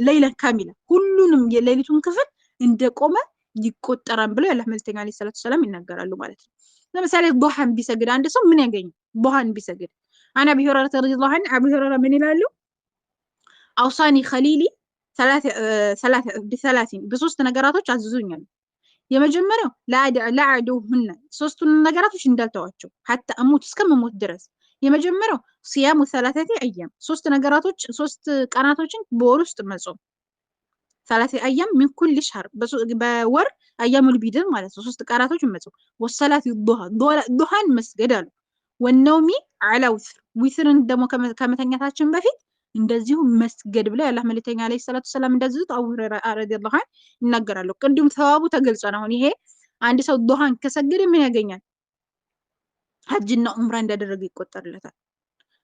ሌይለን ካሚላ ሁሉንም የሌሊቱን ክፍል እንደቆመ ይቆጠራል ብለው ያላህ መልእክተኛ አለይሂ ሰላቱ ሰላም ይናገራሉ ማለት ነው። ለምሳሌ ዱሃን ቢሰግድ አንድ ሰው ምን ያገኛል? ዱሃን ቢሰግድ አና አቢ ሁረይራ ረዲየላሁ ዐንሁ አቢ ሁረይራ ምን ይላሉ? አውሳኒ ኸሊሊ በሰላሲን በሶስት ነገራቶች አዝዙኛል። የመጀመሪያው ለአዱሁነ ሶስቱን ነገራቶች እንዳልተዋቸው ሐታ እሙት እስከምሞት ድረስ። የመጀመሪያው ሲያሙ ሰላተቲ አያም ሶስት ቀናቶችን በወር ውስጥ መጾም። ሰላቴ አያም ሚን ኩል ሸህር በወር አያሙል ቢድር ማለት ነው። ሶስት ቀናቶች መጾም። ወሰላቲ ዱሃን መስገድ አሉ። ወነውሚ ዐላ ዊትርን ደግሞ ከመተኛታችን በፊት እንደዚሁ መስገድ ብለው ያላህ መልእክተኛ አለይሂ ሰላቱ ሰላም እንደዚሁ አቡ ሁረይራ ረዲየላሁ ዐንሁ ይናገራሉ። ቅድም ሰዋቡ ተገልጿል። አሁን ይሄ አንድ ሰው ዱሃን ከሰገደ ምን ያገኛል? ሐጅና ዑምራ እንዳደረገ ይቆጠርለታል።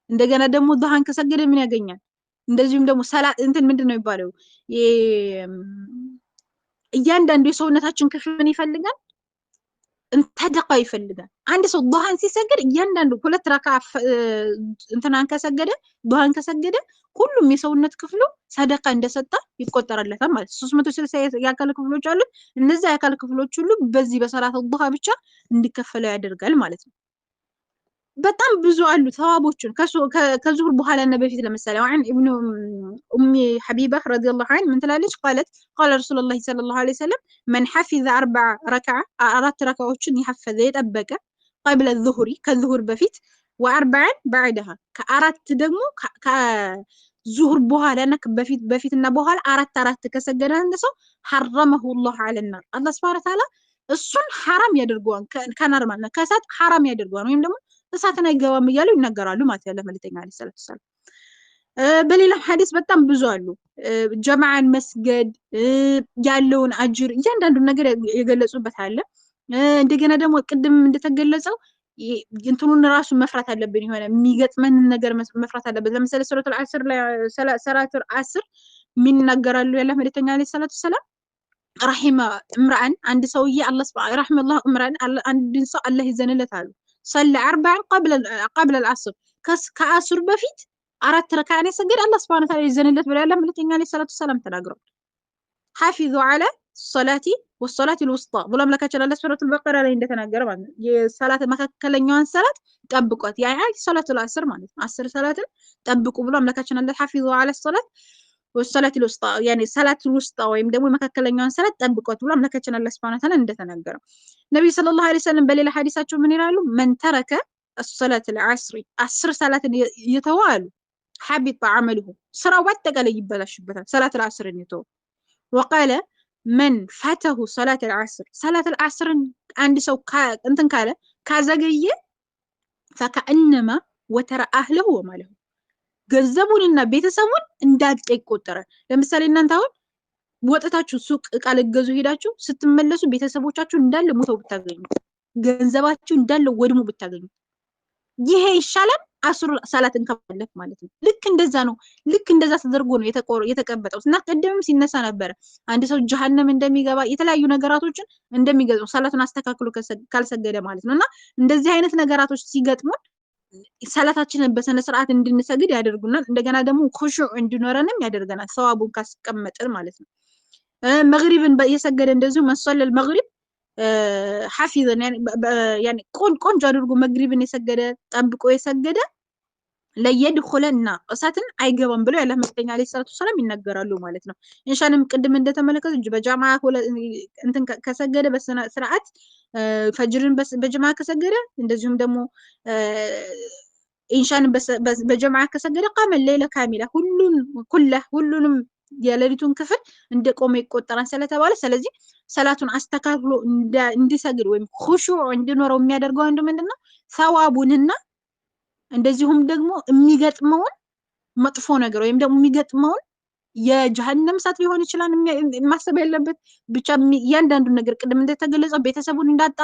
እንደገና ደግሞ ዱሃን ከሰገደ ምን ያገኛል? እንደዚሁም ደግሞ ሰላት ምንድን ነው የሚባለው? እያንዳንዱ የሰውነታችን ክፍል ምን ይፈልጋል? ሰደቃ ይፈልጋል። አንድ ሰው ዱሃን ሲሰግድ እያንዳንዱ ሁለት ረካ ዱሃን ከሰገደ ሁሉም የሰውነት ክፍሉ ሰደቃ እንደሰጣ ይቆጠራለታል ማለት ነው። 360 የአካል ክፍሎች አሉት። እነዚህ የአካል ክፍሎች ሁሉ በዚህ በሰላት ዱሃ ብቻ እንዲከፈለው ያደርጋል ማለት ነው። በጣም ብዙ አሉ ተዋቦችን ከዙሁር በኋላ እና በፊት። ለምሳሌ ወን ኢብኑ ኡሚ ሐቢባ ረዲየላሁ ዐንሁ ምን ትላለች? ቃለ ረሱላህ ሰለላሁ ዐለይሂ ወሰለም መን ሐፊዘ አራት ረካዎችን የሐፈዘ የጠበቀ ቀብለ ዙሁሪ ከዙሁር በፊት ወአርበዐን በዕደሃ ከአራት ደግሞ ከዙሁር በኋላ እና በፊትና በኋላ አራት ከሰገደ አንድ ሰው ሐረመሁ ላሁ ዐለ ናር አላህ ሱብሓነሁ ወተዓላ እሱን ሐራም ያደርገዋል። ከናር ማለት ከእሳት ሐራም ያደርገዋል ወይም ደግሞ እሳትን አይገባም እያሉ ይናገራሉ ማለት ያለ መልእክተኛ አለይሂ ሰላቱ ሰላም። በሌላም ሐዲስ በጣም ብዙ አሉ። ጀማዓን መስገድ ያለውን አጅር እያንዳንዱን ነገር የገለጹበት አለ። እንደገና ደግሞ ቅድም እንደተገለጸው እንትኑን ራሱ መፍራት አለብን። የሆነ የሚገጥመን ነገር መፍራት አለበት። ለምሳሌ ሱረቱል ዐስር ላይ ሰላቱል ዐስር ምን ይናገራሉ ያለ መልእክተኛ አለይሂ ሰላቱ ሰላም? ረሂመ እምራን አንድ ሰውዬ አላህ ሱብሓነሁ ረሂመላሁ እምራን አንድን ሰው አላህ ይዘንለት አሉ ሰለ አርበዐን ቀብለ አልዐስር ከአስር በፊት አራት ረካዓን የሰገደ አላህ ሱብሓነሁ ወተዓላ ይዘንለት ብለው ያላህ መልእክተኛ አለይሂ ሰላቱ ሰላም ተናግረዋል። ሐፊዙ ዐለ ሶላቲ ወሶላቲል ውስጣ ብሎ አምላካችን አላህ ሱረቱል በቀራ ላይ እንደተናገረ ማለት ነው። የሰላት መካከለኛዋን ሰላት ጠብቋት። ያ ሶላቱል ዐስር ማለት ነው። 10 ሰላትን ጠብቁ ብሎ አምላካችን አላህ ሐፊዙ ዐለ ሶላት ወሰላት ልውስጣ ያኔ ሰላት ውስጣ ወይም ደግሞ መካከለኛውን ሰላት ጠብቋት ብሎ አምላካችን አላህ ሱብሓነሁ ወተዓላ እንደተናገረው ነብዩ ሰለላሁ ዐለይሂ ወሰለም በሌላ ሐዲሳቸው ምን ይላሉ? መን ተረከ الصلاة العصر 10 ሰላትን የተወ አሉ حبط عمله ስራው በአጠቃላይ ይበላሽበታል ሰላት العصر የተወ وقال من فاته صلاة العصر صلاة العصر አንድ ሰው እንትን ካለ ካዘገየ فكأنما وتر أهله وماله ገንዘቡንና ቤተሰቡን እንዳጣ ይቆጠራል። ለምሳሌ እናንተ አሁን ወጣታችሁ ሱቅ እቃ ልትገዙ ሄዳችሁ ስትመለሱ ቤተሰቦቻችሁ እንዳለ ሞተው ብታገኙ ገንዘባችሁ እንዳለ ወድሞ ብታገኙ ይሄ ይሻላል አስሩ ሰላትን ከማለፍ ማለት ነው። ልክ እንደዛ ነው። ልክ እንደዛ ተደርጎ ነው የተቀበጠው እና ቀደምም ሲነሳ ነበር አንድ ሰው ጀሃነም እንደሚገባ የተለያዩ ነገራቶችን እንደሚገጥሙ ሰላቱን አስተካክሎ ካልሰገደ ማለት ነውና እንደዚህ አይነት ነገራቶች ሲገጥሙን ሰላታችንን በስነ ስርዓት እንድንሰግድ ያደርጉናል። እንደገና ደግሞ ኹሹዕ እንዲኖረንም ያደርገናል ሰዋቡን ካስቀመጥን ማለት ነው። መግሪብን የሰገደ እንደዚሁ መሰለል መግሪብ ሐፊዘን ያኒ ቆንጆ አድርጎ መግሪብን የሰገደ ጠብቆ የሰገደ ለየድኹለና እሳትን አይገባም ብለው ያለ መልእክተኛ አለይሂ ሰላቱ ሰላም ይናገራሉ ማለት ነው። ኢንሻንም ቅድም እንደተመለከቱ እንጂ በጃማዓ እንትን ከሰገደ በስነ ስርዓት ፈጅርን በጀማዓ ከሰገደ እንደዚሁም ደግሞ ኢንሻን በጀማዓ ከሰገደ ቃመ ሌላ ካሚላ ሁሉንም የሌሊቱን ክፍል እንደቆመ ይቆጠራል ስለተባለ ስለዚህ ሰላቱን አስተካክሎ እንዲሰግድ ወይም ኹሹዕ እንዲኖረው የሚያደርገው አንዱ ምንድነው ሰዋቡንና እንደዚሁም ደግሞ የሚገጥመውን መጥፎ ነገር ወይም ደግሞ የሚገጥመውን የጀሃነም እሳት ሊሆን ይችላል ማሰብ ያለበት ብቻ እያንዳንዱ ነገር ቅድም እንደተገለጸው ቤተሰቡን እንዳጣ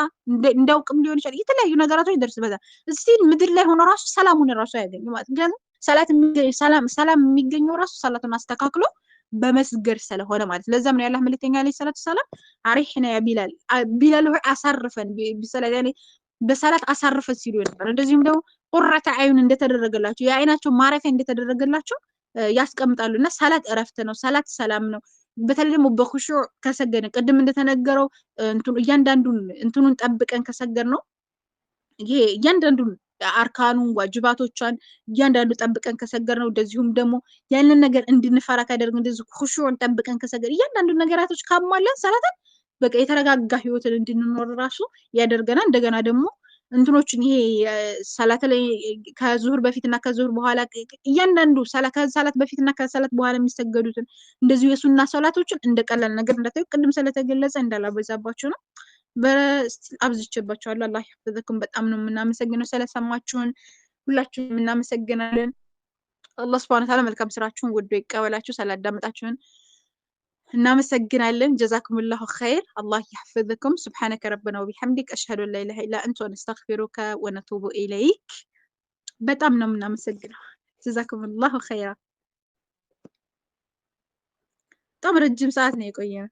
እንዳውቅም ሊሆን ይችላል የተለያዩ ነገራቶች ይደርስበታል። እስቲ ምድር ላይ ሆኖ ራሱ ሰላሙን ራሱ ያገኝ ማለት ነው። ሰላም የሚገኘው ራሱ ሰላቱን አስተካክሎ በመስገድ ስለሆነ ማለት ለዛም ነው ያላህ መልእክተኛ አለይሂ ሰላቱ ሰላም አሪህና ያ ቢላል ሆይ አሳርፈን ቢሰላት ያኔ በሰላት አሳርፈን ሲሉ ነበር። እንደዚሁም ደግሞ ቁረተ አይን እንደተደረገላቸው የአይናቸው ማረፊያ እንደተደረገላቸው ያስቀምጣሉና ሰላት እረፍት ነው። ሰላት ሰላም ነው። በተለይ ደግሞ በኹሹዕ ከሰገደ ቅድም እንደተነገረው እያንዳንዱን እንትኑን ጠብቀን ከሰገድ ነው ይሄ እያንዳንዱን አርካኑን ዋጅባቶቿን እያንዳንዱ ጠብቀን ከሰገድ ነው። እንደዚሁም ደግሞ ያንን ነገር እንድንፈራ ካደረግ እንደዚህ ኹሹዕን ጠብቀን ከሰገድ እያንዳንዱ ነገራቶች ካሟላን ሰላትን በቃ የተረጋጋ ህይወትን እንድንኖር ራሱ ያደርገናል። እንደገና ደግሞ እንትኖችን ይሄ ሰላት ላይ ከዙሁር በፊትና ከዙሁር በኋላ እያንዳንዱ ሰላት በፊትና ከሰላት በኋላ የሚሰገዱትን እንደዚሁ የሱና ሰላቶችን እንደቀላል ነገር እንዳታዩ ቅድም ስለተገለጸ እንዳላበዛባችሁ ነው። አብዝቼባችኋለሁ። አላህ ይሐፍዘኩም። በጣም ነው የምናመሰግነው ስለሰማችሁን፣ ሁላችሁንም እናመሰግናለን። አላህ ሱብሓነሁ ወተዓላ መልካም ስራችሁን ወዶ ይቀበላችሁ። ስላዳመጣችሁን እናመሰግናለን። ጀዛኩሙላሁ ኸይር። አላህ ይሐፍዘኩም። ሱብሓነከ ረበና ወቢሐምዲክ አሽሀዱ አን ላ ኢላሀ ኢላ አንተ ወነስተግፊሩከ ወነቱቡ ኢለይክ። በጣም ነው የምናመሰግነው። ጀዛኩሙላሁ ኸይራ። በጣም ረጅም ሰዓት ነው የቆየነው።